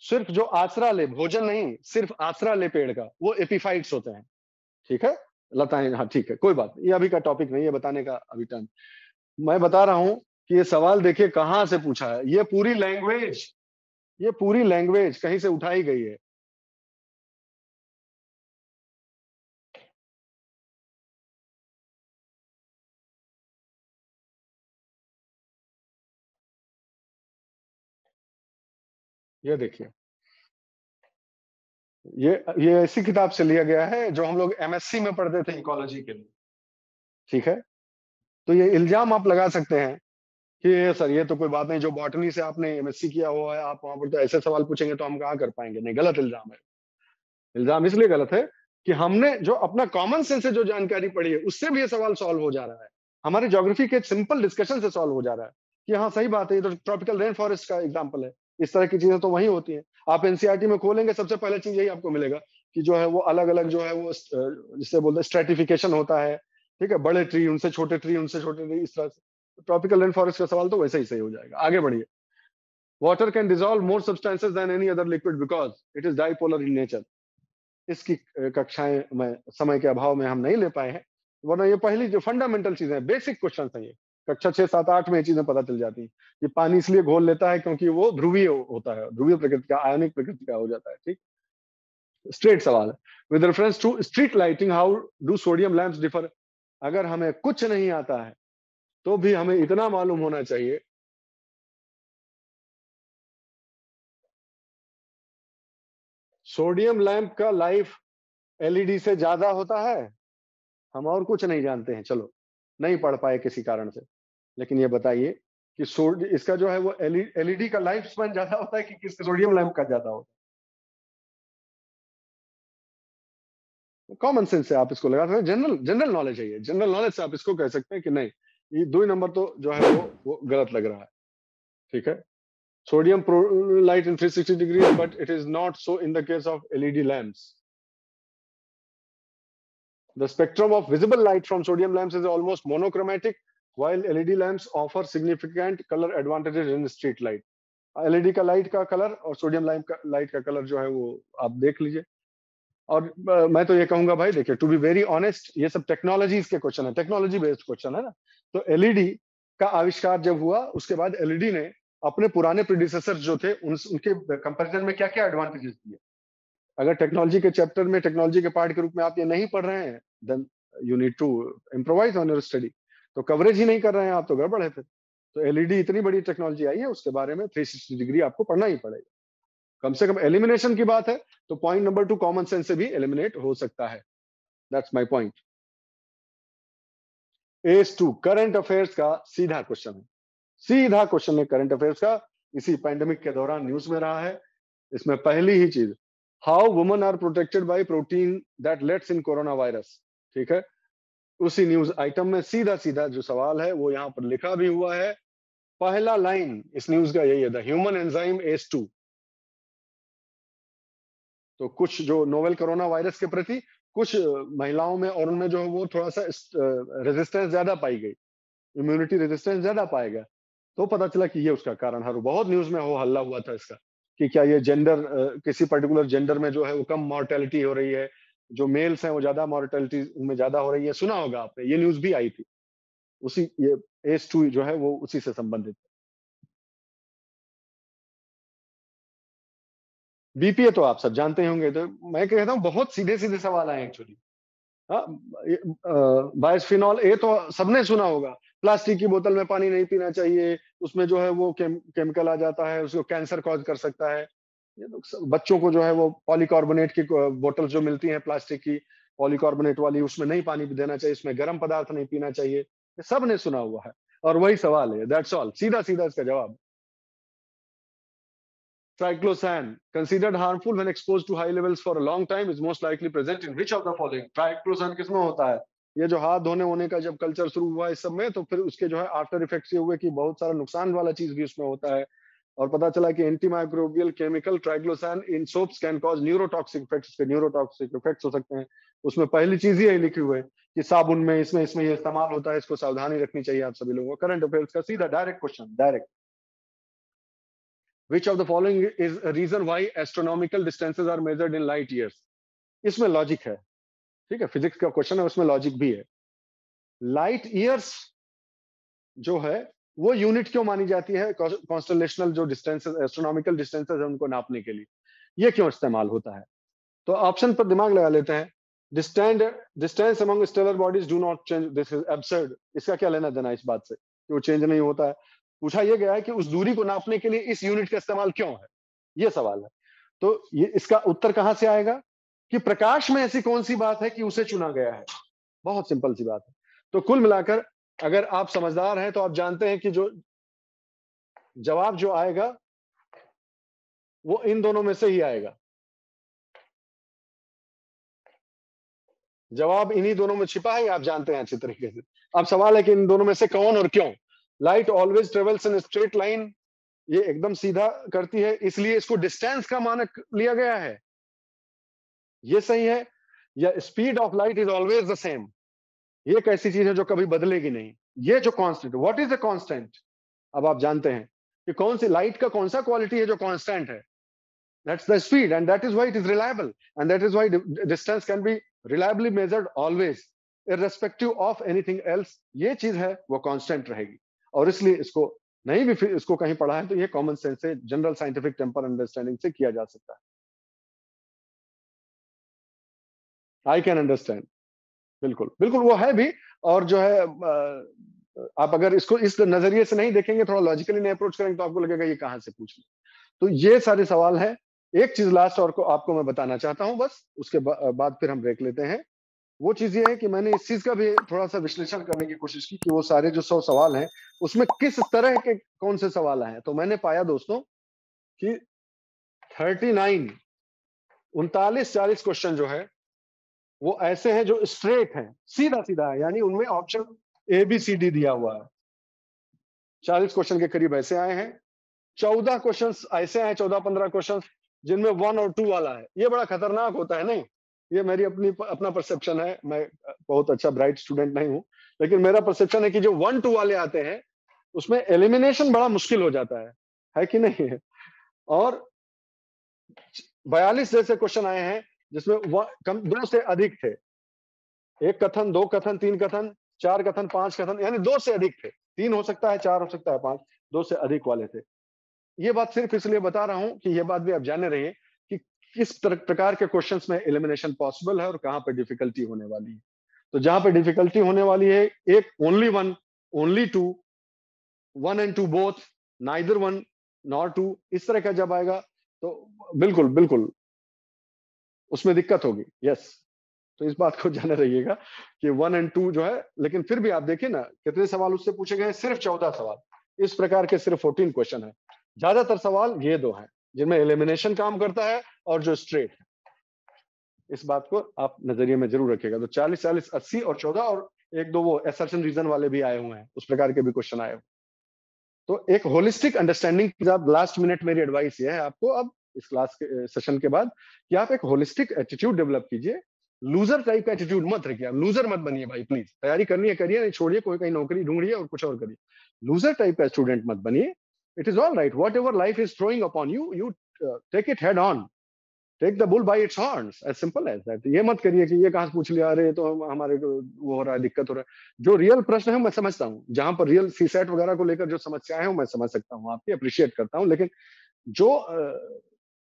सिर्फ जो आसरा ले, भोजन नहीं, सिर्फ आसरा ले पेड़ का, वो एपिफाइट्स होते हैं, ठीक है, लताएं। हाँ ठीक है, कोई बात, ये अभी का टॉपिक नहीं है बताने का, अभी टाइम। मैं बता रहा हूं कि ये सवाल देखिए कहां से पूछा है, ये पूरी लैंग्वेज कहीं से उठाई गई है। ये देखिए, ये ऐसी किताब से लिया गया है जो हम लोग एमएससी में पढ़ते थे इकोलॉजी के लिए, ठीक है। तो ये इल्जाम आप लगा सकते हैं कि ये सर, ये तो कोई बात नहीं, जो बॉटनी से आपने एमएससी किया हुआ है, आप वहां पर तो ऐसे सवाल पूछेंगे तो हम कहाँ कर पाएंगे। नहीं, गलत इल्जाम है। इल्जाम इसलिए गलत है कि हमने जो अपना कॉमन सेंस से जो जानकारी पढ़ी है, उससे भी ये सवाल सॉल्व हो जा रहा है, हमारे ज्योग्राफी के सिंपल डिस्कशन से सॉल्व हो जा रहा है कि हाँ सही बात है, ये तो ट्रॉपिकल रेन फॉरेस्ट का एग्जाम्पल है। इस तरह की चीजें तो वही होती हैं। आप एनसीईआरटी में खोलेंगे, सबसे पहले चीज यही आपको मिलेगा कि जो है वो अलग अलग जो है वो जिससे बोलते हैं स्ट्रेटिफिकेशन होता है, ठीक है, बड़े ट्री उनसे छोटे ट्री उनसे छोटे ट्री, इस तरह से ट्रॉपिकल रेन फॉरेस्ट का सवाल तो वैसे ही सही हो जाएगा। आगे बढ़िए। Water can dissolve more substances than any other liquid because it is dipolar in nature. इसकी कक्षाएं में समय के अभाव में हम नहीं ले पाए हैं, वरना ये पहली जो फंडामेंटल चीजें, बेसिक क्वेश्चन है, ये कक्षा 6, 7, 8 में ये चीजें पता चल जाती हैं। ये पानी इसलिए घोल लेता है क्योंकि वो ध्रुवीय होता है, ध्रुवीय प्रकृति का, आयनिक प्रकृति का हो जाता है, ठीक। स्ट्रेट सवाल है। With reference to street lighting, how do sodium lamps differ? अगर हमें कुछ नहीं आता है तो भी हमें इतना मालूम होना चाहिए। सोडियम लैंप का लाइफ एलईडी से ज्यादा होता है। हम और कुछ नहीं जानते हैं, चलो नहीं पढ़ पाए किसी कारण से, लेकिन ये बताइए कि इसका जो है वो एलईडी का लाइफ स्पैन ज्यादा होता है कि किस सोडियम लैंप का ज्यादा होता है? कॉमन सेंस से आप इसको लगा सकते हैं, जनरल जनरल नॉलेज है, ये जनरल नॉलेज से आप इसको कह सकते हैं कि नहीं, ये दो ही नंबर तो जो है वो गलत लग रहा है। ठीक है, sodium light in 360 degrees, but it is not so in the case of LED lamps. The spectrum of visible light from sodium lamps is almost monochromatic, while LED lamps offer significant color advantages in street light. LED का लाइट का कलर और सोडियम लाइट का कलर जो है वो आप देख लीजिए। और मैं तो ये कहूंगा भाई, देखिए, टू बी वेरी ऑनेस्ट, ये सब टेक्नोलॉजीज के क्वेश्चन है, टेक्नोलॉजी बेस्ड क्वेश्चन है ना। तो एलईडी का आविष्कार जब हुआ, उसके बाद एलईडी ने अपने पुराने प्रीडिसेसर जो थे उनके कंपैरिजन में क्या क्या एडवांटेजेस दिए। अगर टेक्नोलॉजी के चैप्टर में, टेक्नोलॉजी के पार्ट के रूप में आप ये नहीं पढ़ रहे हैं, then you need to improvise on your study. तो कवरेज ही नहीं कर रहे हैं आप, तो गड़बड़ है फिर। तो एलईडी इतनी बड़ी टेक्नोलॉजी आई है, उसके बारे में 360 डिग्री आपको पढ़ना ही पड़ेगा। कम से कम एलिमिनेशन की बात है तो पॉइंट नंबर 2 कॉमन सेंस से भी एलिमिनेट हो सकता है। That's my point. S 2 current affairs का सीधा क्वेश्चन है, सीधा क्वेश्चन है करंट अफेयर्स का। इसी पैंडेमिक के दौरान न्यूज में रहा है। इसमें पहली ही चीज, how women are protected by protein that lets in corona virus. ठीक है, उसी न्यूज आइटम में सीधा सीधा जो सवाल है वो यहाँ पर लिखा भी हुआ है। पहला लाइन इस न्यूज का यही है, द ह्यूमन एंजाइम एस 2। तो कुछ जो नोवेल कोरोना वायरस के प्रति कुछ महिलाओं में और उनमें जो है वो थोड़ा सा रेजिस्टेंस ज्यादा पाई गई, इम्यूनिटी रेजिस्टेंस ज्यादा पाया गया। तो पता चला कि ये उसका कारण है। बहुत न्यूज में हो हल्ला हुआ था इसका कि क्या ये जेंडर, किसी पर्टिकुलर जेंडर में जो है वो कम मॉर्टेलिटी हो रही है, जो मेल्स हैं वो ज्यादा मॉर्टेलिटी उनमें ज्यादा हो रही है। सुना होगा आपने, ये न्यूज भी आई थी। उसी ये एस 2 जो है वो उसी से संबंधित। बीपीए तो आप सब जानते होंगे, तो मैं कहता हूँ बहुत सीधे सीधे सवाल आए एक्चुअली। हाँ, बाइसफिनॉल ए तो सबने सुना होगा। प्लास्टिक की बोतल में पानी नहीं पीना चाहिए, उसमें जो है वो केमिकल आ जाता है, उसको कैंसर कॉज कर सकता है। ये तो बच्चों को जो है वो पॉलीकार्बोनेट की बोतल जो मिलती है प्लास्टिक की, पॉलीकार्बोनेट वाली, उसमें नहीं पानी देना चाहिए, उसमें गर्म पदार्थ नहीं पीना चाहिए। ये सब ने सुना हुआ है और वही सवाल है, दैट्स ऑल, सीधा सीधा इसका जवाब। Triclosan, considered harmful when exposed to high levels for a long time, is most likely present in which of the following? Triclosan किसमें होता है? ये जो हाथ धोने होने का जब कल्चर शुरू हुआ इस सब में, तो फिर उसके जो है आफ्टर इफेक्ट्स ये हुए कि बहुत सारा नुकसान वाला चीज भी उसमें होता है। और पता चला कि antimicrobial chemical triclosan in soaps can cause neurotoxic effects, के न्यूरोटॉक्सिक इफेक्ट्स हो सकते हैं। उसमें पहली चीज ही यही लिखी हुई है कि साबुन में इसमें इसमें ये इस्तेमाल होता है, इसको सावधानी रखनी चाहिए आप सभी लोगों को। करंट अफेयर्स का सीधा direct question, direct. Which of the following is a reason why astronomical distances are measured in light years? इसमें लॉजिक है, ठीक है, फिजिक्स का क्वेश्चन है, उसमें लॉजिक भी है। लाइट ईयर्स जो है वो यूनिट क्यों मानी जाती है कॉन्स्टलेशनल जो डिस्टेंसेस, एस्ट्रोनॉमिकल डिस्टेंसेस है उनको नापने के लिए? ये क्यों इस्तेमाल होता है? तो ऑप्शन पर दिमाग लगा लेते हैं। Distance distance among stellar bodies do not change, this is absurd. इसका क्या लेना देना इस बात से कि वो चेंज नहीं होता है? पूछा यह गया है कि उस दूरी को नापने के लिए इस यूनिट का इस्तेमाल क्यों है, ये सवाल है। तो ये इसका उत्तर कहां से आएगा कि प्रकाश में ऐसी कौन सी बात है कि उसे चुना गया है? बहुत सिंपल सी बात है। तो कुल मिलाकर अगर आप समझदार हैं तो आप जानते हैं कि जो जवाब जो आएगा वो इन दोनों में से ही आएगा। जवाब इन्हीं दोनों में छिपा है, आप जानते हैं अच्छी तरीके से। अब सवाल है कि इन दोनों में से कौन और क्यों? Light always travels in straight line, ये एकदम सीधा करती है, इसलिए इसको डिस्टेंस का मानक लिया गया है, ये सही है। या speed of light is always the same, ये एक ऐसी चीज है जो कभी बदलेगी नहीं। ये जो constant, what is the constant? अब आप जानते हैं कि कौन सी लाइट का कौन सा क्वालिटी है जो कांस्टेंट है? That's the speed, and that is why it is reliable, and that is why distance can be reliably measured always irrespective of anything else. ये चीज है वो कांस्टेंट रहेगी। और इसलिए इसको नहीं भी फिर इसको कहीं पढ़ा है तो ये कॉमन सेंस से, जनरल साइंटिफिक टेम्पर अंडरस्टैंडिंग से किया जा सकता है। आई कैन अंडरस्टैंड, बिल्कुल बिल्कुल वो है भी। और जो है आप अगर इसको इस नजरिए से नहीं देखेंगे, थोड़ा लॉजिकली नहीं अप्रोच करेंगे, तो आपको लगेगा ये कहाँ से पूछ लिया। तो ये सारे सवाल हैं। एक चीज लास्ट और को आपको मैं बताना चाहता हूं बस, उसके बाद फिर हम ब्रेक लेते हैं। वो चीज ये है कि मैंने इस चीज का भी थोड़ा सा विश्लेषण करने की कोशिश की कि वो सारे जो 100 सवाल हैं उसमें किस तरह के कौन से सवाल हैं। तो मैंने पाया दोस्तों कि 39 39-40 क्वेश्चन जो है वो ऐसे हैं जो स्ट्रेट हैं, सीधा सीधा है, यानी उनमें ऑप्शन ABCD दिया हुआ है। 40 क्वेश्चन के करीब ऐसे आए हैं। 14 क्वेश्चन ऐसे आए, 14-15 क्वेश्चन जिनमें 1 और 2 वाला है। ये बड़ा खतरनाक होता है नहीं? ये मेरी अपना परसेप्शन है। मैं बहुत अच्छा ब्राइट स्टूडेंट नहीं हूं, लेकिन मेरा परसेप्शन है कि जो 1-2 वाले आते हैं उसमें एलिमिनेशन बड़ा मुश्किल हो जाता है कि नहीं है? और 42 जैसे क्वेश्चन आए हैं जिसमें कम 2 से अधिक थे। 1 कथन, 2 कथन, 3 कथन, 4 कथन, 5 कथन, यानी 2 से अधिक थे। 3 हो सकता है, 4 हो सकता है, 5, 2 से अधिक वाले थे। ये बात सिर्फ इसलिए बता रहा हूं कि ये बात भी आप जाने रहिए कि किस प्रकार के क्वेश्चंस में एलिमिनेशन पॉसिबल है और कहां पर डिफिकल्टी होने वाली है। तो जहां पे डिफिकल्टी होने वाली है, एक only one, only two, 1 and 2 both, neither 1 nor 2, इस तरह का जब आएगा तो बिल्कुल बिल्कुल उसमें दिक्कत होगी। यस, तो इस बात को जाने रहिएगा कि 1 and 2 जो है, लेकिन फिर भी आप देखिए ना कितने सवाल उससे पूछे गए, सिर्फ 14 सवाल। इस प्रकार के सिर्फ 14 क्वेश्चन है। ज्यादातर सवाल ये दो हैं जिनमें एलिमिनेशन काम करता है और जो स्ट्रेट है। इस बात को आप नजरिए में जरूर रखिएगा। तो 40, 40, 80 और 14, और एक दो वो असर्शन रीजन वाले भी आए हुए हैं, उस प्रकार के भी क्वेश्चन आए हुए। तो एक होलिस्टिक अंडरस्टैंडिंग, आप लास्ट मिनट मेरी एडवाइस ये है आपको अब इस क्लास के सेशन के बाद, कि आप एक होलिस्टिक एटीट्यूड डेवलप कीजिए। लूजर टाइप का एटीट्यूड मत रखिए, आप लूजर मत बनिए भाई प्लीज। तैयारी करनी है करिए, नहीं छोड़िए, कोई कहीं नौकरी ढूंढिए और कुछ और करिए। लूजर टाइप का स्टूडेंट मत बनिए। It is all right, whatever life is throwing upon you, you take it head on, take the bull by its horns, as simple as that. ये मत करिए कि ये कहां से पूछ लिया, अरे तो हमारे को वो हो रहा है, दिक्कत हो रहा है। जो रियल प्रश्न है मैं समझता हूँ, जहां पर रियल सीसेट वगैरह को लेकर जो समस्याएं हैं मैं समझ सकता हूँ, आपकी अप्रिशिएट करता हूँ। लेकिन जो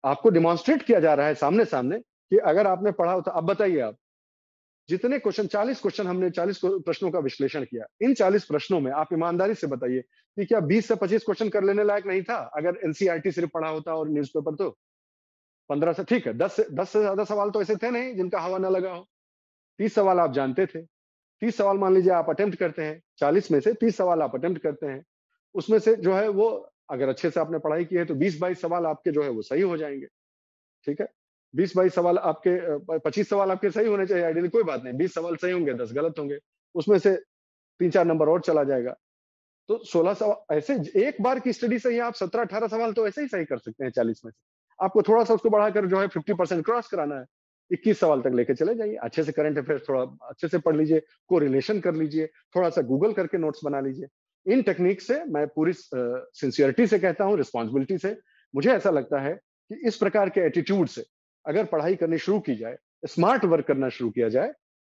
आपको डिमॉन्स्ट्रेट किया जा रहा है सामने सामने, कि अगर आपने पढ़ा हो तो अब बताइए आप, जितने क्वेश्चन 40 क्वेश्चन हमने 40 प्रश्नों का विश्लेषण किया, इन 40 प्रश्नों में आप ईमानदारी से बताइए कि क्या 20 से 25 क्वेश्चन कर लेने लायक नहीं था अगर एनसीईआरटी सिर्फ पढ़ा होता और न्यूज़पेपर तो 15 से, ठीक है, 10 से ज्यादा सवाल तो ऐसे थे नहीं जिनका हवा ना लगा हो। 30 सवाल आप जानते थे। 30 सवाल मान लीजिए आप अटेम्प्ट करते हैं, 40 में से 30 सवाल आप अटेम्प्ट करते हैं, उसमें से जो है वो, अगर अच्छे से आपने पढ़ाई की है तो 20-22 सवाल आपके जो है वो सही हो जाएंगे। ठीक है, 20-22 सवाल आपके, 25 सवाल आपके सही होने चाहिए आइडियली, कोई बात नहीं, 20 सवाल सही होंगे, 10 गलत होंगे, उसमें से 3-4 नंबर और चला जाएगा। तो 16 सवाल ऐसे एक बार की स्टडी से ही आप 17-18 सवाल तो ऐसे ही सही कर सकते हैं 40 में से। आपको थोड़ा सा उसको बढ़ाकर जो है 50% क्रॉस कराना है, 21 सवाल तक लेके चले जाइए। अच्छे से करंट अफेयर्स थोड़ा अच्छे से पढ़ लीजिए, कोरिलेशन कर लीजिए, थोड़ा सा गूगल करके नोट्स बना लीजिए। इन टेक्निक से मैं पूरी सिंसियरिटी से कहता हूँ, रिस्पॉन्सिबिलिटी से, मुझे ऐसा लगता है कि इस प्रकार के एटीट्यूड से अगर पढ़ाई करनी शुरू की जाए, स्मार्ट वर्क करना शुरू किया जाए,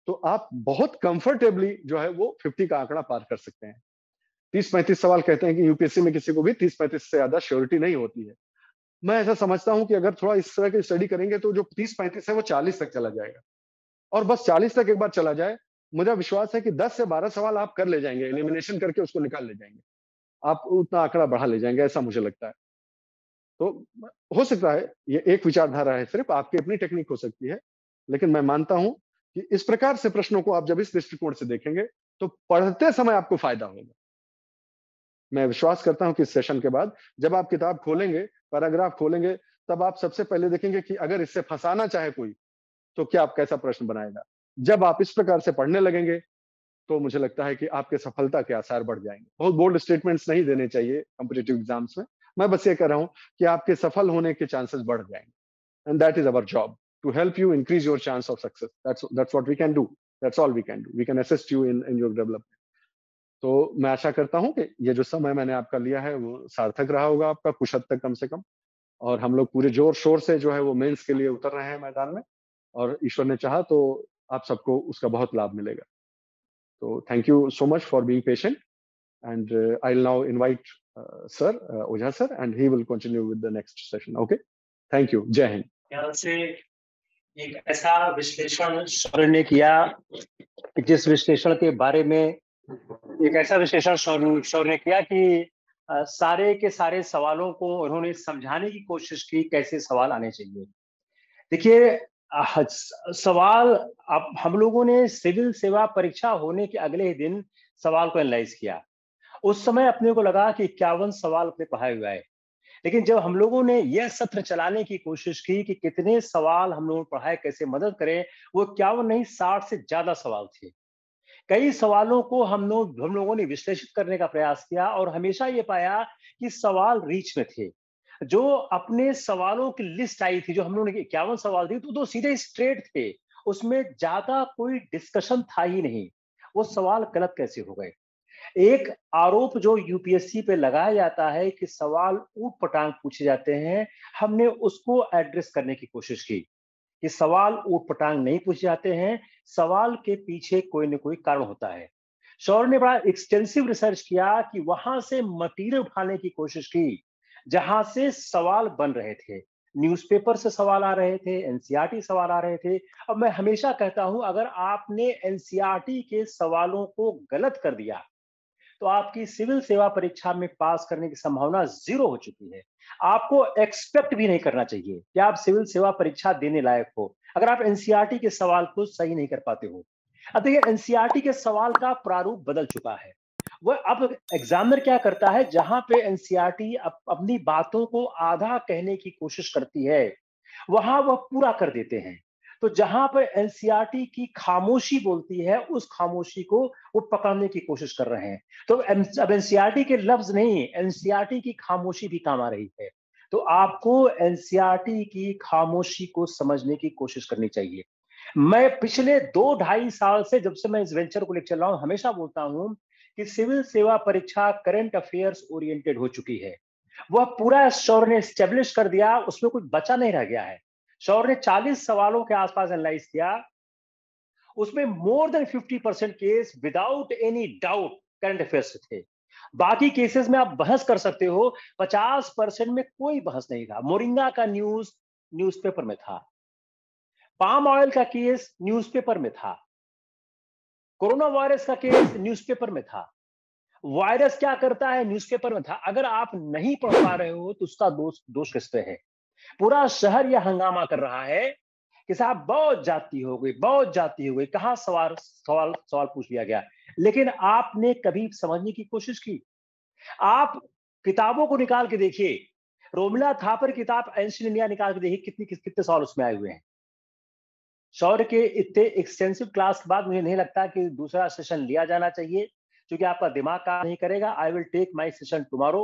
तो आप बहुत कंफर्टेबली जो है वो 50 का आंकड़ा पार कर सकते हैं। 30-35 सवाल कहते हैं कि यूपीएससी में किसी को भी 30-35 से ज्यादा श्योरिटी नहीं होती है। मैं ऐसा समझता हूं कि अगर थोड़ा इस तरह की स्टडी करेंगे तो जो 30-35 है वो 40 तक चला जाएगा। और बस 40 तक एक बार चला जाए, मुझे विश्वास है कि 10 से 12 सवाल आप कर ले जाएंगे, एलिमिनेशन करके उसको निकाल ले जाएंगे, आप उतना आंकड़ा बढ़ा ले जाएंगे, ऐसा मुझे लगता है। तो हो सकता है ये एक विचारधारा है, सिर्फ आपकी अपनी टेक्निक हो सकती है, लेकिन मैं मानता हूं कि इस प्रकार से प्रश्नों को आप जब इस दृष्टिकोण से देखेंगे तो पढ़ते समय आपको फायदा होगा। मैं विश्वास करता हूं कि इस सेशन के बाद जब आप किताब खोलेंगे, पैराग्राफ खोलेंगे, तब आप सबसे पहले देखेंगे कि अगर इससे फंसाना चाहे कोई, तो क्या आप कैसा प्रश्न बनाएगा। जब आप इस प्रकार से पढ़ने लगेंगे तो मुझे लगता है कि आपके सफलता के आसार बढ़ जाएंगे। बहुत बोल्ड स्टेटमेंट्स नहीं देने चाहिए कॉम्पिटिटिव एग्जाम्स में। मैं बस ये कह रहा हूं कि आपके सफल होने के चांसेस बढ़ जाएंगे, and that is our job, to help you increase your chance of success. That's what we can do, that's all we can do, we can assist you in your development. तो मैं आशा करता हूं कि ये जो समय मैंने आपका लिया है वो सार्थक रहा होगा आपका, कुछ हद तक कम से कम। और हम लोग पूरे जोर शोर से जो है वो मेंस के लिए उतर रहे हैं मैदान में, और ईश्वर ने चाहा तो आप सबको उसका बहुत लाभ मिलेगा। तो thank you so much for being patient, and I will now invite sir Ojha sir, and he will continue with the next session. Okay, thank you, जय हिंद। ख्याल से एक ऐसा विश्लेषण शौर्य ने किया, जिस विश्लेषण के बारे में एक ऐसा विश्लेषण शौर्य ने किया कि सारे के सारे सवालों को उन्होंने समझाने की कोशिश की, कैसे सवाल आने चाहिए। देखिए, सवाल, अब हम लोगों ने सिविल सेवा परीक्षा होने के अगले ही दिन सवाल को एनालाइज किया। उस समय अपने को लगा कि 51 सवाल अपने पढ़ाए हुआ है, लेकिन जब हम लोगों ने यह सत्र चलाने की कोशिश की कि कितने सवाल हम लोगों ने पढ़ाए, कैसे मदद करें, वो 51 नहीं 60 से ज्यादा सवाल थे। कई सवालों को हम लोगों ने विश्लेषित करने का प्रयास किया और हमेशा ये पाया कि सवाल रीच में थे। जो अपने सवालों की लिस्ट आई थी, जो हम लोगों ने 51 सवाल दी, तो सीधे स्ट्रेट थे, उसमें ज्यादा कोई डिस्कशन था ही नहीं। वो सवाल गलत कैसे हो गए? एक आरोप जो यूपीएससी पे लगाया जाता है कि सवाल ऊट पटांग पूछे जाते हैं, हमने उसको एड्रेस करने की कोशिश की कि सवाल ऊट पटांग नहीं पूछे जाते हैं, सवाल के पीछे कोई ना कोई कारण होता है। शौर्य ने बड़ा एक्सटेंसिव रिसर्च किया कि वहां से मटेरियल उठाने की कोशिश की, जहां से सवाल बन रहे थे। न्यूज़पेपर से सवाल आ रहे थे, एनसीईआरटी सवाल आ रहे थे। अब मैं हमेशा कहता हूं, अगर आपने एनसीईआरटी के सवालों को गलत कर दिया, तो आपकी सिविल सेवा परीक्षा में पास करने की संभावना जीरो हो चुकी है। आपको एक्सपेक्ट भी नहीं करना चाहिए कि आप सिविल सेवा परीक्षा देने लायक हो, अगर आप एनसीईआरटी के सवाल को सही नहीं कर पाते हो। अब देखिए, एनसीईआरटी के सवाल का प्रारूप बदल चुका है। वह अब एग्जामिनर क्या करता है, जहां पे एनसीईआरटी अपनी बातों को आधा कहने की कोशिश करती है, वहां वह पूरा कर देते हैं। तो जहां पर एनसीईआरटी की खामोशी बोलती है, उस खामोशी को वो पकड़ने की कोशिश कर रहे हैं। तो अब एनसीईआरटी के लफ्ज नहीं, एनसीईआरटी की खामोशी भी काम आ रही है। तो आपको एनसीईआरटी की खामोशी को समझने की कोशिश करनी चाहिए। मैं पिछले 2-2.5 साल से, जब से मैं इस वेंचर को लेकर चल रहा हूं, हमेशा बोलता हूं कि सिविल सेवा परीक्षा करंट अफेयर्स ओरिएंटेड हो चुकी है। वह पूरा शौर्य ने स्टेब्लिश कर दिया, उसमें कुछ बचा नहीं रह गया है। शौर्य ने 40 सवालों के आसपास एनालाइज किया, उसमें more than 50% case without any doubt current affairs थे। बाकी केसेस में आप बहस कर सकते हो, 50% में कोई बहस नहीं था। मोरिंगा का न्यूज़पेपर में था, पाम ऑयल का केस न्यूज़पेपर में था, कोरोना वायरस का केस न्यूज़पेपर में था, वायरस क्या करता है न्यूज़पेपर में था। अगर आप नहीं पढ़ पा रहे हो तो उसका दोष दोष किस पे है? पूरा शहर यह हंगामा कर रहा है कि साहब बहुत जाति हो गई, बहुत जाति हो गई, कहां सवाल सवाल सवाल पूछ लिया गया। लेकिन आपने कभी समझने की कोशिश की? आप किताबों को निकाल के देखिए, रोमिला थापर किताब एंशिएंट इंडिया निकाल के देखिए, कितने सवाल उसमें आए हुए हैं। शौर्य के इतने एक्सटेंसिव क्लास के बाद मुझे नहीं लगता कि दूसरा सेशन लिया जाना चाहिए, क्योंकि आपका दिमाग काम नहीं करेगा। I will take my session tomorrow.